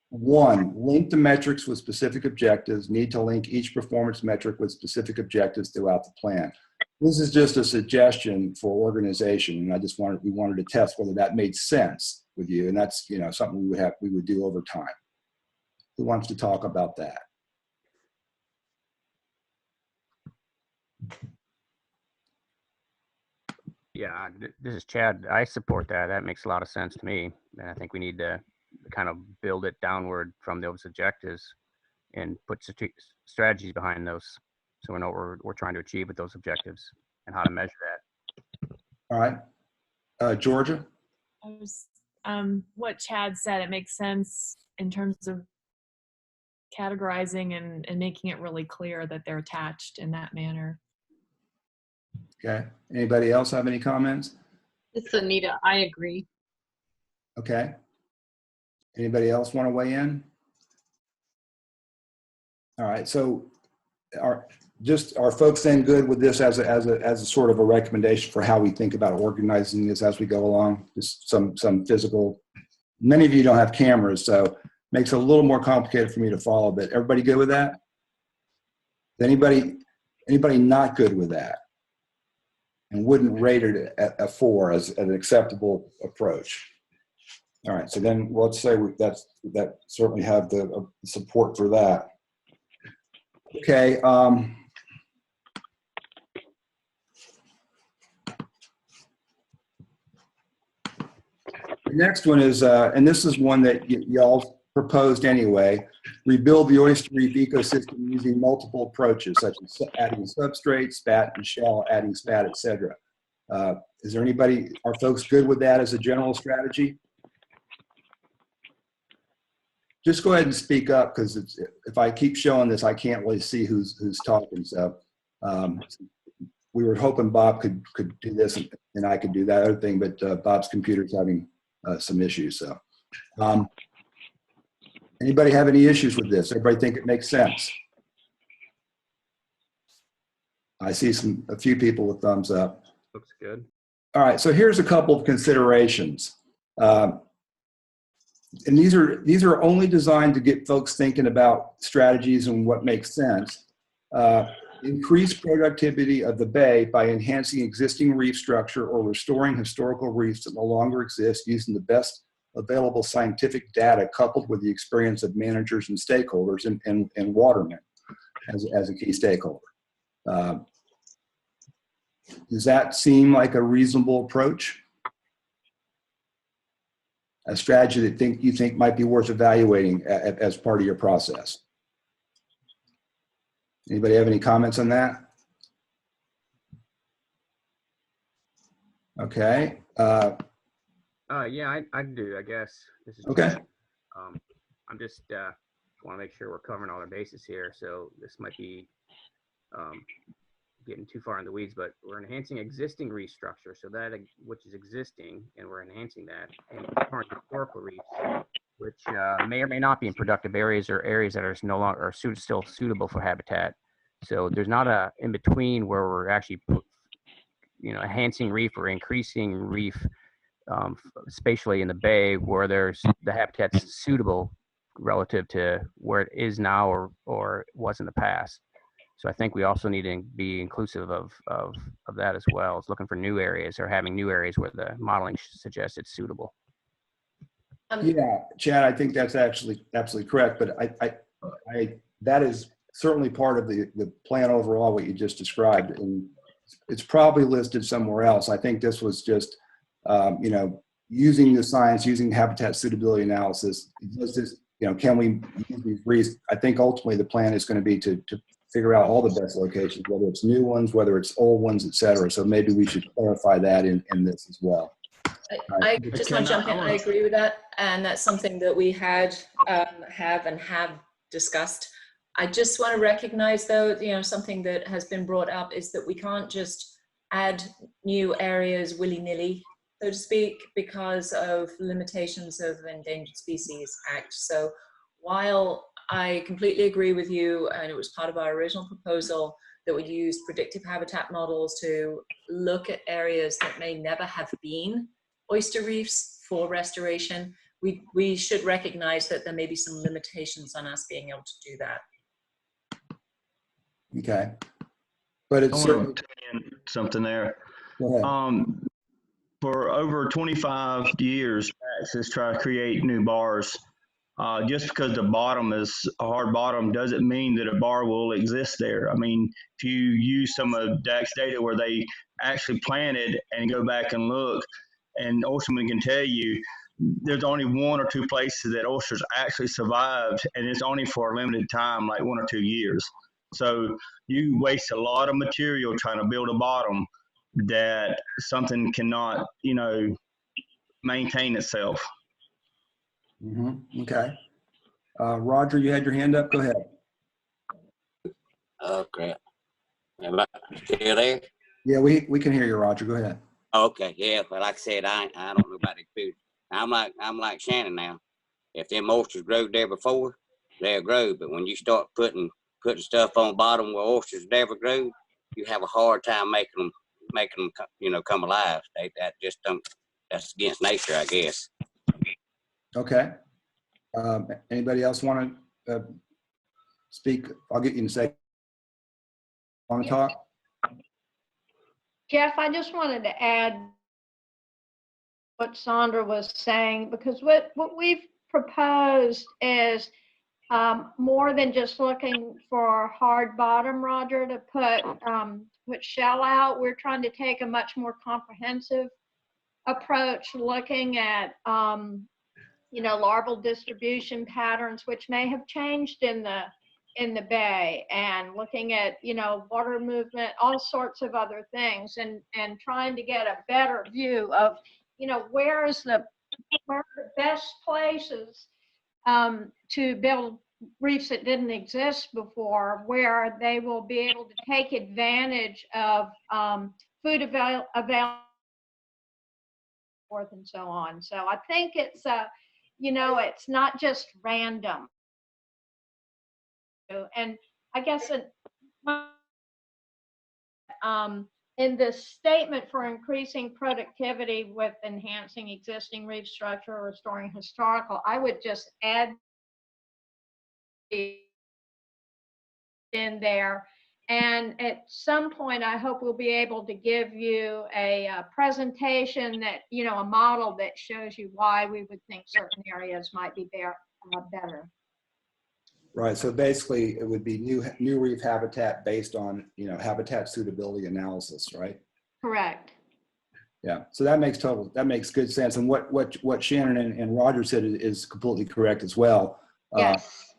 1, link the metrics with specific objectives. Need to link each performance metric with specific objectives throughout the plan. This is just a suggestion for organization, and we wanted to test whether that made sense with you, and that's something we would do over time. Who wants to talk about that? Yeah, this is Chad. I support that. That makes a lot of sense to me. And I think we need to kind of build it downward from those objectives and put strategies behind those, so we know what we're trying to achieve with those objectives and how to measure that. All right. Georgia? What Chad said, it makes sense in terms of categorizing and making it really clear that they're attached in that manner. Okay. Anybody else have any comments? It's Anita. I agree. Okay. Anybody else want to weigh in? All right. So are folks then good with this as a sort of a recommendation for how we think about organizing this as we go along? Just some physical. Many of you don't have cameras, so it makes it a little more complicated for me to follow. But everybody good with that? Anybody not good with that? And wouldn't rate it at a 4 as an acceptable approach. All right, so then let's say that certainly have the support for that. Okay. The next one is, and this is one that y'all proposed anyway, rebuild the oyster reef ecosystem using multiple approaches, such as adding substrate, spat and shell, adding spat, etc. Is there anybody, are folks good with that as a general strategy? Just go ahead and speak up, because if I keep showing this, I can't really see who's talking. So we were hoping Bob could do this and I could do that other thing, but Bob's computer's having some issues. So anybody have any issues with this? Everybody think it makes sense? I see a few people with thumbs up. Looks good. All right, so here's a couple of considerations. And these are only designed to get folks thinking about strategies and what makes sense. Increase productivity of the bay by enhancing existing reef structure or restoring historical reefs that no longer exist using the best available scientific data coupled with the experience of managers and stakeholders and watermen as a key stakeholder. Does that seem like a reasonable approach? A strategy that you think might be worth evaluating as part of your process? Anybody have any comments on that? Okay. Yeah, I do, I guess. This is Okay. I'm just want to make sure we're covering all our bases here. So this might be getting too far in the weeds, but we're enhancing existing reef structure, so that which is existing, and we're enhancing that, and current historical reefs, which may or may not be in productive areas or areas that are no longer still suitable for habitat. So there's not a in between where we're actually enhancing reef or increasing reef spatially in the bay where there's the habitat's suitable relative to where it is now or was in the past. So I think we also need to be inclusive of that as well. It's looking for new areas or having new areas where the modeling suggests it's suitable. Yeah, Chad, I think that's actually absolutely correct. But that is certainly part of the plan overall, what you just described. And it's probably listed somewhere else. I think this was just, using the science, using habitat suitability analysis. Can we use these reefs? I think ultimately the plan is going to be to figure out all the best locations, whether it's new ones, whether it's old ones, et cetera. So maybe we should clarify that in this as well. I just want to jump in. I agree with that, and that's something that we have discussed. I just want to recognize, though, something that has been brought up is that we can't just add new areas willy-nilly, so to speak, because of limitations of the Endangered Species Act. So while I completely agree with you, and it was part of our original proposal that we use predictive habitat models to look at areas that may never have been oyster reefs for restoration, we should recognize that there may be some limitations on us being able to do that. Okay. But it's certainly something there. Go ahead. For over 25 years, ABSI has tried to create new bars. Just because the bottom is a hard bottom doesn't mean that a bar will exist there. I mean, if you use some of DAC's data where they actually planted and go back and look, and Oysterman can tell you, there's only 1 or 2 places that oysters actually survived, and it's only for a limited time, like 1 or 2 years. So you waste a lot of material trying to build a bottom that something cannot, maintain itself. Mm-hmm. Okay. Roger, you had your hand up. Go ahead. Oh, crap. Am I still there? Yeah, we can hear you, Roger. Go ahead. Okay, yeah. Well, like I said, I don't know about the food. I'm like Shannon now. If them oysters growed there before, they'll grow. But when you start putting stuff on bottom where oysters never grew, you have a hard time making them come alive. That just don't. That's against nature, I guess. Okay. Anybody else want to speak? I'll get you in a second. Want to talk? Jeff, I just wanted to add what Sandra was saying, because what we've proposed is more than just looking for hard bottom, Roger, to put shell out. We're trying to take a much more comprehensive approach, looking at larval distribution patterns, which may have changed in the bay, and looking at water movement, all sorts of other things, and trying to get a better view of where are the best places to build reefs that didn't exist before, where they will be able to take advantage of food available and so on. So I think it's it's not just random. And I guess in the statement for increasing productivity with enhancing existing reef structure or restoring historical, I would just add in there. And at some point, I hope we'll be able to give you a presentation that, a model that shows you why we would think certain areas might be better. Right. So basically, it would be new reef habitat based on habitat suitability analysis, right? Correct. Yeah. So that makes good sense. And what Shannon and Roger said is completely correct as well. Yes.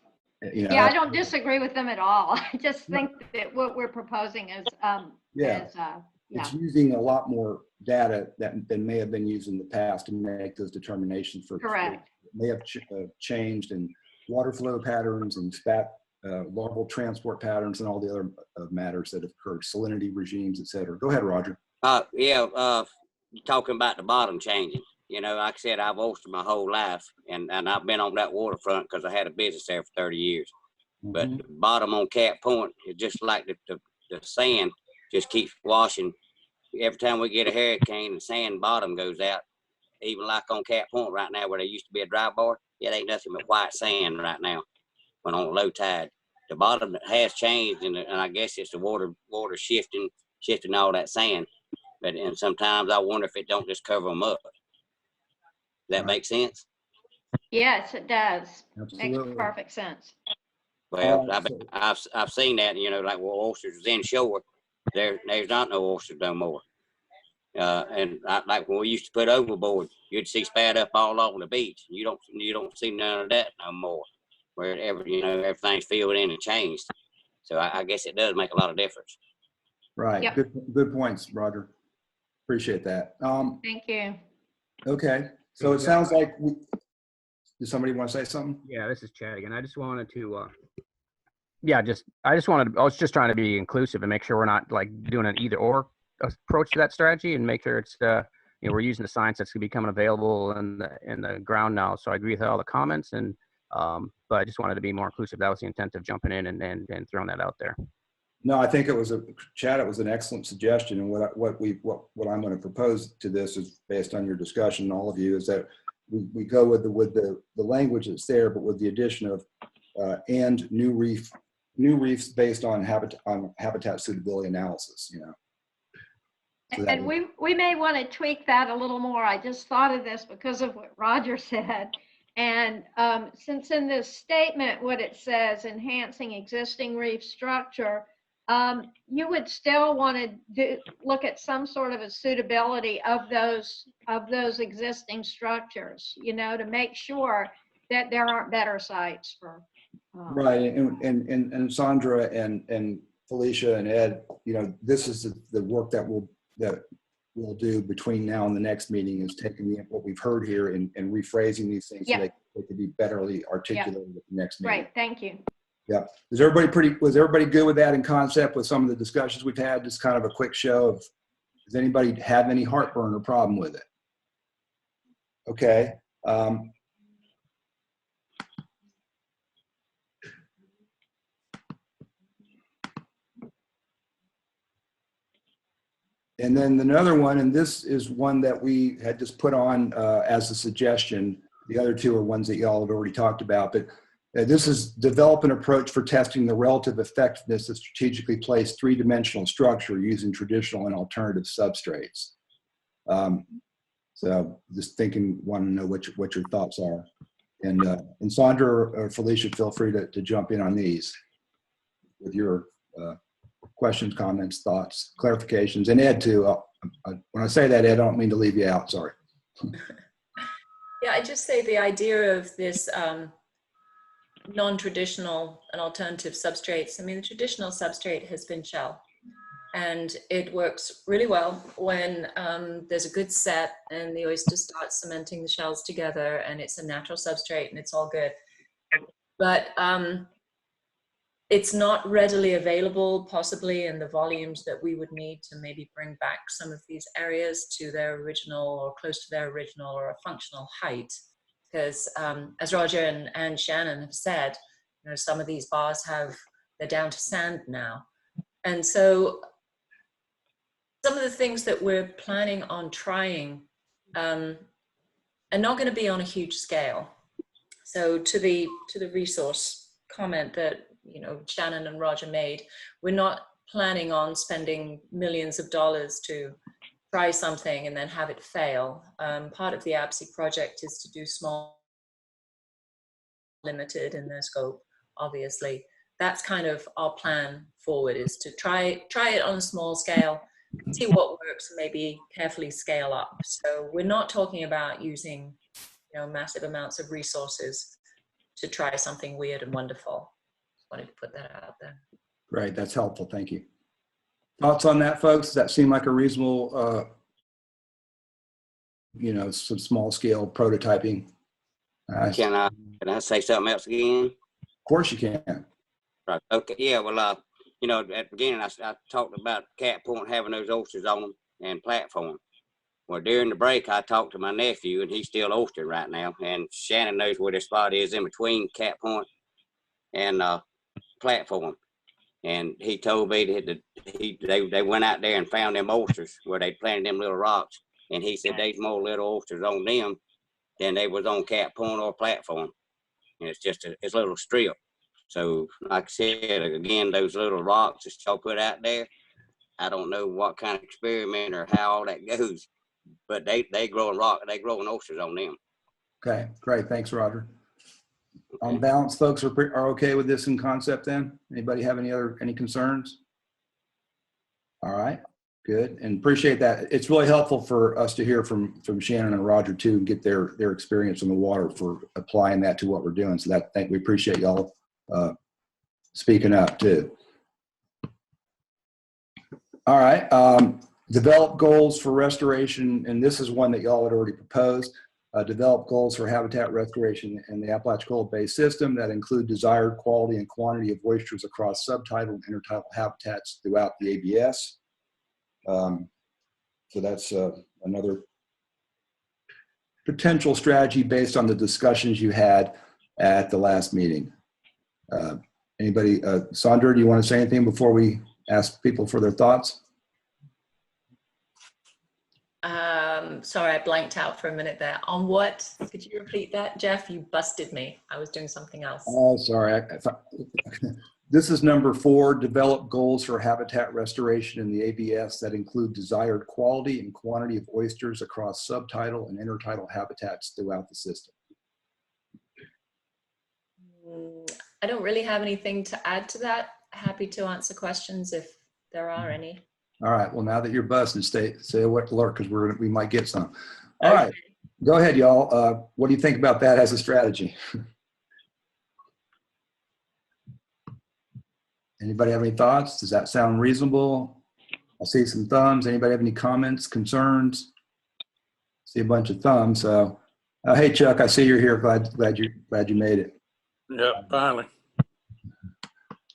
You know, Yeah, I don't disagree with them at all. I just think that what we're proposing is, it's using a lot more data than may have been used in the past to make those determinations for correct. May have changed in water flow patterns and spat larval transport patterns and all the other matters that have occurred, salinity regimes, et cetera. Go ahead, Roger. Talking about the bottom changing. You know, like I said, I've oystered my whole life, and I've been on that waterfront because I had a business there for 30 years. But the bottom on Cat Point is just like the sand just keeps washing. Every time we get a hurricane, the sand bottom goes out. Even like on Cat Point right now, where there used to be a dry bar, it ain't nothing but white sand right now. When on low tide, the bottom has changed, and I guess it's the water shifting all that sand. And sometimes I wonder if it don't just cover them up. That makes sense? Yes, it does. Absolutely. Makes perfect sense. Well, I've seen that, you know, like where oysters was inshore, there's not no oysters no more. And like when we used to put overboard, you'd see spat up all over the beach. You don't see none of that no more. Where everything's filled in and changed. So I guess it does make a lot of difference. Right. Yep. Good points, Roger. Appreciate that. Thank you. Okay. So it sounds like does somebody want to say something? Yeah, this is Chad again. I just wanted to, I was just trying to be inclusive and make sure we're not like doing an either or approach to that strategy, and make sure it's, we're using the science that's becoming available in the ground now. So I agree with all the comments, and but I just wanted to be more inclusive. That was the intent of jumping in and throwing that out there. No, I think it was Chad. It was an excellent suggestion, and what I'm going to propose to this is based on your discussion, all of you, is that we go with the language that's there, but with the addition of and new reefs based on habitat suitability analysis. You know. So and we may want to tweak that a little more. I just thought of this because of what Roger said. And since in this statement, what it says, enhancing existing reef structure, you would still want to look at some sort of a suitability of those existing structures, to make sure that there aren't better sites for. Right, and Sandra and Felicia and Ed, this is the work that we'll do between now and the next meeting, is taking what we've heard here and rephrasing these things so they could be betterly articulated at the next meeting. Right, thank you. Yeah. Was everybody good with that in concept with some of the discussions we've had? Just kind of a quick show of, does anybody have any heartburn or problem with it? Okay. And then another one, and this is one that we had just put on as a suggestion. The other two are ones that y'all have already talked about, but this is develop an approach for testing the relative effectiveness of strategically placed three-dimensional structure using traditional and alternative substrates. So just want to know what your thoughts are. And Sandra or Felicia, feel free to jump in on these with your questions, comments, thoughts, clarifications, and Ed too. When I say that, Ed, I don't mean to leave you out, sorry. Yeah, I just say the idea of this non-traditional and alternative substrates. I mean, the traditional substrate has been shell, and it works really well when there's a good set and the oyster starts cementing the shells together and it's a natural substrate and it's all good. But it's not readily available, possibly in the volumes that we would need to maybe bring back some of these areas to their original or close to their original or a functional height. Because as Roger and Shannon have said, some of these bars they're down to sand now. And so some of the things that we're planning on trying are not going to be on a huge scale. So to the resource comment that Shannon and Roger made, we're not planning on spending millions of dollars to try something and then have it fail. Part of the ABSI project is to do small, limited in their scope, obviously. That's kind of our plan forward, is to try it on a small scale, see what works, and maybe carefully scale up. So we're not talking about using massive amounts of resources to try something weird and wonderful. wanted to put that out there. Great, that's helpful. Thank you. Thoughts on that, folks? Does that seem like a reasonable, some small scale prototyping? Can I say something else again? Of course you can. Right. Okay. Yeah. Well, at the beginning, I talked about Cat Point having those oysters on them and platform. Well, during the break, I talked to my nephew, and he's still oystering right now. And Shannon knows where this spot is in between Cat Point and platform. And he told me that they went out there and found them oysters where they planted them little rocks. And he said there's more little oysters on them than they was on Cat Point or platform. And it's just it's a little strip. So like I said, again, those little rocks that y'all put out there, I don't know what kind of experiment or how all that goes, but they growing oysters on them. Okay, great. Thanks, Roger. On balance, folks are okay with this in concept then? Anybody have any concerns? All right, good, and appreciate that. It's really helpful for us to hear from Shannon and Roger too, and get their experience in the water for applying that to what we're doing. So we appreciate y'all speaking up too. All right, develop goals for restoration, and this is one that y'all had already proposed. Develop goals for habitat restoration in the Apalachicola Bay system that include desired quality and quantity of oysters across subtidal and intertidal habitats throughout the ABS. So that's another potential strategy based on the discussions you had at the last meeting. Anybody, Sandra, do you want to say anything before we ask people for their thoughts? Sorry, I blanked out for a minute there. On what? Could you repeat that, Jeff? You busted me. I was doing something else. Oh, sorry. This is number 4, develop goals for habitat restoration in the ABS that include desired quality and quantity of oysters across subtidal and intertidal habitats throughout the system. I don't really have anything to add to that. Happy to answer questions if there are any. All right. Well, now that you're busted, say what alert, because we might get some. All right. Go ahead, y'all. What do you think about that as a strategy? Anybody have any thoughts? Does that sound reasonable? I see some thumbs. Anybody have any comments, concerns? See a bunch of thumbs. So, hey, Chuck, I see you're here. Glad you made it. Yep, finally.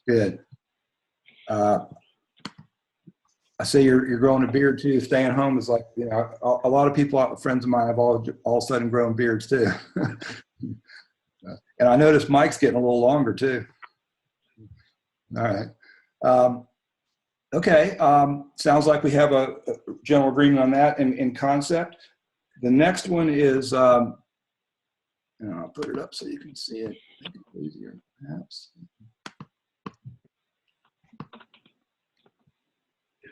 Good. I see you're growing a beard too. Staying home is like, a lot of people, friends of mine, have all of a sudden grown beards too. And I noticed Mike's getting a little longer too. All right. Okay. Sounds like we have a general agreement on that in concept. The next one is, and I'll put it up so you can see it. Make it easier, perhaps.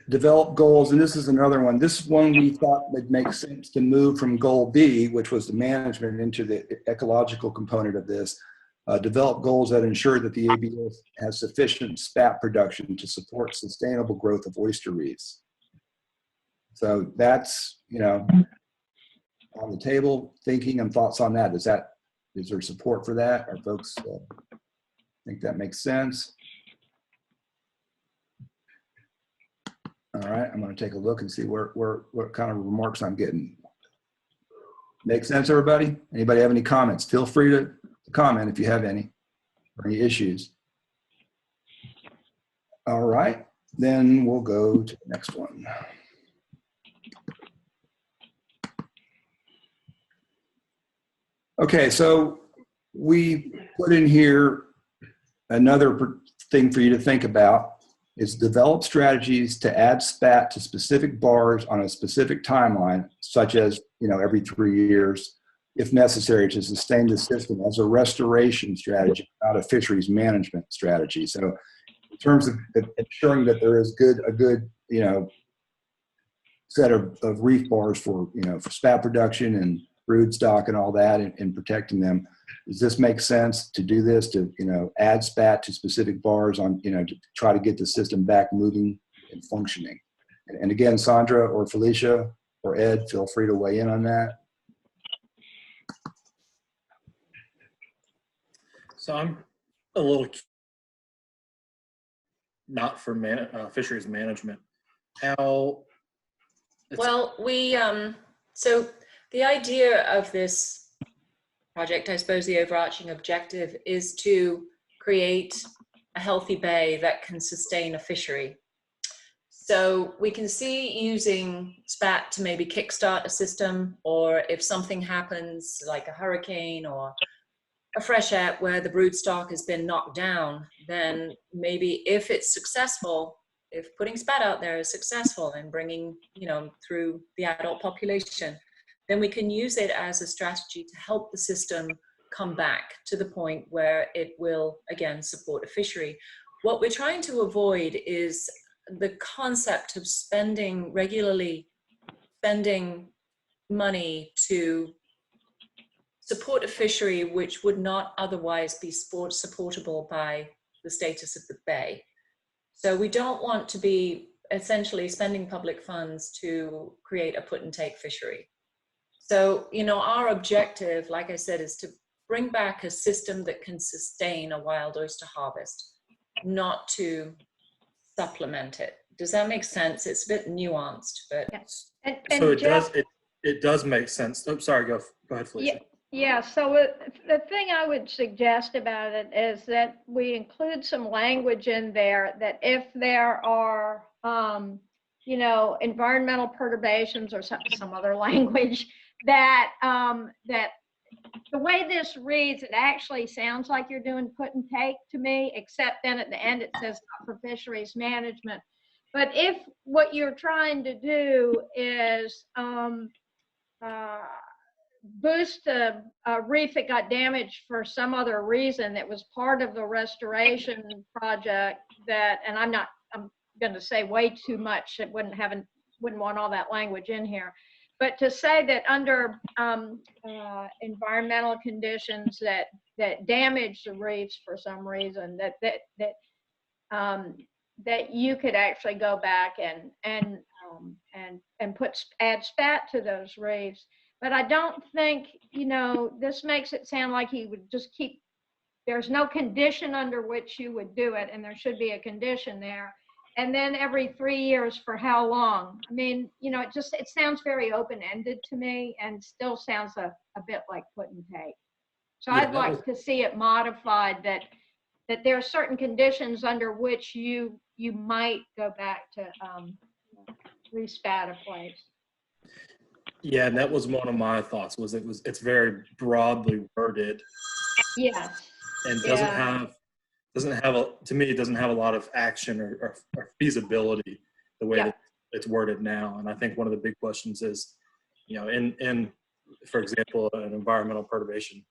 Develop goals, and this is another one. This one we thought would make sense to move from goal B, which was the management, into the ecological component of this. Develop goals that ensure that the ABS has sufficient spat production to support sustainable growth of oyster reefs. So that's, on the table, thinking and thoughts on that. Is there support for that? Are folks think that makes sense? All right, I'm going to take a look and see what kind of remarks I'm getting. Make sense, everybody? Anybody have any comments? Feel free to comment if you have any, or any issues. All right, then we'll go to the next one. Okay, so we put in here another thing for you to think about. Is develop strategies to add spat to specific bars on a specific timeline, such as every 3 years, if necessary, to sustain the system as a restoration strategy, not a fisheries management strategy. So, in terms of ensuring that there is a good set of reef bars for for spat production and brood stock and all that, and protecting them. Does this make sense to do this, to add spat to specific bars on to try to get the system back moving and functioning? And again, Sandra or Felicia or Ed, feel free to weigh in on that. So I'm a little not for fisheries management. How? Well, so the idea of this project, I suppose the overarching objective is to create a healthy bay that can sustain a fishery. So we can see using SPAT to maybe kickstart a system, or if something happens like a hurricane or a freshet where the brood stock has been knocked down, then maybe if it's successful, if putting SPAT out there is successful in bringing, through the adult population, then we can use it as a strategy to help the system come back to the point where it will, again, support a fishery. What we're trying to avoid is the concept of regularly spending money to support a fishery which would not otherwise be supportable by the status of the bay. So we don't want to be essentially spending public funds to create a put and take fishery. So, our objective, like I said, is to bring back a system that can sustain a wild oyster harvest, not to supplement it. Does that make sense? It's a bit nuanced, but. Yes. So it does make sense. Oh, sorry, go ahead, Felicia. Yeah, so the thing I would suggest about it is that we include some language in there that if there are, environmental perturbations or some other language that that the way this reads, it actually sounds like you're doing put and take to me, except then at the end it says not for fisheries management. But if what you're trying to do is boost a reef that got damaged for some other reason that was part of the restoration project, and I'm going to say way too much. It wouldn't want all that language in here. But to say that under environmental conditions that damage the reefs for some reason, that you could actually go back and add SPAT to those reefs. But I don't think, this makes it sound like he would just there's no condition under which you would do it, and there should be a condition there. And then every 3 years for how long? I mean, it sounds very open-ended to me and still sounds a bit like put and take. So Yeah, I'd like to see it modified that there are certain conditions under which you might go back to re-spat a place. Yeah, and that was one of my thoughts. It's very broadly worded. Yes. And doesn't have to me, it doesn't have a lot of action or feasibility the way that it's worded now. And I think one of the big questions is, in for example, an environmental perturbation,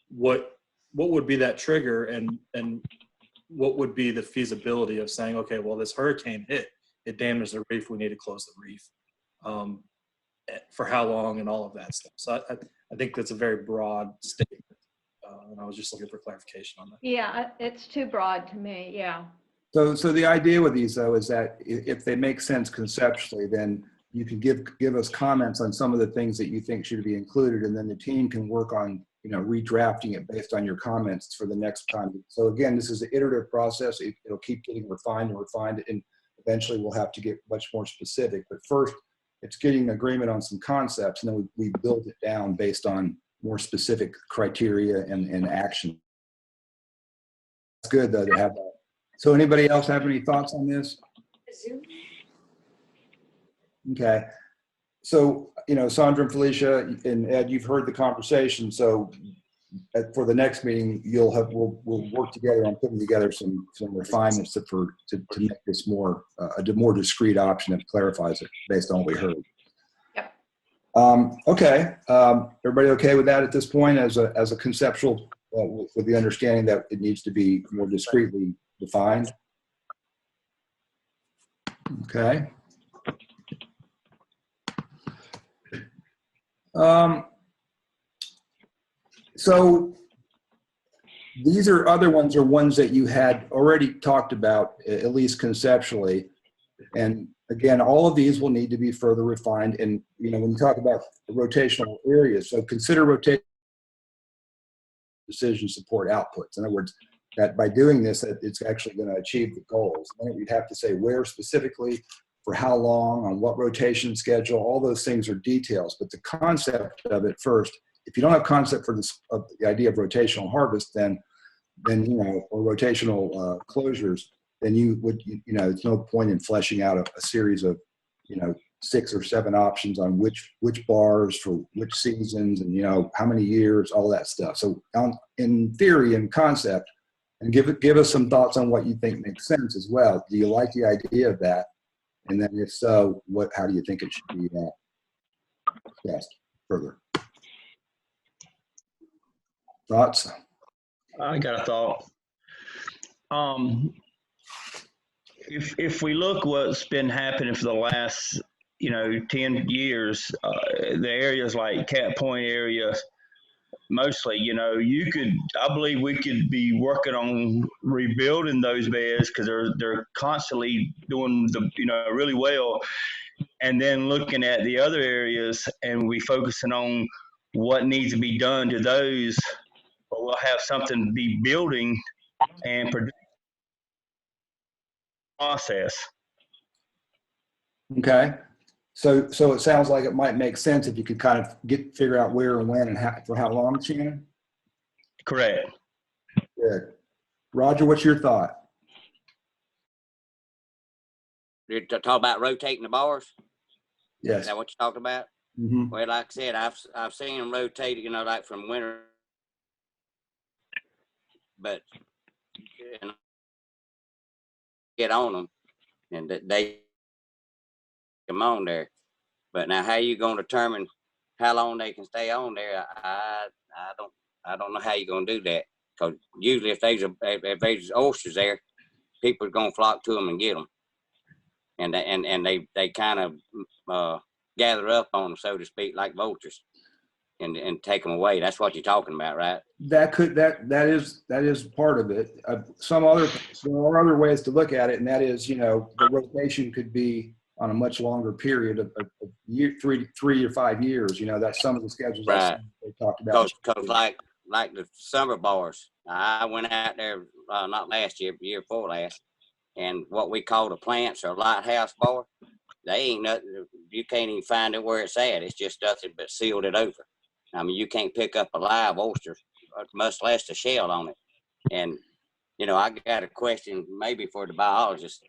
what would be that trigger, and what would be the feasibility of saying, okay, well, this hurricane hit, it damaged the reef, we need to close the reef. For how long and all of that stuff. So I think that's a very broad statement. And I was just looking for clarification on that. Yeah, it's too broad to me, yeah. So the idea with these, though, is that if they make sense conceptually, then you can give us comments on some of the things that you think should be included, and then the team can work on, redrafting it based on your comments for the next time. So again, this is an iterative process. It'll keep getting refined, and eventually we'll have to get much more specific. But first, it's getting agreement on some concepts, and then we build it down based on more specific criteria and action. It's good, though, to have that. So anybody else have any thoughts on this? Okay. So, Sandra and Felicia and Ed, you've heard the conversation. So for the next meeting, we'll work together on putting together some refinements to make this more a more discrete option that clarifies it based on what we heard. Yep. Okay. Everybody okay with that at this point as a conceptual, with the understanding that it needs to be more discretely defined? Okay. So these are ones that you had already talked about, at least conceptually. And again, all of these will need to be further refined. And, when you talk about rotational areas, so consider rotation decision support outputs. In other words, that by doing this, that it's actually going to achieve the goals. Then you'd have to say where specifically, for how long, on what rotation schedule. All those things are details, but the concept of it first. If you don't have concept for this, of the idea of rotational harvest, then you know, or rotational closures, then you would, you know, it's no point in fleshing out a series of, you know, 6 or 7 options on which bars for which seasons and, you know, how many years, all that stuff. So in theory and concept, and give us some thoughts on what you think makes sense as well. Do you like the idea of that? And then if so, how do you think it should be discussed further? Thoughts? I got a thought. If we look what's been happening for the last, you know, 10 years, the areas like Cat Point area, mostly, you know, I believe we could be working on rebuilding those beds because they're constantly doing you know, really well. And then looking at the other areas and we focusing on what needs to be done to those, but we'll have something to be building and produce process. Okay. So it sounds like it might make sense if you could kind of figure out where and when and for how long, Shannon? Correct. Good. Roger, what's your thought? You're talking about rotating the bars? Yes. Is that what you're talking about? Mm-hmm. Well, like I said, I've seen them rotate, you know, like from winter, but you know, get on them and they come on there. But now, how you gonna determine how long they can stay on there? I don't know how you're gonna do that. Because usually, if there's oysters there, people are gonna flock to them and get them, and they kind of gather up on them, so to speak, like vultures, and take them away. That's what you're talking about, right? That is part of it. There are other ways to look at it, and that is, you know, the rotation could be on a much longer period of year, 3 or 5 years. You know, that's some of the schedules Right. they talked about. Because like the summer bars, I went out there not last year, but year before last, and what we call the plants or lighthouse bar, they ain't nothing. You can't even find it where it's at. It's just nothing but sealed it over. I mean, you can't pick up a live oyster, much less a shell on it. And you know, I got a question maybe for the biologist.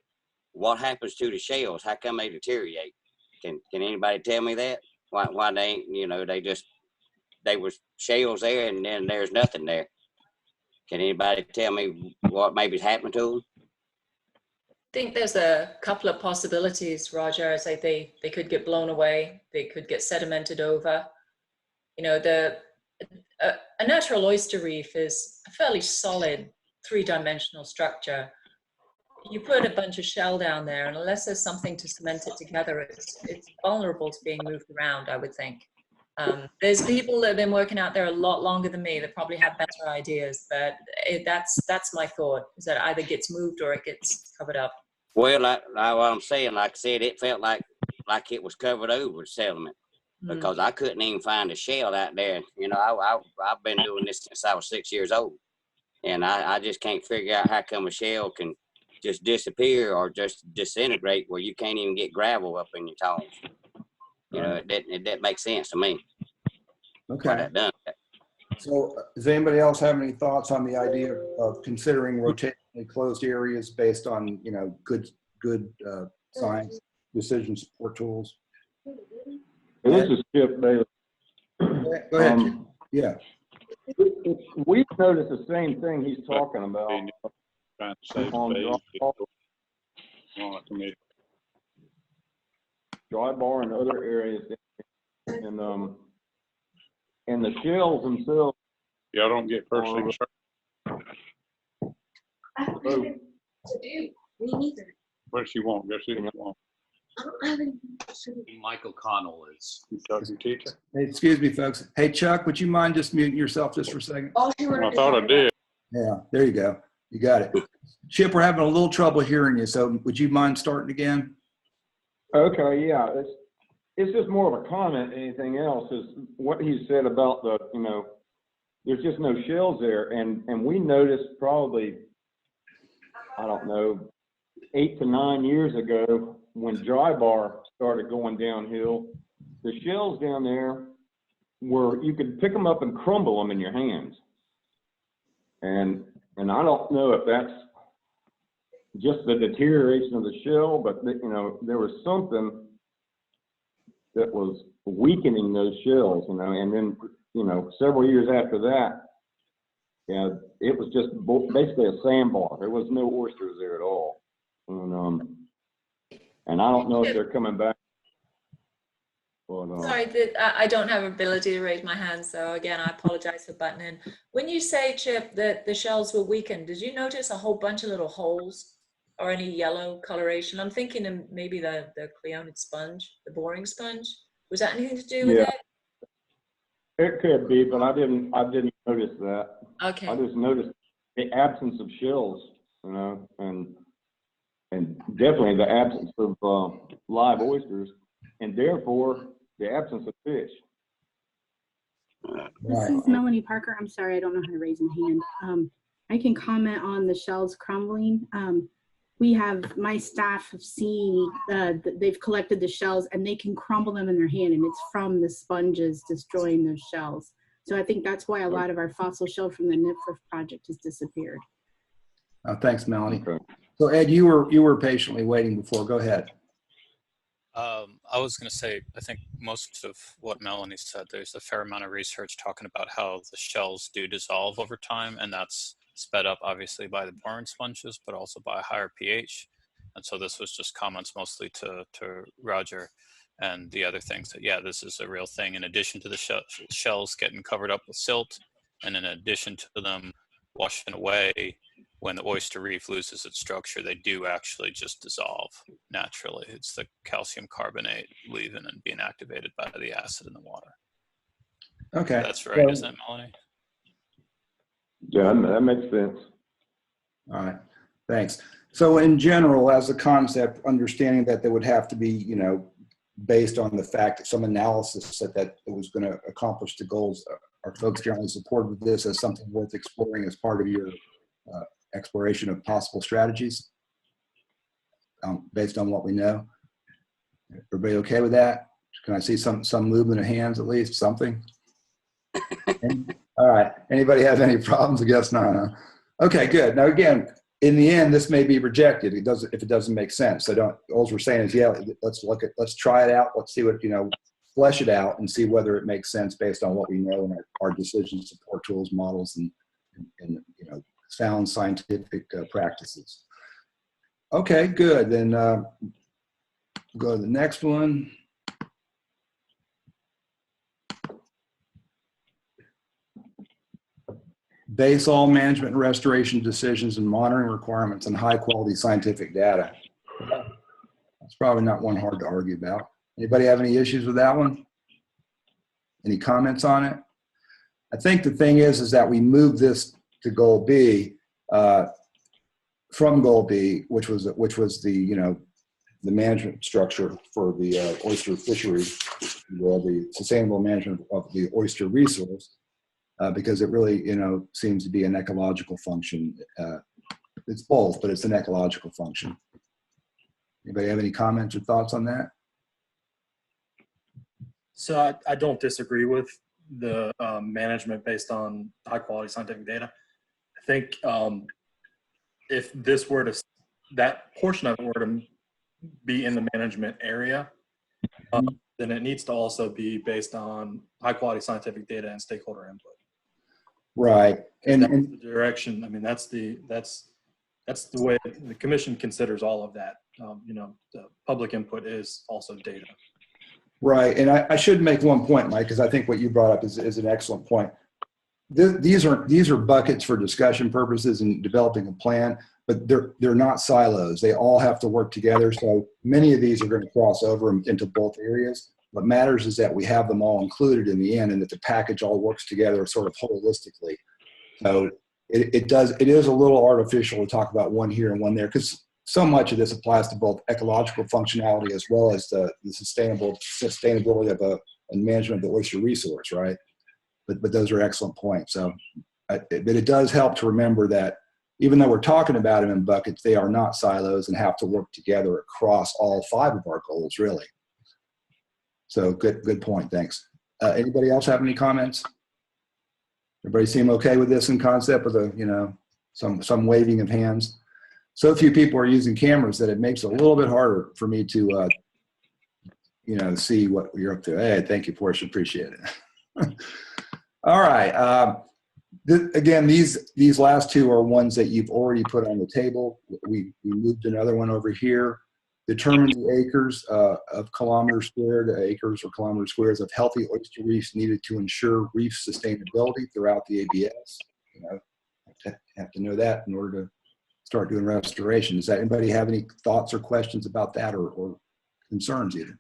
What happens to the shells? How come they deteriorate? Can anybody tell me that? Why they ain't, you know, they were shells there and then there's nothing there. Can anybody tell me what maybe happened to them? I think there's a couple of possibilities, Roger. I say they could get blown away. They could get sedimented over. You know, a natural oyster reef is a fairly solid 3-dimensional structure. You put a bunch of shell down there, and unless there's something to cement it together, it's vulnerable to being moved around, I would think. There's people that have been working out there a lot longer than me that probably have better ideas, but that's my thought, is that it either gets moved or it gets covered up. Well, like what I'm saying, like I said, it felt like it was covered over with sediment because I couldn't even find a shell out there. You know, I've been doing this since I was 6 years old, and I just can't figure out how come a shell can just disappear or just disintegrate where you can't even get gravel up in your toes. You know, that makes sense to me. Okay. So does anybody else have any thoughts on the idea of considering rotationally closed areas based on, you know, good science decision support tools? This is Chip Bailey. Go ahead. Jim. Yeah. We've noticed the same thing he's talking about. Dry bar and other areas, and the shells themselves. Y'all don't get first thing served. Me neither. What does she want? Guess who you want? Michael Connell is. Chuck, your teacher? Hey, excuse me, folks. Hey, Chuck, would you mind just muting yourself just for a second? I thought I did. Yeah, there you go. You got it. Chip, we're having a little trouble hearing you, so would you mind starting again? Okay, yeah. It's just more of a comment than anything else. Is what he said about the, you know, there's just no shells there. And we noticed probably, I don't know, 8 to 9 years ago when dry bar started going downhill, the shells down there were, you could pick them up and crumble them in your hands. And I don't know if that's just the deterioration of the shell, but you know, there was something that was weakening those shells, you know, and then, you know, several years after that, yeah, it was just basically a sandbar. There was no oysters there at all. And I don't know if they're coming back. But, Sorry, I don't have ability to raise my hand, so again, I apologize for butting in. When you say, Chip, that the shells were weakened, did you notice a whole bunch of little holes or any yellow coloration? I'm thinking of maybe the cleonid sponge, the boring sponge. Was that anything to do with it? It could be, but I didn't notice that. Okay. I just noticed the absence of shells, you know, and definitely the absence of live oysters, and therefore the absence of fish. This is Melanie Parker. I'm sorry, I don't know how to raise my hand. I can comment on the shells crumbling. My staff have seen, they've collected the shells and they can crumble them in their hand, and it's from the sponges destroying those shells. So I think that's why a lot of our fossil shell from the NIPFR project has disappeared. Thanks, Melanie. Okay. So Ed, you were patiently waiting before. Go ahead. I was going to say, I think most of what Melanie said, there's a fair amount of research talking about how the shells do dissolve over time, and that's sped up obviously by the boron sponges, but also by a higher pH. And so this was just comments mostly to Roger and the other things that, yeah, this is a real thing. In addition to the shells getting covered up with silt, and in addition to them washing away, when the oyster reef loses its structure, they do actually just dissolve naturally. It's the calcium carbonate leaving and being activated by the acid in the water. Okay. That's right, isn't it, Melanie? Yeah, that makes sense. All right, thanks. So in general, as a concept, understanding that there would have to be, you know, based on the fact that some analysis that it was going to accomplish the goals, are folks generally supportive of this as something worth exploring as part of your exploration of possible strategies based on what we know? Everybody okay with that? Can I see some movement of hands at least, something? All right, anybody have any problems? I guess not, huh? Okay, good. Now again, in the end, this may be rejected. If it doesn't make sense. So all we're saying is, yeah, let's try it out. Let's see what, you know, flesh it out and see whether it makes sense based on what we know and our decision support tools, models, and you know, sound scientific practices. Okay, good. Then go to the next one. Base all management and restoration decisions and monitoring requirements on high quality scientific data. That's probably not one hard to argue about. Anybody have any issues with that one? Any comments on it? I think the thing is that we moved this to goal B from goal B, which was the, you know, the management structure for the oyster fishery, the sustainable management of the oyster resource. Because it really, you know, seems to be an ecological function. It's both, but it's an ecological function. Anybody have any comments or thoughts on that? So I don't disagree with the management based on high quality scientific data. I think if this were to, that portion of it were to be in the management area, then it needs to also be based on high quality scientific data and stakeholder input. Right, and the direction. I mean, that's the way the commission considers all of that. You know, the public input is also data. Right, and I should make one point, Mike, because I think what you brought up is an excellent point. These are buckets for discussion purposes and developing a plan, but they're not silos. They all have to work together. So many of these are going to cross over into both areas. What matters is that we have them all included in the end, and that the package all works together sort of holistically. So it is a little artificial to talk about one here and one there, because so much of this applies to both ecological functionality as well as the sustainability of and management of the oyster resource, right? but those are excellent points. So, but it does help to remember that even though we're talking about them in buckets, they are not silos and have to work together across all 5 of our goals, really. So good point. Thanks. Anybody else have any comments? Everybody seem okay with this in concept with some waving of hands? So few people are using cameras that it makes it a little bit harder for me to, see what you're up to. Hey, thank you, Portia. Appreciate it. All right. Again, these last 2 are ones that you've already put on the table. We moved another one over here. Determine the acres of kilometers squared, acres or kilometer squares of healthy oyster reefs needed to ensure reef sustainability throughout the ABS. Have to know that in order to start doing restoration. Does anybody have any thoughts or questions about that or concerns either?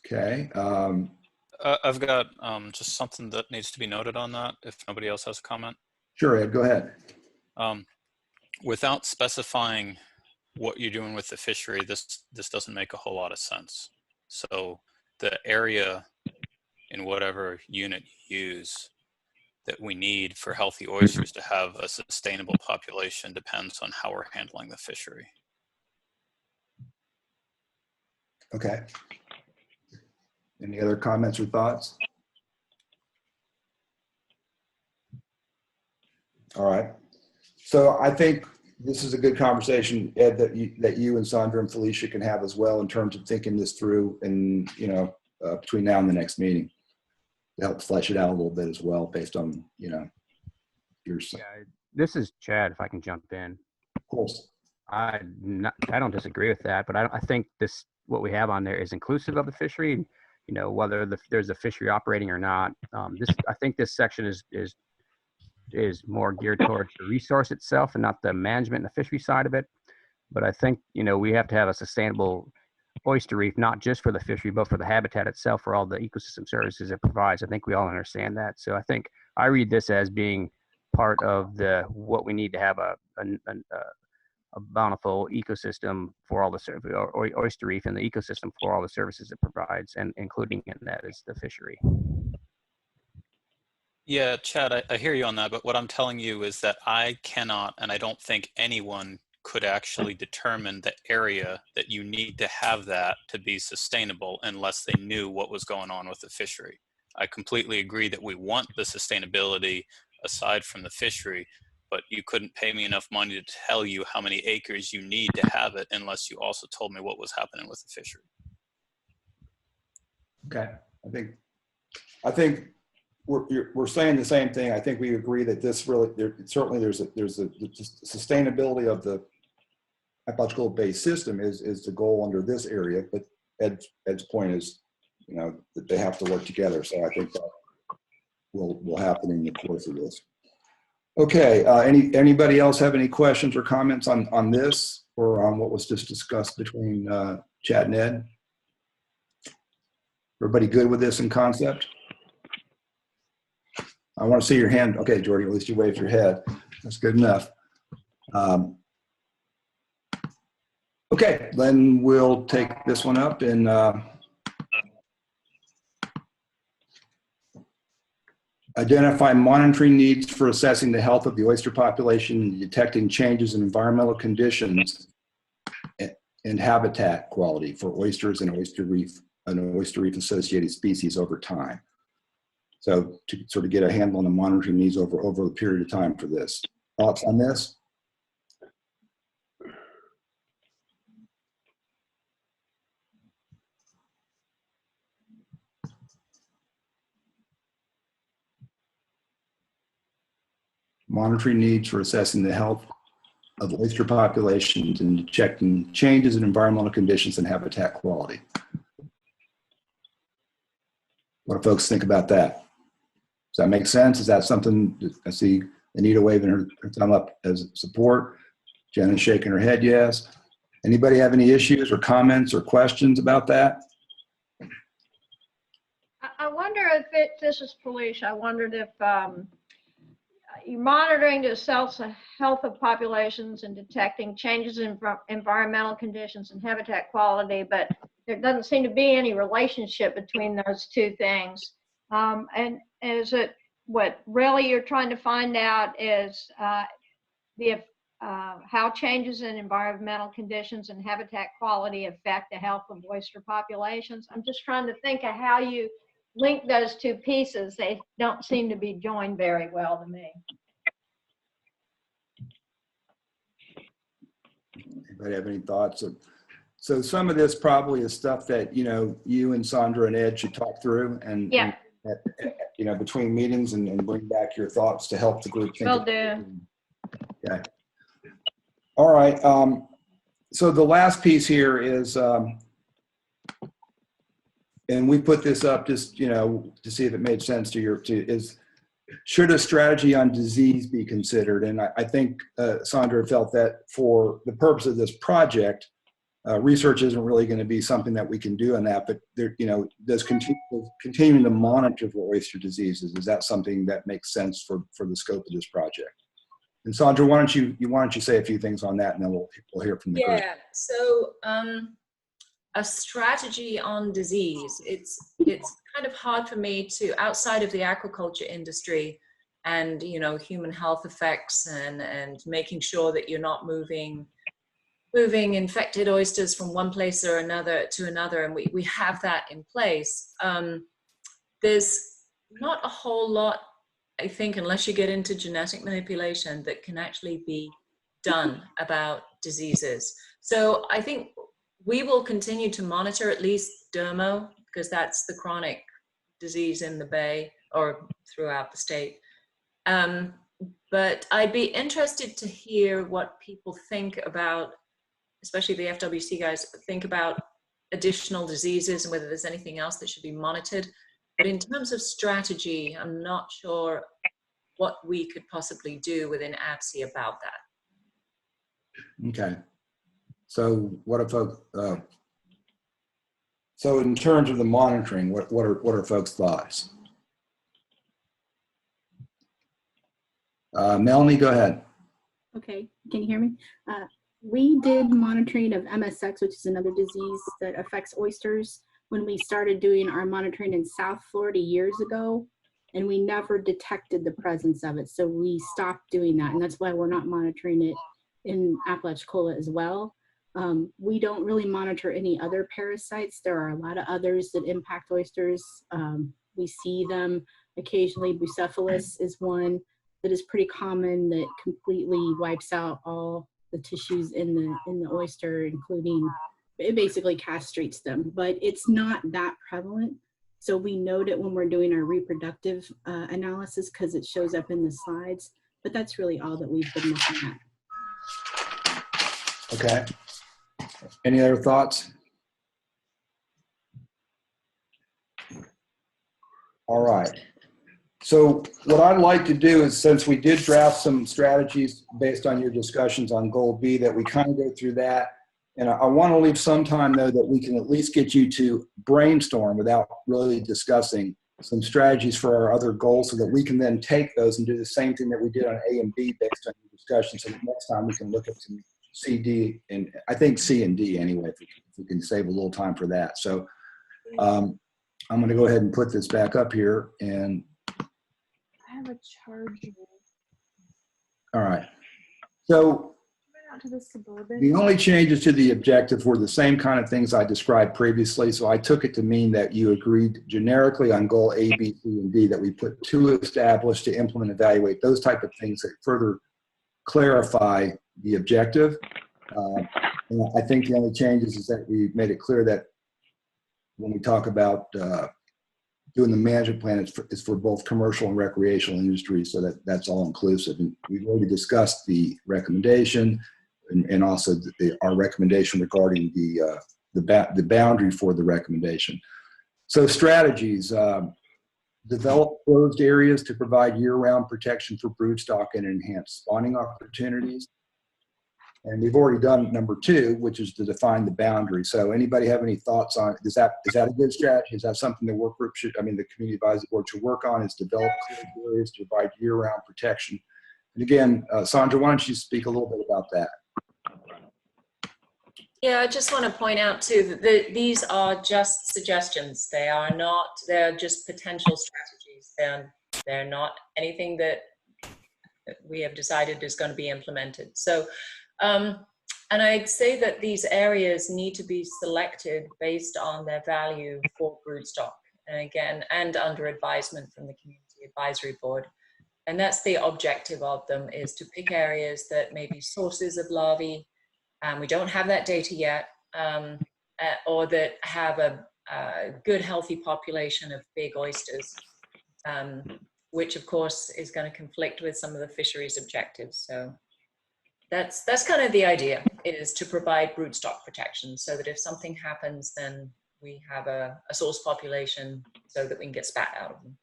Okay. I've got just something that needs to be noted on that if nobody else has a comment. Sure, Ed, go ahead. Without specifying what you're doing with the fishery, this doesn't make a whole lot of sense. So the area in whatever unit you use that we need for healthy oysters to have a sustainable population depends on how we're handling the fishery. Okay. Any other comments or thoughts? All right. So I think this is a good conversation, Ed, that you and Sandra and Felicia can have as well in terms of thinking this through and, between now and the next meeting to help flesh it out a little bit as well based on, your. Yeah, this is Chad, if I can jump in. Of course. I don't disagree with that, but I think what we have on there is inclusive of the fishery, whether there's a fishery operating or not. I think this section is more geared towards the resource itself and not the management and the fishery side of it. But I think, we have to have a sustainable oyster reef, not just for the fishery, but for the habitat itself, for all the ecosystem services it provides. I think we all understand that. So I think I read this as being part of what we need to have a bountiful ecosystem for all the oyster reef and the ecosystem for all the services it provides, and including in that is the fishery. Yeah, Chad, I hear you on that, but what I'm telling you is that I cannot, and I don't think anyone could actually determine the area that you need to have that to be sustainable unless they knew what was going on with the fishery. I completely agree that we want the sustainability aside from the fishery, but you couldn't pay me enough money to tell you how many acres you need to have it unless you also told me what was happening with the fishery. Okay, I think we're saying the same thing. I think we agree that this really, certainly there's a sustainability of the Apalachicola Bay system is the goal under this area, but Ed's point is, that they have to work together. So I think that will happen in the course of this. Okay, anybody else have any questions or comments on this or on what was just discussed between Chad and Ed? Everybody good with this in concept? I want to see your hand. Okay, Jordy, at least you waved your head. That's good enough. Okay, then we'll take this one up and identify monitoring needs for assessing the health of the oyster population and detecting changes in environmental conditions and habitat quality for oysters and oyster reef associated species over time. So to sort of get a handle on the monitoring needs over a period of time for this. Thoughts on this? Monitoring needs for assessing the health of oyster populations and detecting changes in environmental conditions and habitat quality. What do folks think about that? Does that make sense? Is that something? I see Anita waving her thumb up as support. Jen is shaking her head yes. Anybody have any issues or comments or questions about that? I wonder if this is Felicia, I wondered if you're monitoring the health of populations and detecting changes in environmental conditions and habitat quality, but there doesn't seem to be any relationship between those two things. And is it what really you're trying to find out is how changes in environmental conditions and habitat quality affect the health of oyster populations? I'm just trying to think of how you link those two pieces. They don't seem to be joined very well to me. Anybody have any thoughts? So some of this probably is stuff that, you and Sandra and Ed should talk through and, yeah. and between meetings and bring back your thoughts to help the group think. Will do. Okay. All right. So the last piece here is, and we put this up just, to see if it made sense is should a strategy on disease be considered? And I think Sandra felt that for the purpose of this project, research isn't really going to be something that we can do on that, but there, does continuing to monitor for oyster diseases, is that something that makes sense for the scope of this project? And Sandra, why don't you say a few things on that, and then we'll hear from the group. Yeah. So a strategy on disease. It's kind of hard for me to, outside of the aquaculture industry and human health effects and making sure that you're not moving infected oysters from one place or another to another, and we have that in place. There's not a whole lot, I think, unless you get into genetic manipulation, that can actually be done about diseases. So I think we will continue to monitor at least dermo, because that's the chronic disease in the bay or throughout the state. But I'd be interested to hear what people think about, especially the FWC guys, think about additional diseases and whether there's anything else that should be monitored. But in terms of strategy, I'm not sure what we could possibly do within ABSI about that. Okay. So what are folks, so in terms of the monitoring, what are folks' thoughts? Melanie, go ahead. Okay, can you hear me? We did monitoring of MSX, which is another disease that affects oysters, when we started doing our monitoring in South Florida years ago, and we never detected the presence of it. So we stopped doing that, and that's why we're not monitoring it in Apalachicola as well. We don't really monitor any other parasites. There are a lot of others that impact oysters. We see them occasionally. Bucephalus is one that is pretty common, that completely wipes out all the tissues in the oyster, including, it basically castrates them, but it's not that prevalent. So we note it when we're doing our reproductive analysis because it shows up in the slides, but that's really all that we've been looking at. Okay. Any other thoughts? All right. So what I'd like to do is, since we did draft some strategies based on your discussions on Goal B, that we kind of go through that. And I want to leave some time, though, that we can at least get you to brainstorm without really discussing some strategies for our other goals, so that we can then take those and do the same thing that we did on A and B based on your discussion. So next time we can look at some C, D, and I think C and D anyway, if we can save a little time for that. So I'm going to go ahead and put this back up here. And I have a charger. all right. So Out to the Suburban. the only changes to the objective were the same kind of things I described previously. So I took it to mean that you agreed generically on goal A, B, C, and D, that we put to establish, to implement, evaluate, those type of things that further clarify the objective. And I think the only changes is that we made it clear that when we talk about doing the management plan, it's for both commercial and recreational industries, so that's all inclusive. And we've already discussed the recommendation and also our recommendation regarding the boundary for the recommendation. So strategies, develop closed areas to provide year-round protection for broodstock and enhance spawning opportunities. And we've already done number 2, which is to define the boundary. So anybody have any thoughts on, is that a good strategy? Is that something the work group should, the community advisory board should work on, is develop closed areas to provide year-round protection? And again, Sandra, why don't you speak a little bit about that? Yeah, I just want to point out too that these are just suggestions. They're just potential strategies. They're not anything that we have decided is going to be implemented. So, and I'd say that these areas need to be selected based on their value for broodstock, and again, and under advisement from the Community Advisory Board. And that's the objective of them, is to pick areas that may be sources of larvae. We don't have that data yet, or that have a good, healthy population of big oysters, which of course is going to conflict with some of the fisheries objectives. So that's kind of the idea, is to provide broodstock protection so that if something happens, then we have a source population so that we can get spat out of them.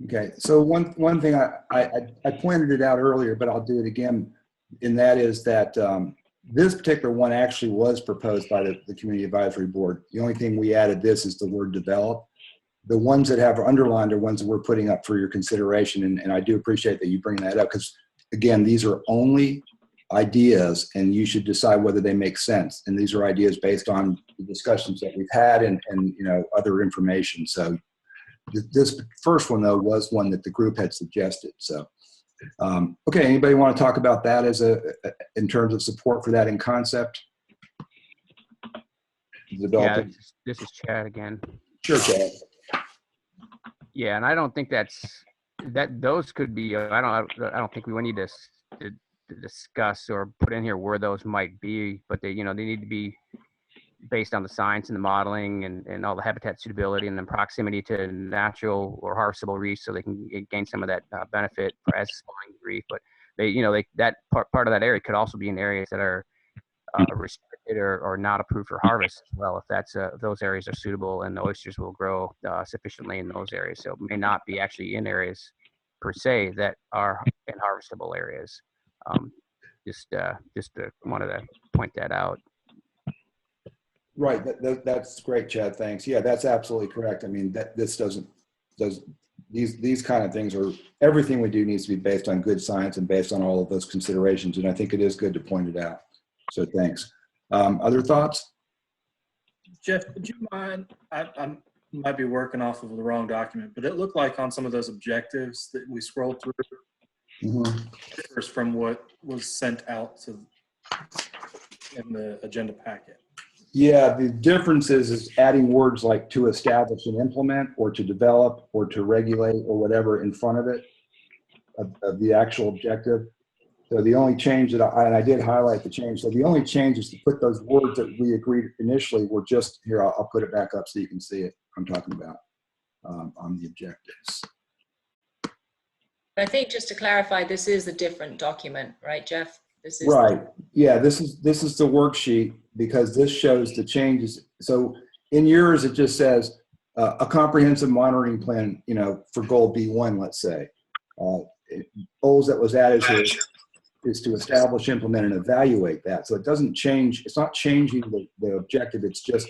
Okay, so one thing I pointed it out earlier, but I'll do it again, and that is that this particular one actually was proposed by the Community Advisory Board. The only thing we added this is the word develop. The ones that have underlined are ones that we're putting up for your consideration, and I do appreciate that you bring that up, because again, these are only ideas and you should decide whether they make sense. And these are ideas based on the discussions that we've had and you know, other information. So this first one though was one that the group had suggested. So okay, anybody want to talk about that as in terms of support for that in concept? Yeah, this is Chad again. Sure, Chad. Yeah, and I don't think those could be. I don't think we need to discuss or put in here where those might be, but they need to be based on the science and the modeling and all the habitat suitability and the proximity to natural or harvestable reefs, so they can gain some of that benefit as spawning reef. But that part of that area could also be in areas that are restricted or not approved for harvest as well, if those areas are suitable and the oysters will grow sufficiently in those areas. So it may not be actually in areas per se that are in harvestable areas. Just wanted to point that out. Right, that's great, Chad. Thanks. Yeah, that's absolutely correct. I mean, these kind of things are, everything we do needs to be based on good science and based on all of those considerations. And I think it is good to point it out. So thanks. Other thoughts? Jeff, would you mind? I might be working off of the wrong document, but it looked like on some of those objectives that we scrolled through, differs from what was sent out in the agenda packet. Yeah, the difference is adding words like to establish and implement, or to develop, or to regulate, or whatever in front of it, of the actual objective. So the only change that I did highlight the change. So the only change is to put those words that we agreed initially were just here. I'll put it back up so you can see it. I'm talking about on the objectives. I think just to clarify, this is a different document, right, Jeff? This is right. Yeah, this is the worksheet, because this shows the changes. So in yours, it just says a comprehensive monitoring plan, for goal B1, let's say. Goals that was added here is to establish, implement, and evaluate that. So it doesn't change. It's not changing the objective. It's just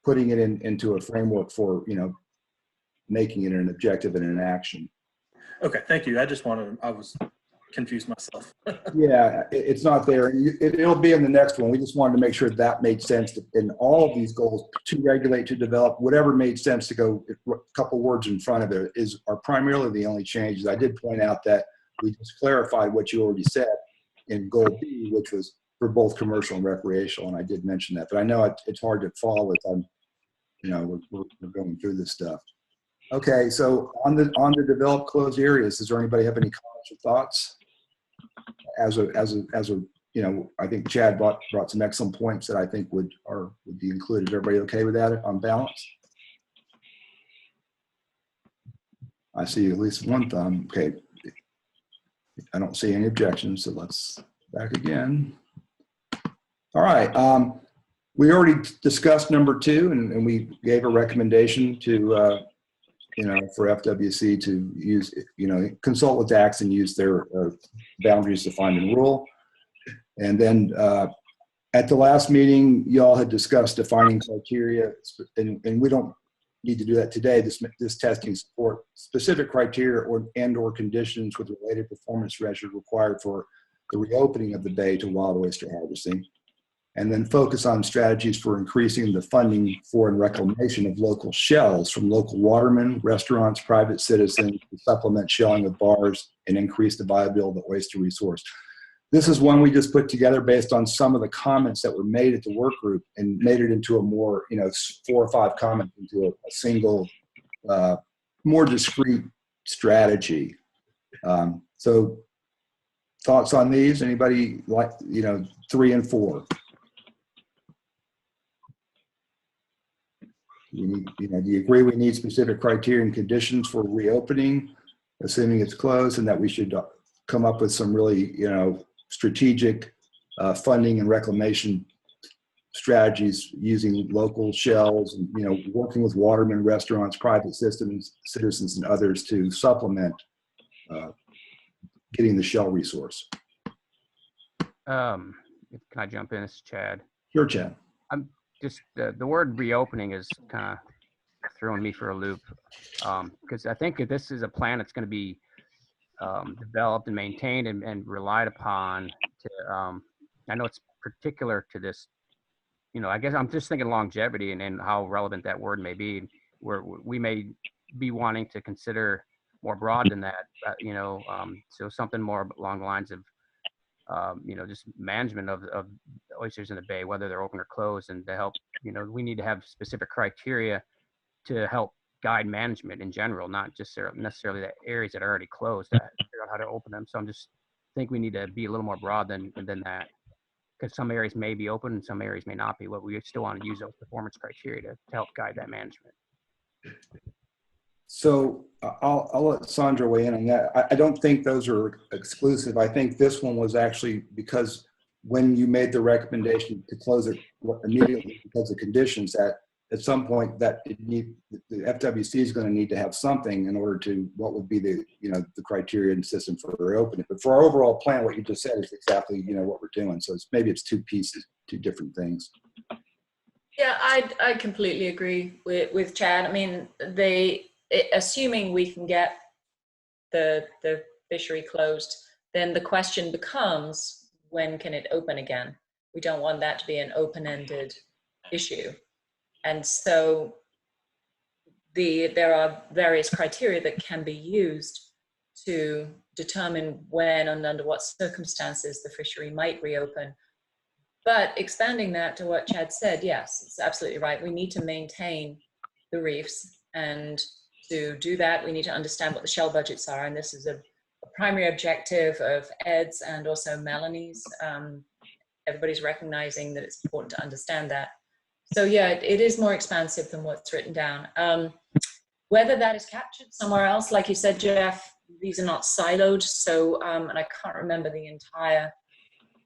putting it into a framework for, making it an objective and an action. Okay, thank you. I was confused myself. Yeah, it's not there. It'll be in the next one. We just wanted to make sure that made sense in all of these goals, to regulate, to develop, whatever made sense to go a couple words in front of it are primarily the only changes. I did point out that we just clarified what you already said in goal B, which was for both commercial and recreational, and I did mention that. But I know it's hard to follow as we're going through this stuff. Okay, so on the developed closed areas, does anybody have any comments or thoughts? As a I think Chad brought some excellent points that I think would be included. Is everybody okay with that on balance? I see at least one thumb. Okay. I don't see any objections, so let's back again. All right. We already discussed number 2, and we gave a recommendation to, for FWC to use, consult with DAX and use their boundaries defined in rule. And then at the last meeting, y'all had discussed defining criteria, and we don't need to do that today. This testing support specific criteria or conditions with related performance measures required for the reopening of the bay to wild oyster harvesting. and then focus on strategies for increasing the funding for and reclamation of local shells from local watermen, restaurants, private citizens to supplement shelling of bars and increase the viability of the oyster resource. This is one we just put together based on some of the comments that were made at the work group and made it into a more, 4 or 5 comments into a single, more discrete strategy. So thoughts on these? Anybody like, 3 and 4? Do you agree we need specific criteria and conditions for reopening, assuming it's closed, and that we should come up with some really, strategic funding and reclamation strategies using local shells and, working with watermen, restaurants, private citizens, and others to supplement getting the shell resource? Can I jump in? This is Chad. Sure, Chad. I'm just the word reopening is kind of throwing me for a loop, because I think if this is a plan that's going to be developed and maintained and relied upon to, I know it's particular to this, I guess I'm just thinking longevity and how relevant that word may be, where we may be wanting to consider more broad than that, so something more along the lines of, just management of oysters in the bay, whether they're open or closed, and to help, we need to have specific criteria to help guide management in general, not just necessarily the areas that are already closed, to figure out how to open them. So I'm just think we need to be a little more broad than that, because some areas may be open and some areas may not be, but we still want to use those performance criteria to help guide that management. So I'll let Sandra weigh in on that. I don't think those are exclusive. I think this one was actually because when you made the recommendation to close it immediately because of conditions, that at some point that the FWC is going to need to have something in order to what would be the the criteria and system for reopening. But for our overall plan, what you just said is exactly what we're doing. So maybe it's 2 pieces, 2 different things. Yeah, I completely agree with Chad. I mean, assuming we can get the fishery closed, then the question becomes, when can it open again? We don't want that to be an open-ended issue. And so there are various criteria that can be used to determine when and under what circumstances the fishery might reopen. But expanding that to what Chad said, yes, it's absolutely right. We need to maintain the reefs, and to do that, we need to understand what the shell budgets are. And this is a primary objective of Ed's and also Melanie's. Everybody's recognizing that it's important to understand that. So yeah, it is more expansive than what's written down. Whether that is captured somewhere else, like you said, Jeff, these are not siloed. So, and I can't remember the entire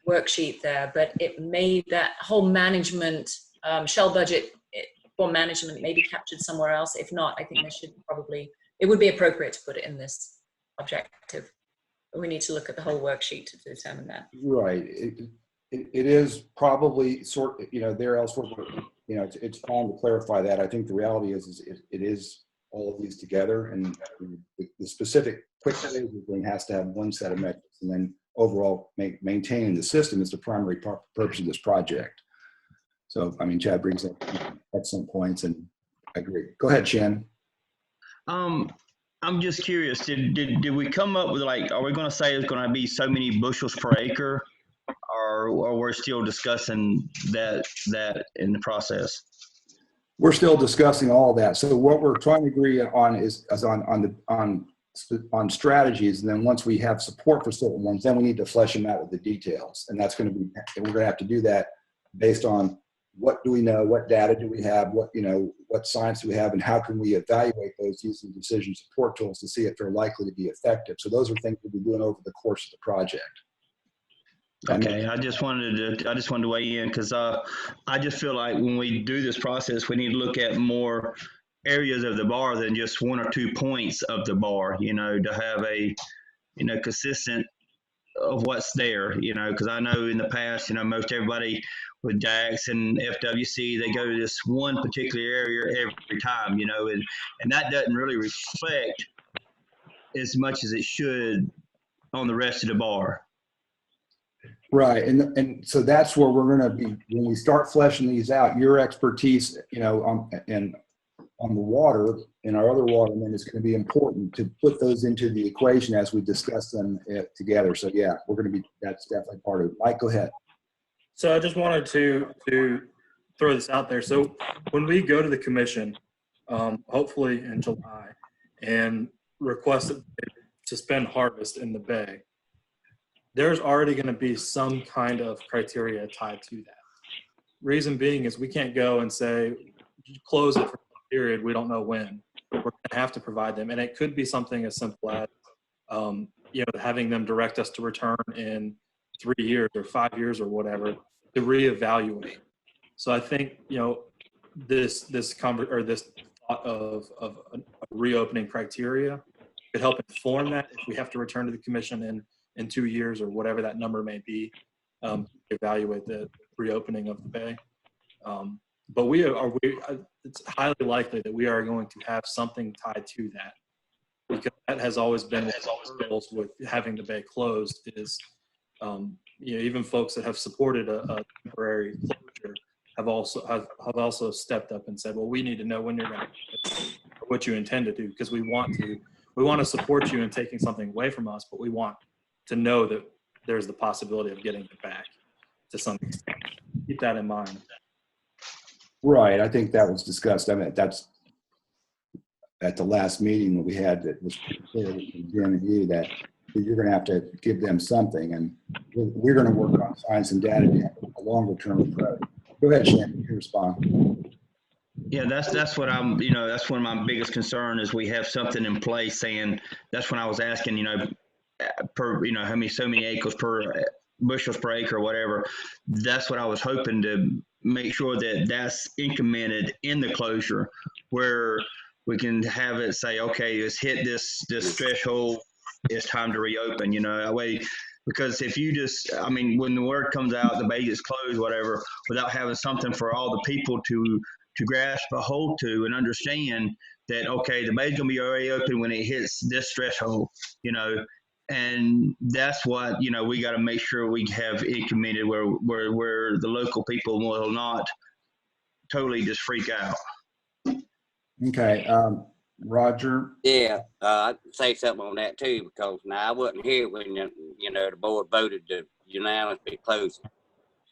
worksheet there, but it made that whole management, shell budget for management may be captured somewhere else. If not, I think there should probably, it would be appropriate to put it in this objective. But we need to look at the whole worksheet to determine that. Right. It is probably there elsewhere, but it's fine to clarify that. I think the reality is it is all of these together, and the specific quick phase thing has to have one set of metrics, and then overall maintaining the system is the primary purpose of this project. So, I mean, Chad brings up excellent points, and I agree. Go ahead, Shannon. I'm just curious, did we come up with, like, are we going to say it's going to be so many bushels per acre, or we're still discussing that in the process? We're still discussing all that. So what we're trying to agree on is on strategies, and then once we have support for certain ones, then we need to flesh them out with the details, and that's going to be, and we're going to have to do that based on what do we know, what data do we have, what science do we have, and how can we evaluate those using decision support tools to see if they're likely to be effective. So those are things we'll be doing over the course of the project. Okay, I just wanted to weigh in, because I just feel like when we do this process, we need to look at more areas of the bar than just 1 or 2 points of the bar, to have a, consistent of what's there, because I know in the past, most everybody with DAX and FWC, they go to this one particular area every time, and that doesn't really reflect as much as it should on the rest of the bar. Right, and so that's where we're going to be when we start fleshing these out. Your expertise, you know, on the water and our other watermen is going to be important to put those into the equation as we discuss them together. So yeah, we're going to be. That's definitely part of it. Mike, go ahead. So I just wanted to throw this out there. So when we go to the commission, hopefully in July, and request that they suspend harvest in the bay, there's already going to be some kind of criteria tied to that. Reason being is we can't go and say, close it for a period, we don't know when. We're going to have to provide them. And it could be something as simple as, you know, having them direct us to return in 3 years or 5 years or whatever to reevaluate. So I think, you know, this thought of a reopening criteria could help inform that if we have to return to the commission in 2 years or whatever that number may be, evaluate the reopening of the bay. But it's highly likely that we are going to have something tied to that, because that has always been one of the hurdles with having the bay closed is, you know, even folks that have supported a temporary closure have also stepped up and said, well, we need to know when you're going to, what you intend to do, because we want to support you in taking something away from us, but we want to know that there's the possibility of getting it back to some extent. Keep that in mind. Right, I think that was discussed. I mean, that's at the last meeting that we had, that was clear with Jim and you that you're going to have to give them something, and we're going to work on science and data to have a longer term approach. Go ahead, Shannon, you can respond. Yeah, that's what I'm, you know, that's one of my biggest concern is we have something in place saying, that's when I was asking, you know, per, you know, so many acres per bushels per acre or whatever. That's what I was hoping to make sure that that's incremented in the closure, where we can have it say, okay, let's hit this threshold, it's time to reopen, you know, that way. Because if you just, I mean, when the word comes out, the bay is closed, whatever, without having something for all the people to grasp a hold to and understand that, okay, the bay's going to be reopened when it hits this threshold, you know, and that's what, you know, we got to make sure we have it committed where the local people will not totally just freak out. Okay, Roger. Yeah, I'd say something on that too, because now I wasn't here when you know the board voted to unanimously close it,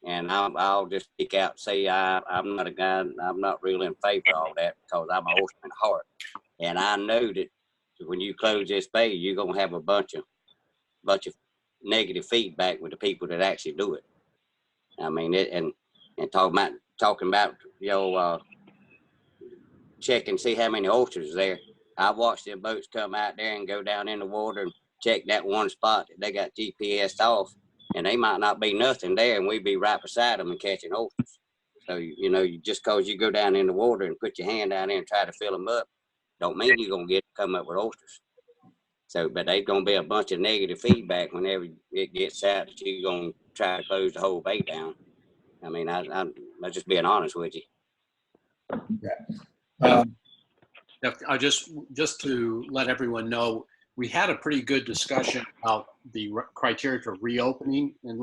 and I'll just speak out and say I'm not a guy. I'm not really in favor of all that, because I'm an horseman at heart, and I know that when you close this bay, you're gonna have a bunch of negative feedback with the people that actually do it. I mean, and talking about you know. Check and see how many oysters are there. I've watched their boats come out there and go down in the water and check that one spot that they got GPSed off, and they might not be nothing there, and we'd be right beside them and catching oysters. So, you know, just cause you go down in the water and put your hand down there and try to fill them up, don't mean you're gonna come up with oysters. So, but there's gonna be a bunch of negative feedback whenever it gets out that you're gonna try to close the whole bay down. I mean, I'm just being honest with you. I just to let everyone know, we had a pretty good discussion about the criteria for reopening and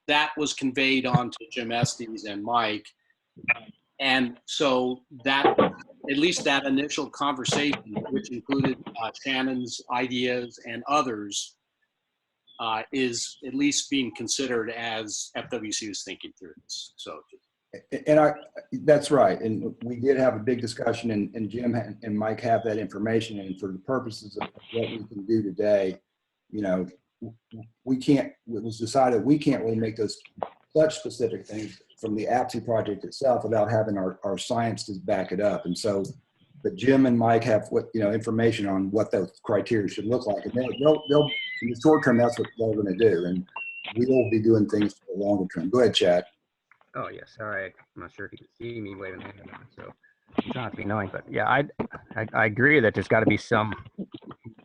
that was conveyed on to Jim Estes and Mike. And so that, at least that initial conversation, which included Shannon's ideas and others, is at least being considered as FWC is thinking through this. So. And that's right. And we did have a big discussion, and Jim and Mike have that information. And for the purposes of what we can do today, you know, it was decided we can't really make those such specific things from the ABSI project itself without having our science to back it up. And so, but Jim and Mike have information on what those criteria should look like. And they'll in the short term, that's what they're going to do. And we will be doing things for the longer term. Go ahead, Chad. Oh, yeah, sorry. I'm not sure if you can see me waving my hand, so it's not to be annoying. But yeah, I agree that there's got to be some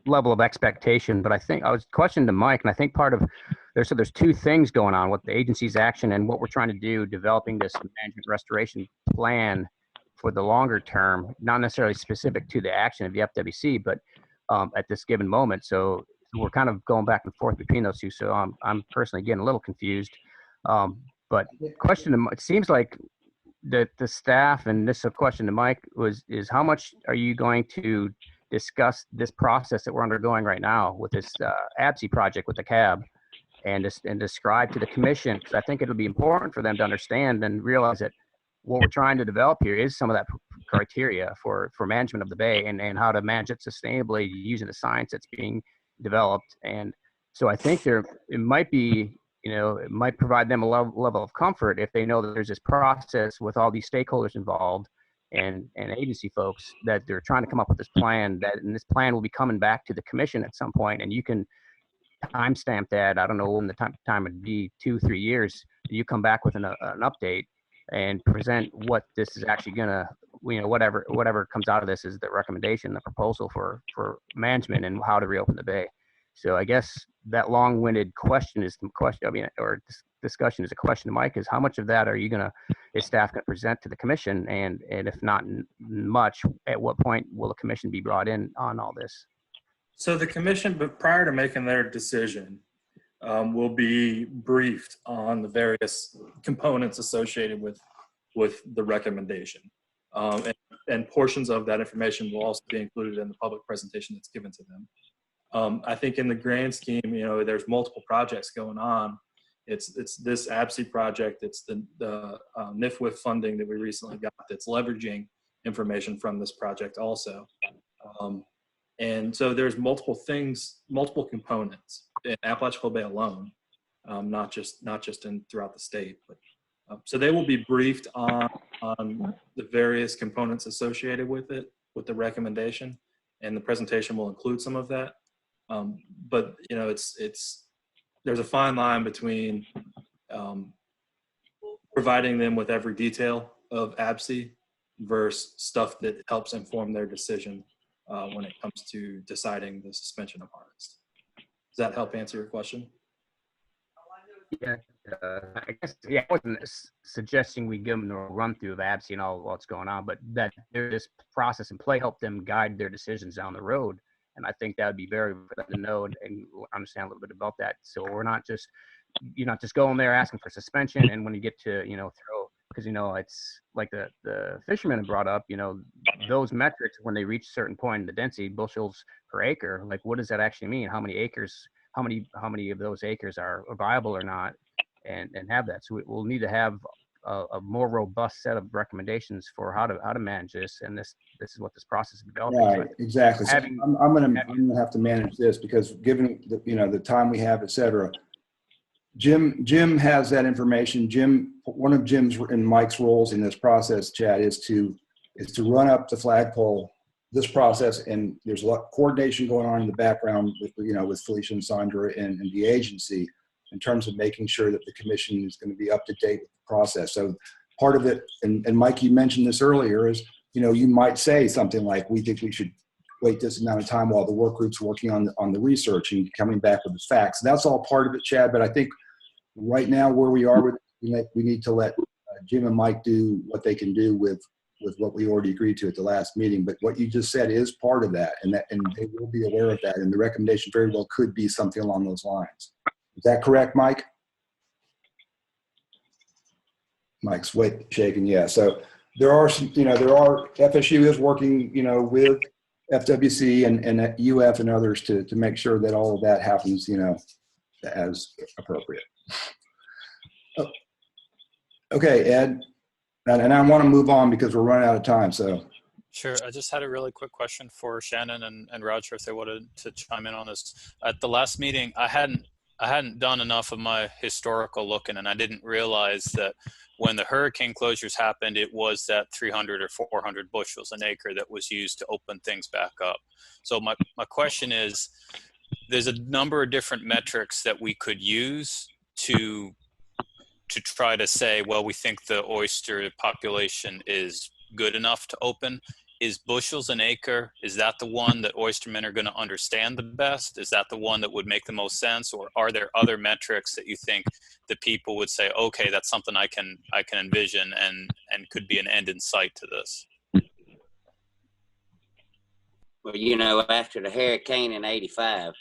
level of expectation. But I think I was questioning to Mike, and I think part of there's two things going on with the agency's action and what we're trying to do, developing this management restoration plan for the longer term, not necessarily specific to the action of the FWC, but at this given moment. So we're kind of going back and forth between those two. So I'm personally getting a little confused. But question, it seems like the staff, and this is a question to Mike, is how much are you going to discuss this process that we're undergoing right now with this ABSI project with the cab, and describe to the commission, because I think it'll be important for them to understand and realize that what we're trying to develop here is some of that criteria for management of the bay, and how to manage it sustainably using the science that's being developed. And so I think it might be, it might provide them a level of comfort if they know that there's this process with all these stakeholders involved and agency folks, that they're trying to come up with this plan, and this plan will be coming back to the commission at some point, and you can timestamp that. I don't know when the time would be, 2-3 years. You come back with an update and present what this is actually gonna, whatever comes out of this is the recommendation, the proposal for management and how to reopen the bay. So I guess that long-winded question is the question, discussion is a question to Mike, is how much of that is staff gonna present to the commission? And if not much, at what point will the commission be brought in on all this? So the commission, but prior to making their decision, will be briefed on the various components associated with the recommendation. And portions of that information will also be included in the public presentation that's given to them. I think in the grand scheme, there's multiple projects going on. It's this ABSI project, it's the NIFWIF funding that we recently got that's leveraging information from this project also. And so there's multiple things, multiple components in Apalachicola Bay alone, not just throughout the state. But so they will be briefed on the various components associated with it, with the recommendation, and the presentation will include some of that. But there's a fine line between providing them with every detail of ABSI versus stuff that helps inform their decision when it comes to deciding the suspension of harvest. Does that help answer your question? Yeah, I guess, I wasn't suggesting we give them a run through of ABSI and all what's going on, but that there's this process in play, help them guide their decisions down the road. And I think that would be very for them to know and understand a little bit about that. So you're not just going there asking for suspension, and when you get to, throw, because, it's like the fishermen brought up, those metrics, when they reach a certain point in the density, bushels per acre, like what does that actually mean? How many acres, how many of those acres are viable or not, and have that. So we'll need to have a more robust set of recommendations for how to manage this, and this is what this process is developing. Right, exactly. So I'm gonna have to manage this, because given the time we have, et cetera. Jim has that information. One of Jim's and Mike's roles in this process, Chad, is to run up the flagpole this process, and there's a lot of coordination going on in the background with Felicia and Sandra and the agency in terms of making sure that the commission is going to be up to date with the process. So part of it, and Mike, you mentioned this earlier, is you might say something like, we think we should wait this amount of time while the work group's working on the research and coming back with the facts. That's all part of it, Chad, but I think right now where we are, we need to let Jim and Mike do what they can do with what we already agreed to at the last meeting. But what you just said is part of that, and they will be aware of that, and the recommendation very well could be something along those lines. Is that correct, Mike? Mike's shaking, yeah. So there are some, FSU is working, with FWC and UF and others to make sure that all of that happens, as appropriate. Okay, Ed, and I want to move on because we're running out of time, so. Sure. I just had a really quick question for Shannon and Roger if they wanted to chime in on this. At the last meeting, I hadn't done enough of my historical looking, and I didn't realize that when the hurricane closures happened, it was that 300 or 400 bushels an acre that was used to open things back up. So my question is, there's a number of different metrics that we could use to try to say, well, we think the oyster population is good enough to open. Is bushels an acre, is that the one that oystermen are going to understand the best? Is that the one that would make the most sense? Or are there other metrics that you think the people would say, okay, that's something I can envision and could be an end in sight to this? Well, after the hurricane in '85,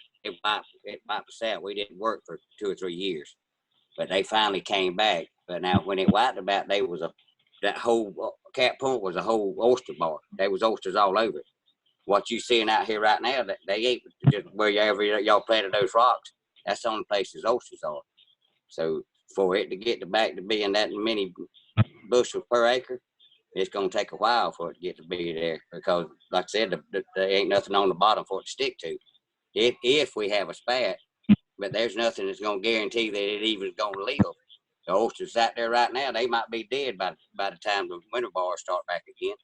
it wiped us out. We didn't work for 2 or 3 years, but they finally came back. But now when it wiped about, that whole Cat Point was a whole oyster bar. There was oysters all over it. What you seeing out here right now, that they ate just wherever y'all planted those rocks, that's the only places oysters are. So for it to get back to being that many bushels per acre, it's going to take a while for it to get to be there, because like I said, there ain't nothing on the bottom for it to stick to. If we have a spat, but there's nothing that's going to guarantee that it even is going to live. The oysters out there right now, they might be dead by the time the winter bars start back again.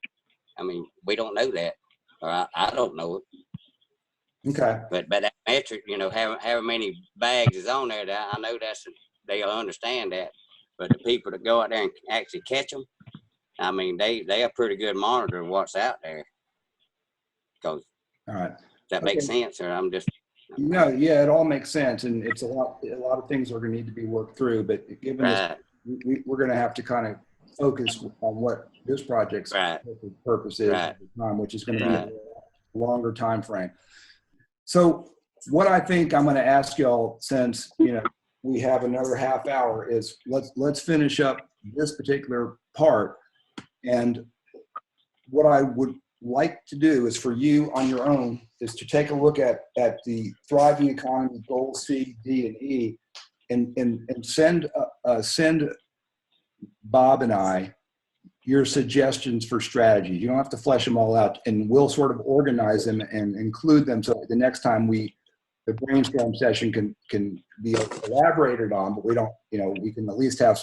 I mean, we don't know that, or I don't know it. Okay. But that metric, how many bags is on there, I know they'll understand that. But the people that go out there and actually catch them, I mean, they are pretty good monitor of what's out there. Because all right, that makes sense, or I'm just. No, yeah, it all makes sense, and it's a lot of things are going to need to be worked through. But given this, we're going to have to kind of focus on what this project's purpose is at the time, which is going to be a longer time frame. So what I think I'm going to ask y'all, since we have another half hour, is let's finish up this particular part. And what I would like to do is for you on your own is to take a look at the thriving economy goals C, D, and E, and send Bob and I your suggestions for strategies. You don't have to flesh them all out, and we'll sort of organize them and include them so that the next time the brainstorm session can be elaborated on, but we don't, we can at least do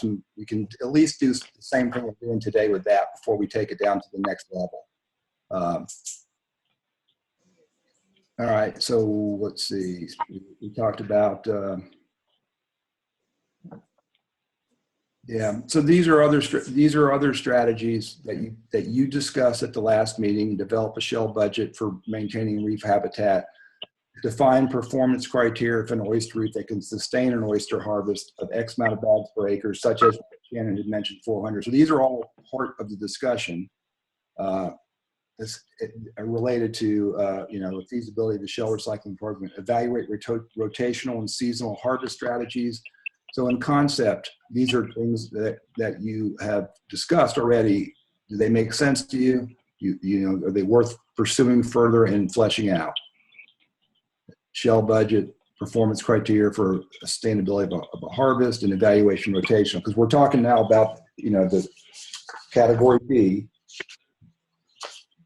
the same thing we're doing today with that before we take it down to the next level. All right, so let's see. We talked about, so these are other strategies that you discussed at the last meeting. Develop a shell budget for maintaining reef habitat. Define performance criteria for an oyster reef that can sustain an oyster harvest of X amount of bags per acre, such as Shannon had mentioned, 400. So these are all part of the discussion related to the feasibility of the shell recycling program. Evaluate rotational and seasonal harvest strategies. So in concept, these are things that you have discussed already. Do they make sense to you? Are they worth pursuing further and fleshing out? Shell budget, performance criteria for sustainability of a harvest, and evaluation rotational. Because we're talking now about the category B,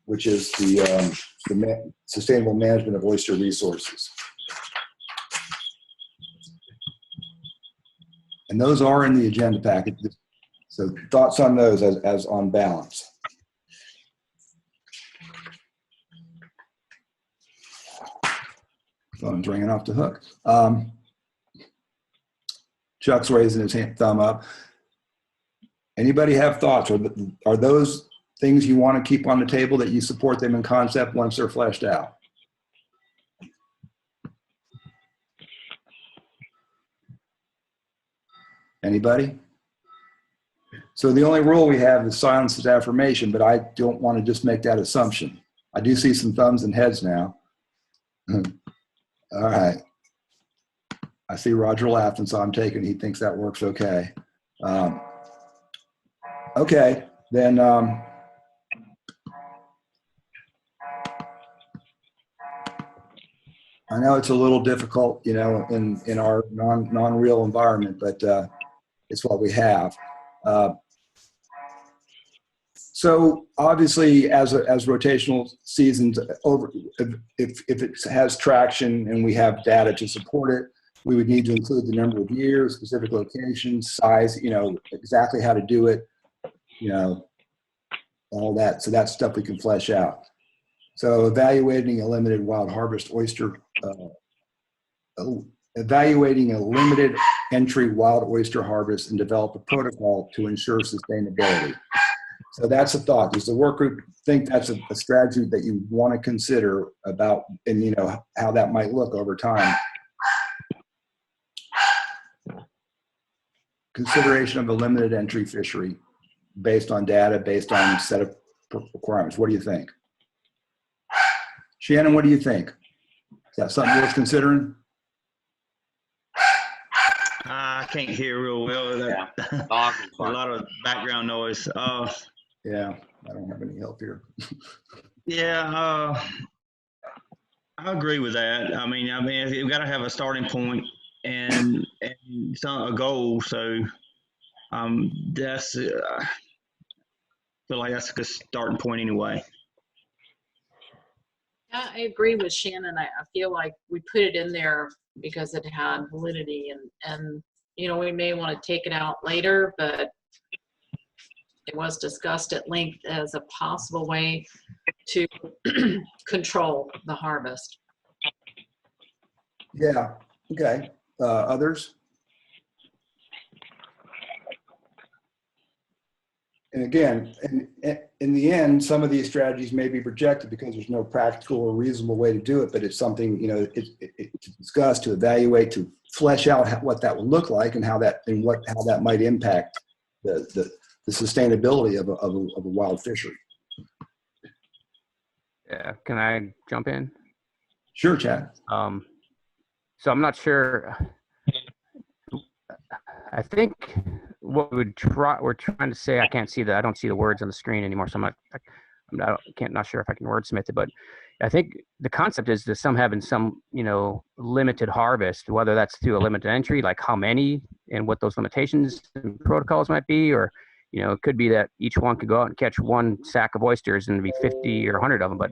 which is the sustainable management of oyster resources. And those are in the agenda packet. So thoughts on those as on balance? Phone's ringing off the hook. Chuck's raising his thumb up. Anybody have thoughts? Are those things you want to keep on the table, that you support them in concept once they're fleshed out? Anybody? So the only rule we have is silence is affirmation, but I don't want to just make that assumption. I do see some thumbs and heads now. All right. I see Roger laughing, so I'm taking, he thinks that works okay. Okay, then I know it's a little difficult, in our non-real environment, but it's what we have. So obviously, as rotational seasons over, if it has traction and we have data to support it, we would need to include the number of years, specific locations, size, exactly how to do it, all that. So that's stuff we can flesh out. So evaluating a limited wild harvest oyster, evaluating a limited entry wild oyster harvest, and develop a protocol to ensure sustainability. So that's a thought. Does the work group think that's a strategy that you want to consider about, and how that might look over time? Consideration of a limited entry fishery based on data, based on a set of requirements. What do you think? Shannon, what do you think? Is that something worth considering? I can't hear real well. Yeah. A lot of background noise. Yeah, I don't have any help here. Yeah, I agree with that. I mean, you've got to have a starting point and a goal. So that's feel like that's a good starting point anyway. I agree with Shannon. I feel like we put it in there because it had validity, and you know, we may want to take it out later, but it was discussed at length as a possible way to control the harvest. Yeah, okay. Others? And again, in the end, some of these strategies may be rejected because there's no practical or reasonable way to do it, but it's something, you know, to discuss, to evaluate, to flesh out what that would look like and how that might impact the sustainability of a wild fishery. Yeah, can I jump in? Sure, Chad. So I'm not sure. I think what we're trying to say, I don't see the words on the screen anymore, so I'm not sure if I can wordsmith it, but I think the concept is that some having some, you know, limited harvest, whether that's through a limited entry, like how many and what those limitations and protocols might be, or, you know, it could be that each one could go out and catch one sack of oysters and be 50 or 100 of them, but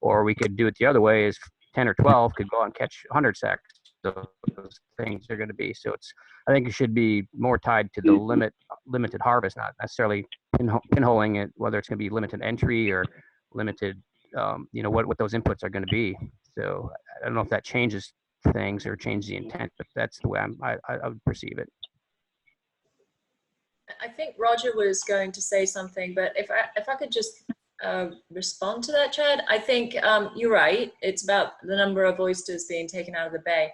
or we could do it the other way, is 10 or 12 could go out and catch 100 sacks. Those things are going to be. So I think it should be more tied to the limited harvest, not necessarily pinholing it, whether it's going to be limited entry or limited, you know, what those inputs are going to be. So I don't know if that changes things or changes the intent, but that's the way I would perceive it. I think Roger was going to say something, but if I could just respond to that, Chad. I think you're right. It's about the number of oysters being taken out of the bay.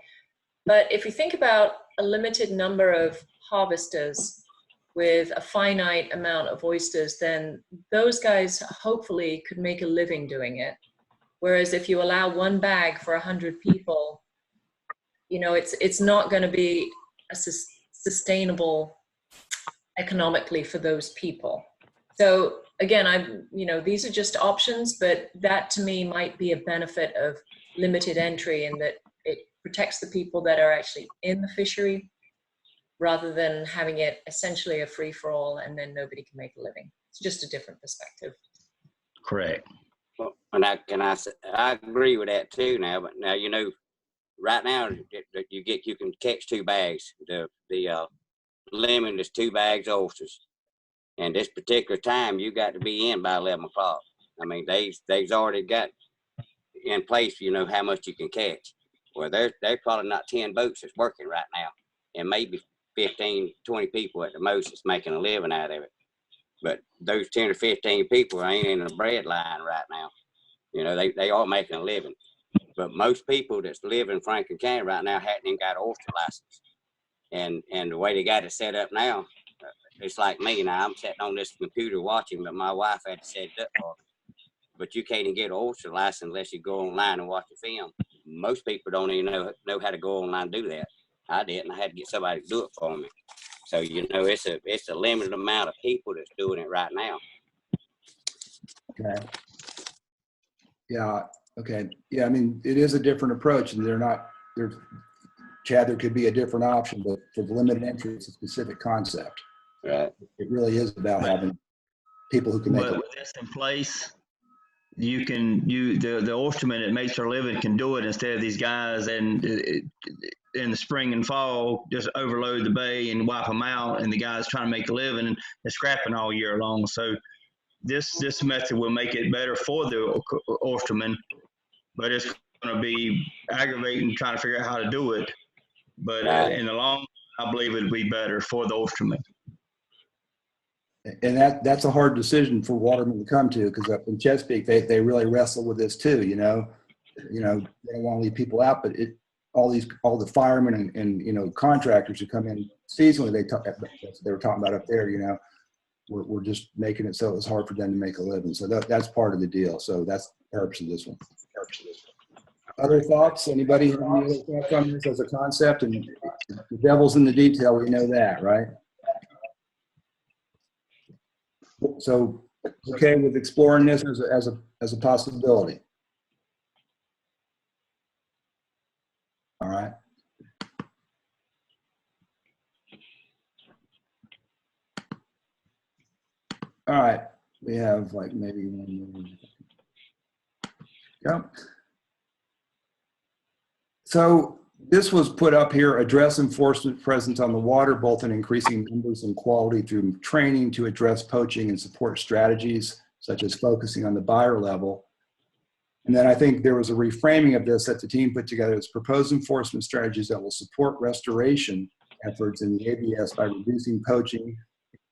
But if you think about a limited number of harvesters with a finite amount of oysters, then those guys hopefully could make a living doing it. Whereas if you allow one bag for 100 people, you know, it's not going to be sustainable economically for those people. So again, you know, these are just options, but that to me might be a benefit of limited entry, in that it protects the people that are actually in the fishery rather than having it essentially a free-for-all and then nobody can make a living. It's just a different perspective. Correct. Well, and I agree with that too now, but now, you know, right now you can catch 2 bags. The limit is 2 bags of oysters. And this particular time, you got to be in by 11 o'clock. I mean, they've already got in place, you know, how much you can catch. Well, there's probably not 10 boats that's working right now, and maybe 15, 20 people at the most that's making a living out of it. But those 10 or 15 people ain't in the bread line right now. You know, they are making a living. But most people that's live in Franklin County right now hadn't even got an oyster license. And the way they got it set up now, it's like me now. I'm sitting on this computer watching, but my wife had to set it up for me. But you can't even get an oyster license unless you go online and watch the film. Most people don't even know how to go online and do that. I didn't. I had to get somebody to do it for me. So, you know, it's a limited amount of people that's doing it right now. Okay. Yeah. Okay. Yeah. I mean, it is a different approach, and Chad, there could be a different option, but for the limited entry, it's a specific concept. Right. It really is about having people who can make it. But with this in place, the oysterman that makes their living can do it instead of these guys and in the spring and fall just overload the bay and wipe them out, and the guys trying to make a living and they're scrapping all year long. So this method will make it better for the oysterman, but it's going to be aggravating trying to figure out how to do it. But in the long, I believe it'll be better for the oysterman. And that's a hard decision for watermen to come to, because up in Chesapeake, they really wrestle with this too. You know, they don't want to leave people out, but all the firemen and you know, contractors who come in seasonally, they were talking about up there. You know, we're just making it so it's hard for them to make a living. So that's part of the deal. So that's the purpose of this one. Other thoughts? Anybody have any other thoughts on this as a concept and the devil's in the detail. We know that, right? So, okay with exploring this as a possibility. All right. All right. We have like maybe one more. Yep. So this was put up here, address enforcement presence on the water, both in increasing numbers and quality through training to address poaching and support strategies, such as focusing on the buyer level. And then I think there was a reframing of this that the team put together as proposed enforcement strategies that will support restoration efforts in the ABS by reducing poaching,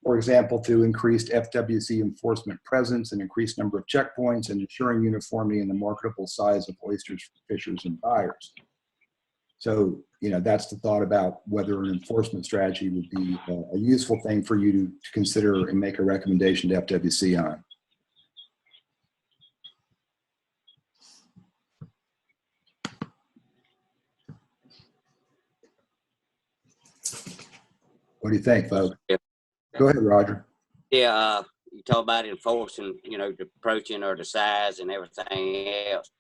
for example, through increased FWC enforcement presence and increased number of checkpoints and ensuring uniformity in the marketable size of oysters for fishers and buyers. So, you know, that's the thought about whether an enforcement strategy would be a useful thing for you to consider and make a recommendation to FWC on. What do you think, folks? Yeah. Go ahead, Roger. Yeah, you talk about enforcing, you know, the approaching or the size and everything else.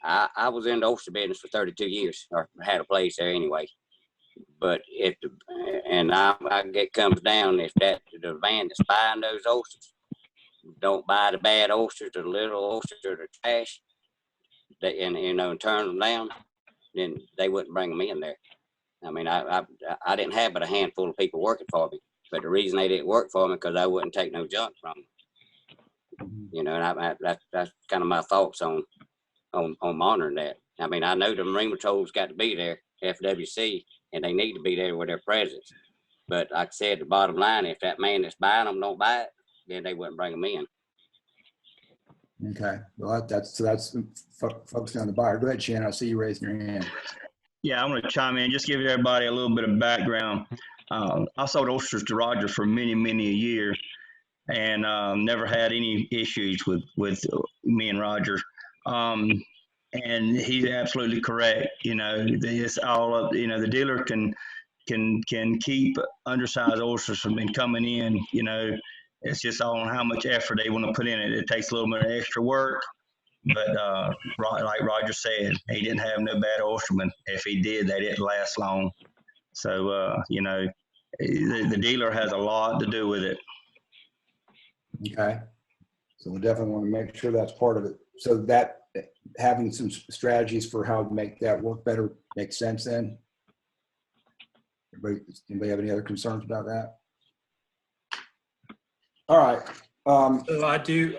I was in the oyster business for 32 years, or had a place there anyway. But if it comes down, if that the van that's buying those oysters don't buy the bad oysters, the little oysters, or the trash, and turn them down, then they wouldn't bring them in there. I mean, I didn't have but a handful of people working for me, but the reason they didn't work for me because I wouldn't take no junk from them. You know, and that's kind of my thoughts on monitoring that. I mean, I know the Marine Patrol's got to be there, FWC, and they need to be there with their presence. But like I said, the bottom line, if that man that's buying them don't buy it, then they wouldn't bring them in. Okay. Well, that's focusing on the buyer. Go ahead, Shannon. I see you raising your hand. Yeah, I'm going to chime in, just give everybody a little bit of background. I sold oysters to Roger for many, many a year, and never had any issues with me and Roger. And he's absolutely correct. You know, it's all up. You know, the dealer can keep undersized oysters from coming in. You know, it's just all on how much effort they want to put in it. It takes a little bit of extra work. But like Roger said, he didn't have no bad oystermen. If he did, they didn't last long. So, you know, the dealer has a lot to do with it. Okay. So we definitely want to make sure that's part of it. So that having some strategies for how to make that work better makes sense then? Anybody have any other concerns about that? All right. So I do,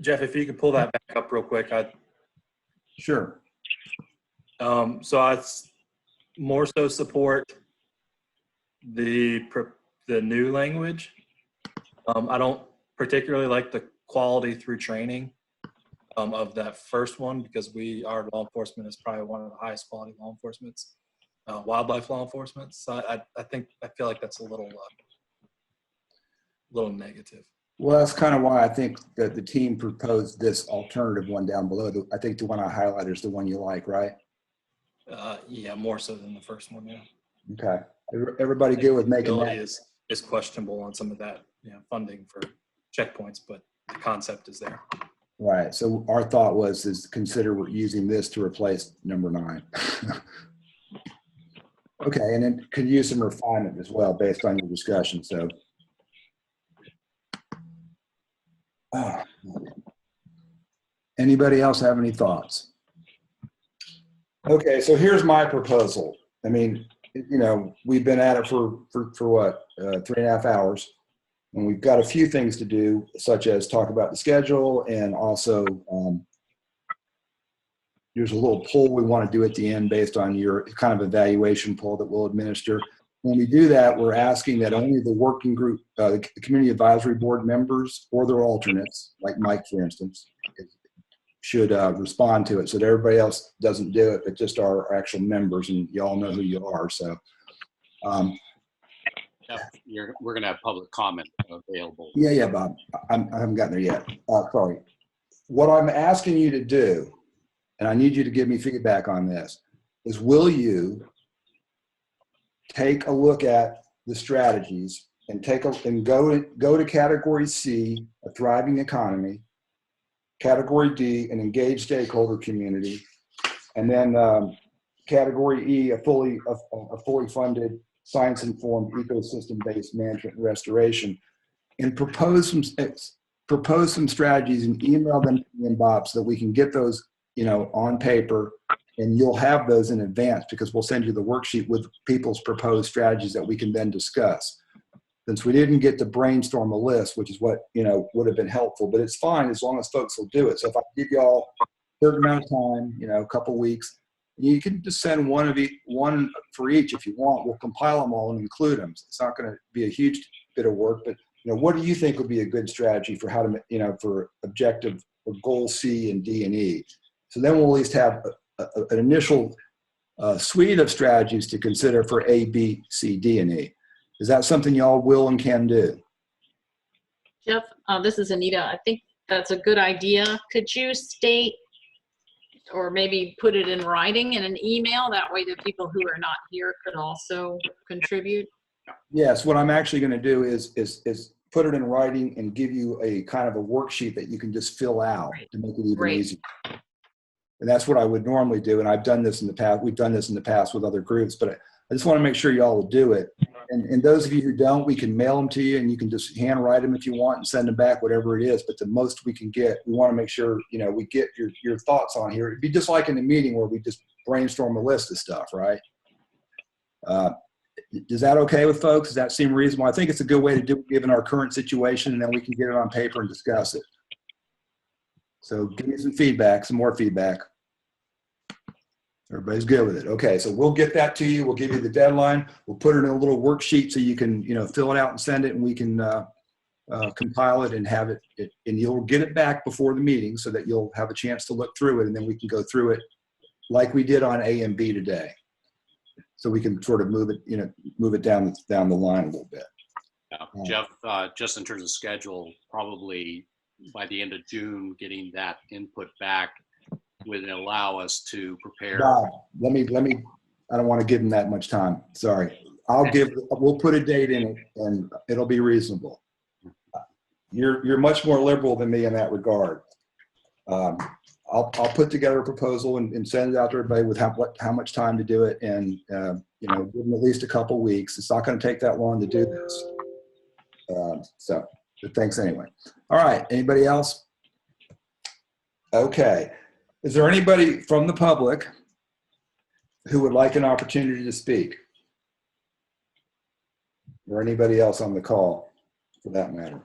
Jeff, if you could pull that back up real quick. Sure. So I more so support the new language. I don't particularly like the quality through training of that first one, because our law enforcement is probably one of the highest quality law enforcements, wildlife law enforcement. So I feel like that's a little negative. Well, that's kind of why I think that the team proposed this alternative one down below. I think the one I highlighted is the one you like, right? Yeah, more so than the first one. Yeah. Okay. Everybody good with making that? Is questionable on some of that, funding for checkpoints, but the concept is there. Right. So our thought is consider using this to replace number 9. Okay, and it could use some refinement as well based on your discussion. So. Anybody else have any thoughts? Okay, so here's my proposal. I mean, we've been at it for what, 3.5 hours, and we've got a few things to do, such as talk about the schedule, and also there's a little poll we want to do at the end based on your kind of evaluation poll that we'll administer. When we do that, we're asking that only the working group, the community advisory board members or their alternates, like Mike, for instance, should respond to it, so that everybody else doesn't do it, but just our actual members, and you all know who you are. So, we're going to have public comment available. Yeah, Bob. I haven't gotten there yet. Sorry. What I'm asking you to do, and I need you to give me feedback on this, is will you take a look at the strategies and go to category C, a thriving economy, category D, an engaged stakeholder community, and then category E, a fully funded, science-informed, ecosystem-based management and restoration, and propose some strategies and email them to me and Bob so that we can get those, on paper, and you'll have those in advance because we'll send you the worksheet with people's proposed strategies that we can then discuss. Since we didn't get to brainstorm a list, which is what, would have been helpful, but it's fine as long as folks will do it. So if I give y'all a certain amount of time, a couple weeks, you can just send one for each if you want. We'll compile them all and include them. It's not going to be a huge bit of work, but what do you think would be a good strategy for how to, for objective or goal C and D and E? So then we'll at least have an initial suite of strategies to consider for A, B, C, D, and E. Is that something y'all will and can do? Jeff, this is Anita. I think that's a good idea. Could you state or maybe put it in writing in an email? That way the people who are not here could also contribute. Yes, what I'm actually going to do is put it in writing and give you a kind of a worksheet that you can just fill out to make it even easier. And that's what I would normally do. And I've done this in the past. We've done this in the past with other groups, but I just want to make sure y'all will do it. And those of you who don't, we can mail them to you and you can just handwrite them if you want and send them back, whatever it is. But the most we can get, we want to make sure, we get your thoughts on here. It'd be just like in a meeting where we just brainstorm a list of stuff, right? Is that okay with folks? Does that seem reasonable? I think it's a good way to do it given our current situation, and then we can get it on paper and discuss it. So give me some feedback, some more feedback. Everybody's good with it. Okay, so we'll get that to you. We'll give you the deadline. We'll put it in a little worksheet so you can, fill it out and send it, and we can compile it and have it, and you'll get it back before the meeting so that you'll have a chance to look through it, and then we can go through it like we did on A and B today. So we can sort of move it down the line a little bit. Yeah. Jeff, just in terms of schedule, probably by the end of June, getting that input back would allow us to prepare. Bob, let me, I don't want to give him that much time. Sorry. We'll put a date in it and it'll be reasonable. You're much more liberal than me in that regard. I'll put together a proposal and send it out to everybody with how much time to do it, and give them at least a couple weeks. It's not going to take that long to do this. But thanks anyway. All right. Anybody else? Okay. Is there anybody from the public who would like an opportunity to speak? Or anybody else on the call, for that matter?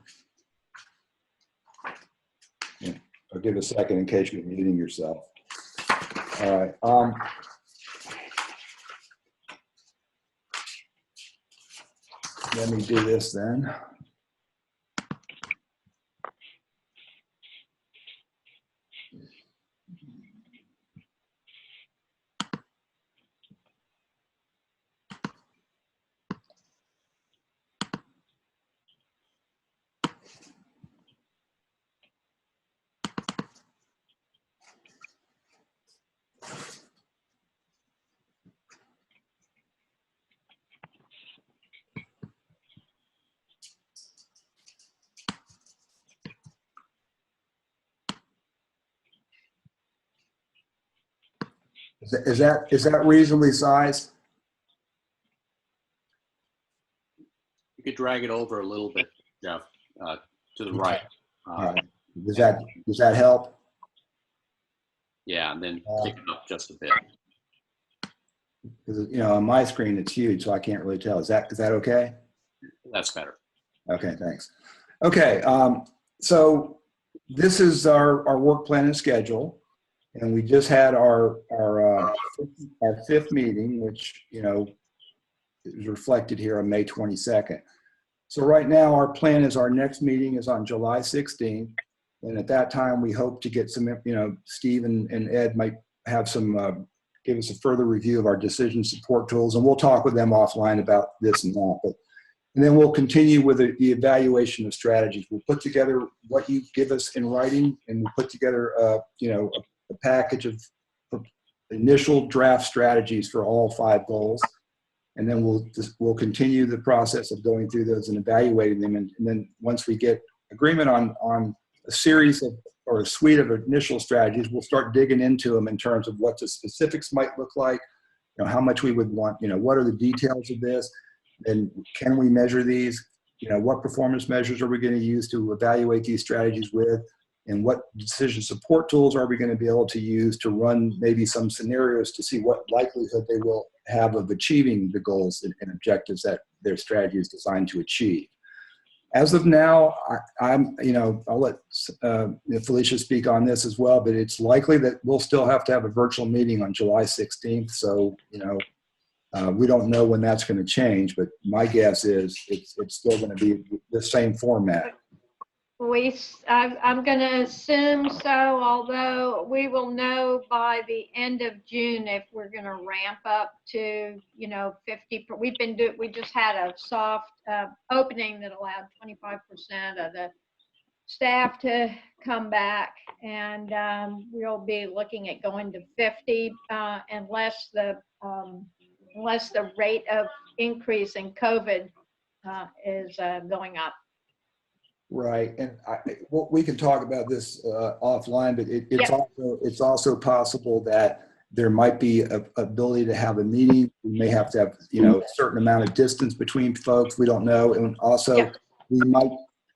Yeah. I'll give a second in case you're muting yourself. All right. Let me do this then. Is that reasonably sized? You could drag it over a little bit, Jeff, to the right. Right. Does that help? Yeah, and then kick it up just a bit. Because on my screen it's huge, so I can't really tell. Is that okay? That's better. Okay, thanks. Okay, so this is our work plan and schedule. And we just had our fifth meeting, which, is reflected here on May 22nd. So right now our plan is our next meeting is on July 16th. And at that time, we hope to get some, Steve and Ed might have some, give us a further review of our decision support tools. And we'll talk with them offline about this and that. And then we'll continue with the evaluation of strategies. We'll put together what you give us in writing, and we'll put together, a package of initial draft strategies for all 5 goals. And then we'll continue the process of going through those and evaluating them. And then once we get agreement on a series of, or a suite of initial strategies, we'll start digging into them in terms of what the specifics might look like, how much we would want, what are the details of this, and can we measure these, what performance measures are we going to use to evaluate these strategies with, and what decision support tools are we going to be able to use to run maybe some scenarios to see what likelihood they will have of achieving the goals and objectives that their strategy is designed to achieve. As of now, I'll let Felicia speak on this as well, but it's likely that we'll still have to have a virtual meeting on July 16th. So, we don't know when that's going to change, but my guess is it's still going to be the same format. I'm going to assume so, although we will know by the end of June if we're going to ramp up to, 50. We just had a soft opening that allowed 25% of the staff to come back, and we'll be looking at going to 50 unless the rate of increase in COVID is going up. Right, and we can talk about this offline, but it's also possible that there might be an ability to have a meeting. We may have to have a certain amount of distance between folks. We don't know, and also we might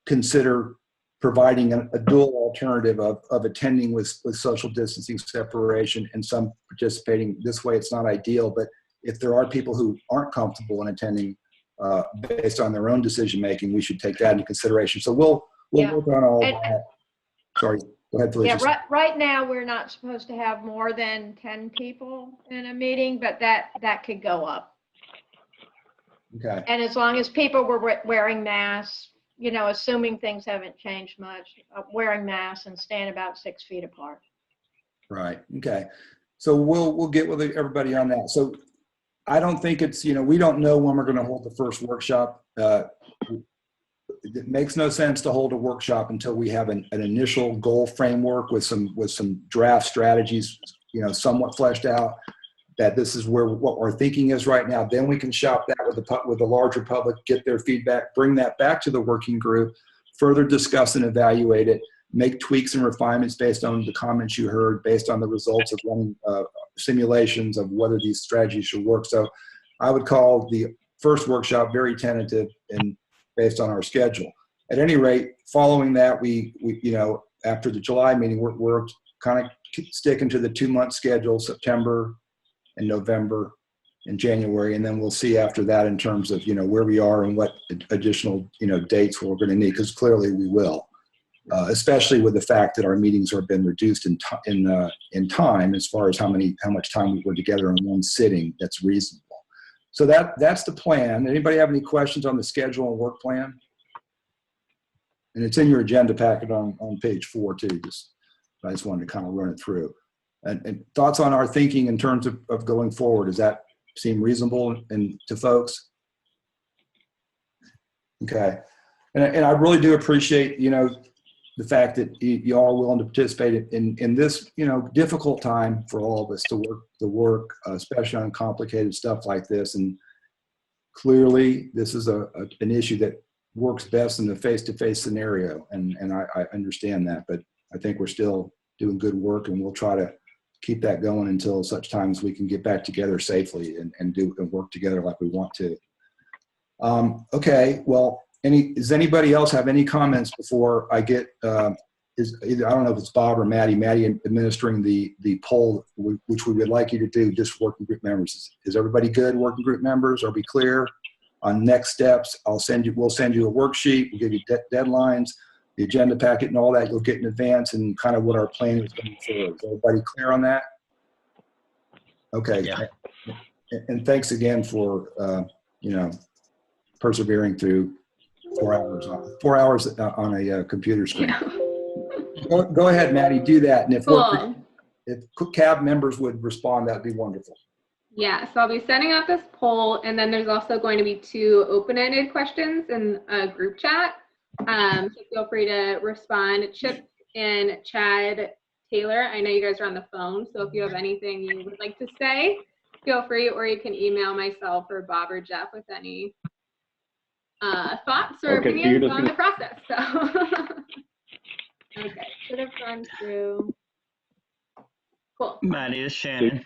consider providing a dual alternative of attending with social distancing separation and some participating. This way, it's not ideal, but if there are people who aren't comfortable in attending based on their own decision making, we should take that into consideration. So we'll work on all of that. Sorry, go ahead, Felicia. Yeah, right now we're not supposed to have more than 10 people in a meeting, but that could go up. Okay. And as long as people were wearing masks, assuming things haven't changed much, wearing masks and staying about 6 feet apart. Right. Okay. So we'll get with everybody on that. So I don't think it's, we don't know when we're going to hold the first workshop. It makes no sense to hold a workshop until we have an initial goal framework with some draft strategies, somewhat fleshed out, that this is what our thinking is right now. Then we can shop that with the larger public, get their feedback, bring that back to the working group, further discuss and evaluate it, make tweaks and refinements based on the comments you heard, based on the results of running simulations of whether these strategies should work. So I would call the first workshop very tentative and based on our schedule. At any rate, following that, we after the July meeting, we're kind of sticking to the 2-month schedule, September and November and January, and then we'll see after that in terms of where we are and what additional dates we're going to need, because clearly we will. Especially with the fact that our meetings have been reduced in time as far as how much time we were together in one sitting. That's reasonable. So that's the plan. Anybody have any questions on the schedule and work plan? And it's in your agenda packet on page 4 too. I just wanted to kind of run it through. And thoughts on our thinking in terms of going forward. Does that seem reasonable to folks? Okay. And I really do appreciate the fact that you all are willing to participate in this, difficult time for all of us to work, especially on complicated stuff like this. And clearly, this is an issue that works best in the face-to-face scenario, and I understand that. But I think we're still doing good work, and we'll try to keep that going until such time as we can get back together safely and work together like we want to. Okay, well. Does anybody else have any comments before I get, I don't know if it's Bob or Maddie administering the poll, which we would like you to do, just working group members. Is everybody good, working group members? Are we clear on next steps? We'll send you a worksheet, we'll give you deadlines, the agenda packet and all that you'll get in advance, and kind of what our plan is going forward. Is everybody clear on that? Okay. Yeah. And thanks again for, persevering through 4 hours on a computer screen. Yeah. Go ahead, Maddie, do that. And if CAB members would respond, that'd be wonderful. Yeah, so I'll be setting up this poll, and then there's also going to be 2 open-ended questions in a group chat. So feel free to respond. Chip and Chad Taylor, I know you guys are on the phone, so if you have anything you would like to say, feel free, or you can email myself or Bob or Jeff with any thoughts or Okay, so you're opinions just on gonna- the process. So, okay, should have run through. Cool. Maddie, it's Shannon.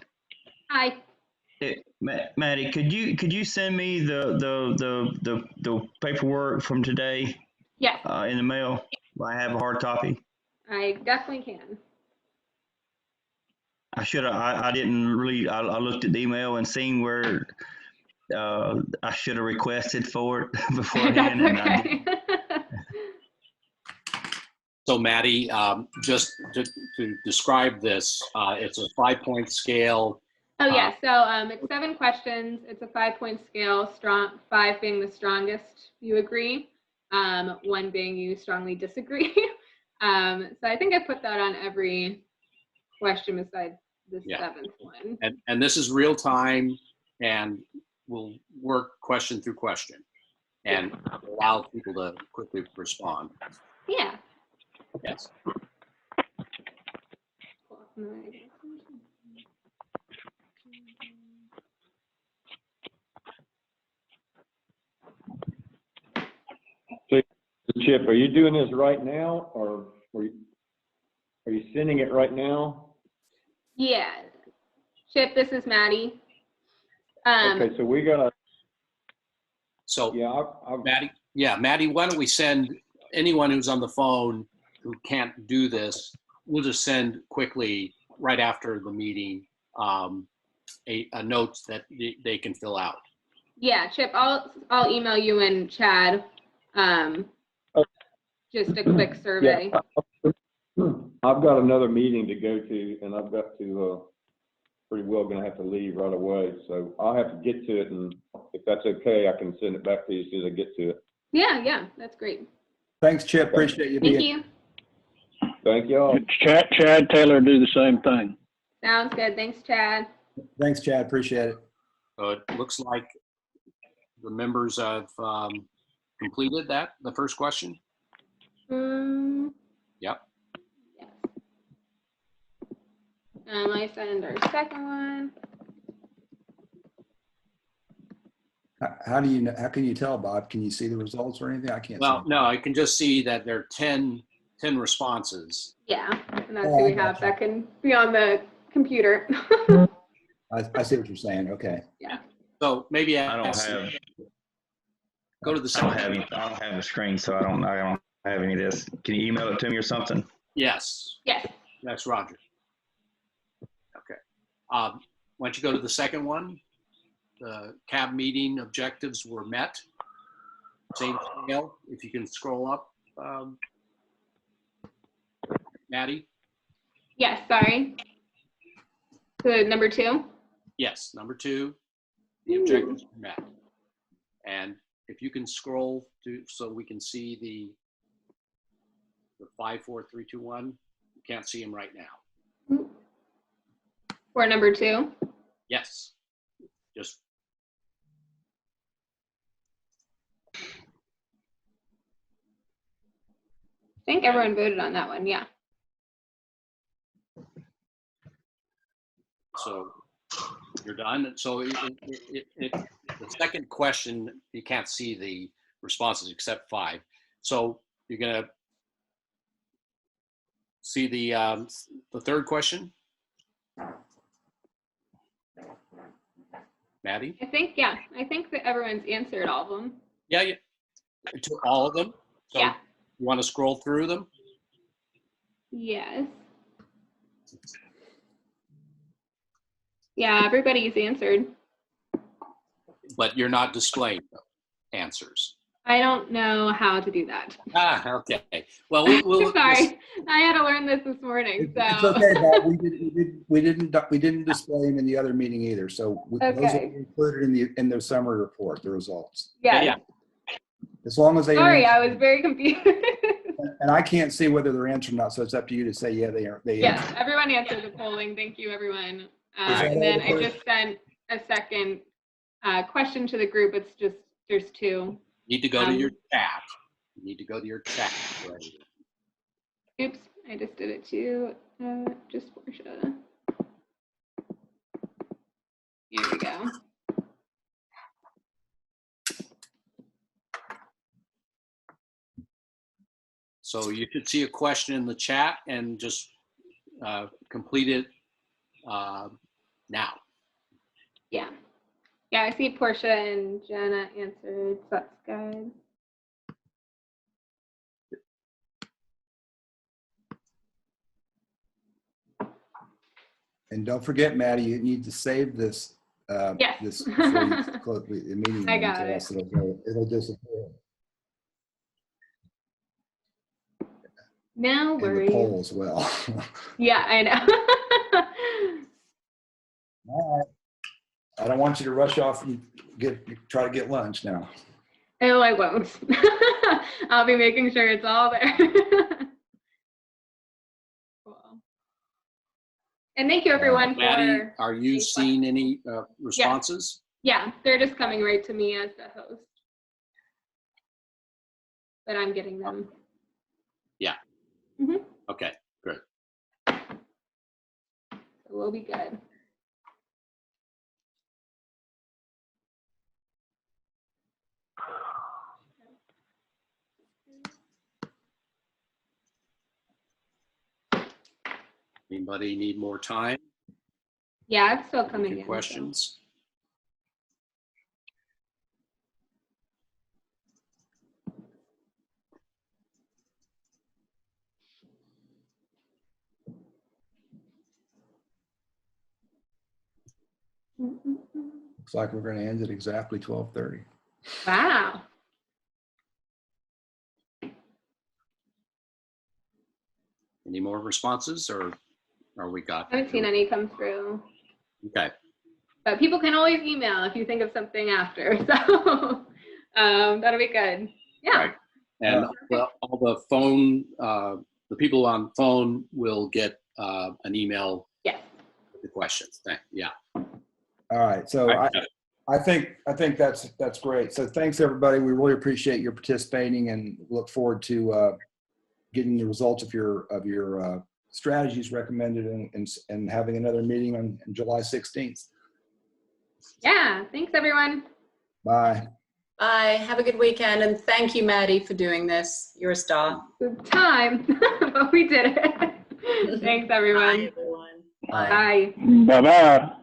Hi. Maddie, could you send me the paperwork from today Yes, in the mail? I have a hard copy. I definitely can. I didn't really, I looked at the email and seen where I should have requested for it beforehand. That's And I didn't. okay. So Maddie, just to describe this, it's a 5-point scale. Oh yeah, so it's 7 questions. It's a 5-point scale, 5 being the strongest, you agree, 1 being you strongly disagree. So I think I put that on every question besides the 7th one. And this is real time, and we'll work question through question and allow people to quickly respond. Yeah. Yes. So, Chip, are you doing this right now, or are you sending it right now? Yeah. Chip, this is Maddie. Okay, so we gotta. So yeah, Maddie, why don't we send anyone who's on the phone who can't do this, we'll just send quickly right after the meeting a note that they can fill out. Yeah, Chip, I'll email you and Chad just a quick survey. Yeah, I've got another meeting to go to, and I've got to pretty well gonna have to leave right away. So I'll have to get to it, and if that's okay, I can send it back to you as soon as I get to it. Yeah, that's great. Thanks, Chip. Appreciate you being. Thank you. Thank y'all. Chad Taylor do the same thing. Sounds good. Thanks, Chad. Thanks, Chad. Appreciate it. It looks like the members have completed the first question. Yep. Yes. I send our second one. How can you tell, Bob? Can you see the results or anything? I can't see. Well, no, I can just see that there are 10 responses. Yeah, and that's who we have that can be on the computer. I see what you're saying. Okay. Yeah. So maybe I don't have. Go to the second. I don't have a screen, so I don't have any of this. Can you email it to me or something? Yes. Yes. That's Roger. Okay. Why don't you go to the second one? The CAB meeting objectives were met. Same scale. If you can scroll up, Maddie. Yes. Sorry. The number 2. Yes, number 2. The objectives were met. And if you can scroll to so we can see the 5, 4, 3, 2, 1. You can't see them right now. For number 2. Yes. Just. I think everyone voted on that one. Yeah. So you're done. So the second question, you can't see the responses except 5. So you're gonna see the third question, Maddie. I think that everyone's answered all of them. Yeah, to all of them. So yeah. You want to scroll through them? Yes. Yeah, everybody's answered. But you're not displaying answers. I don't know how to do that. Okay. Well, we'll sorry. I had to learn this morning. So it's okay, Bob. We didn't display them in the other meeting either. So those will be included in the summary report, the results. Yeah. As long as they. Sorry, I was very confused. And I can't see whether they're answered or not, so it's up to you to say yeah, they are. Yes, everyone answered the polling. Thank you, everyone. And then I just sent a second question to the group. It's just there's 2. Need to go to your chat. You need to go to your chat. Oops, I just did it too. Just Portia. Here we go. So you should see a question in the chat and just complete it now. Yeah. Yeah, I see Portia and Jenna answered, so that's good. And don't forget, Maddie, you need to save this. Yes. This before you close the meeting. I got or it. else it'll disappear. No And worries. the poll as well. Yeah, I know. All right. I don't want you to rush off and try to get lunch now. Oh, I won't. I'll be making sure it's all there. Cool. And thank you everyone Maddie, for. are you seeing any responses? Yeah, they're just coming right to me as the host. But I'm getting them. Yeah. Mm-hmm. Okay, good. So we'll be good. Anybody need more time? Yeah, it's still coming in. Questions? Looks like we're going to end at exactly 12:30. Wow. Any more responses, or are we got? I haven't seen any come through. Okay. But people can always email if you think of something after. So that'll be good. Yeah. Right. And all the phone, the people on phone will get an email. Yes. With the questions. Yeah. All right. So I think that's great. So thanks everybody. We really appreciate your participating and look forward to getting the results of your strategies recommended and having another meeting on July 16th. Yeah. Thanks everyone. Bye. Bye. Have a good weekend. And thank you, Maddie, for doing this. You're a star. Good time, but we did it. Thanks everyone. Bye, everyone. Bye. Bye-bye.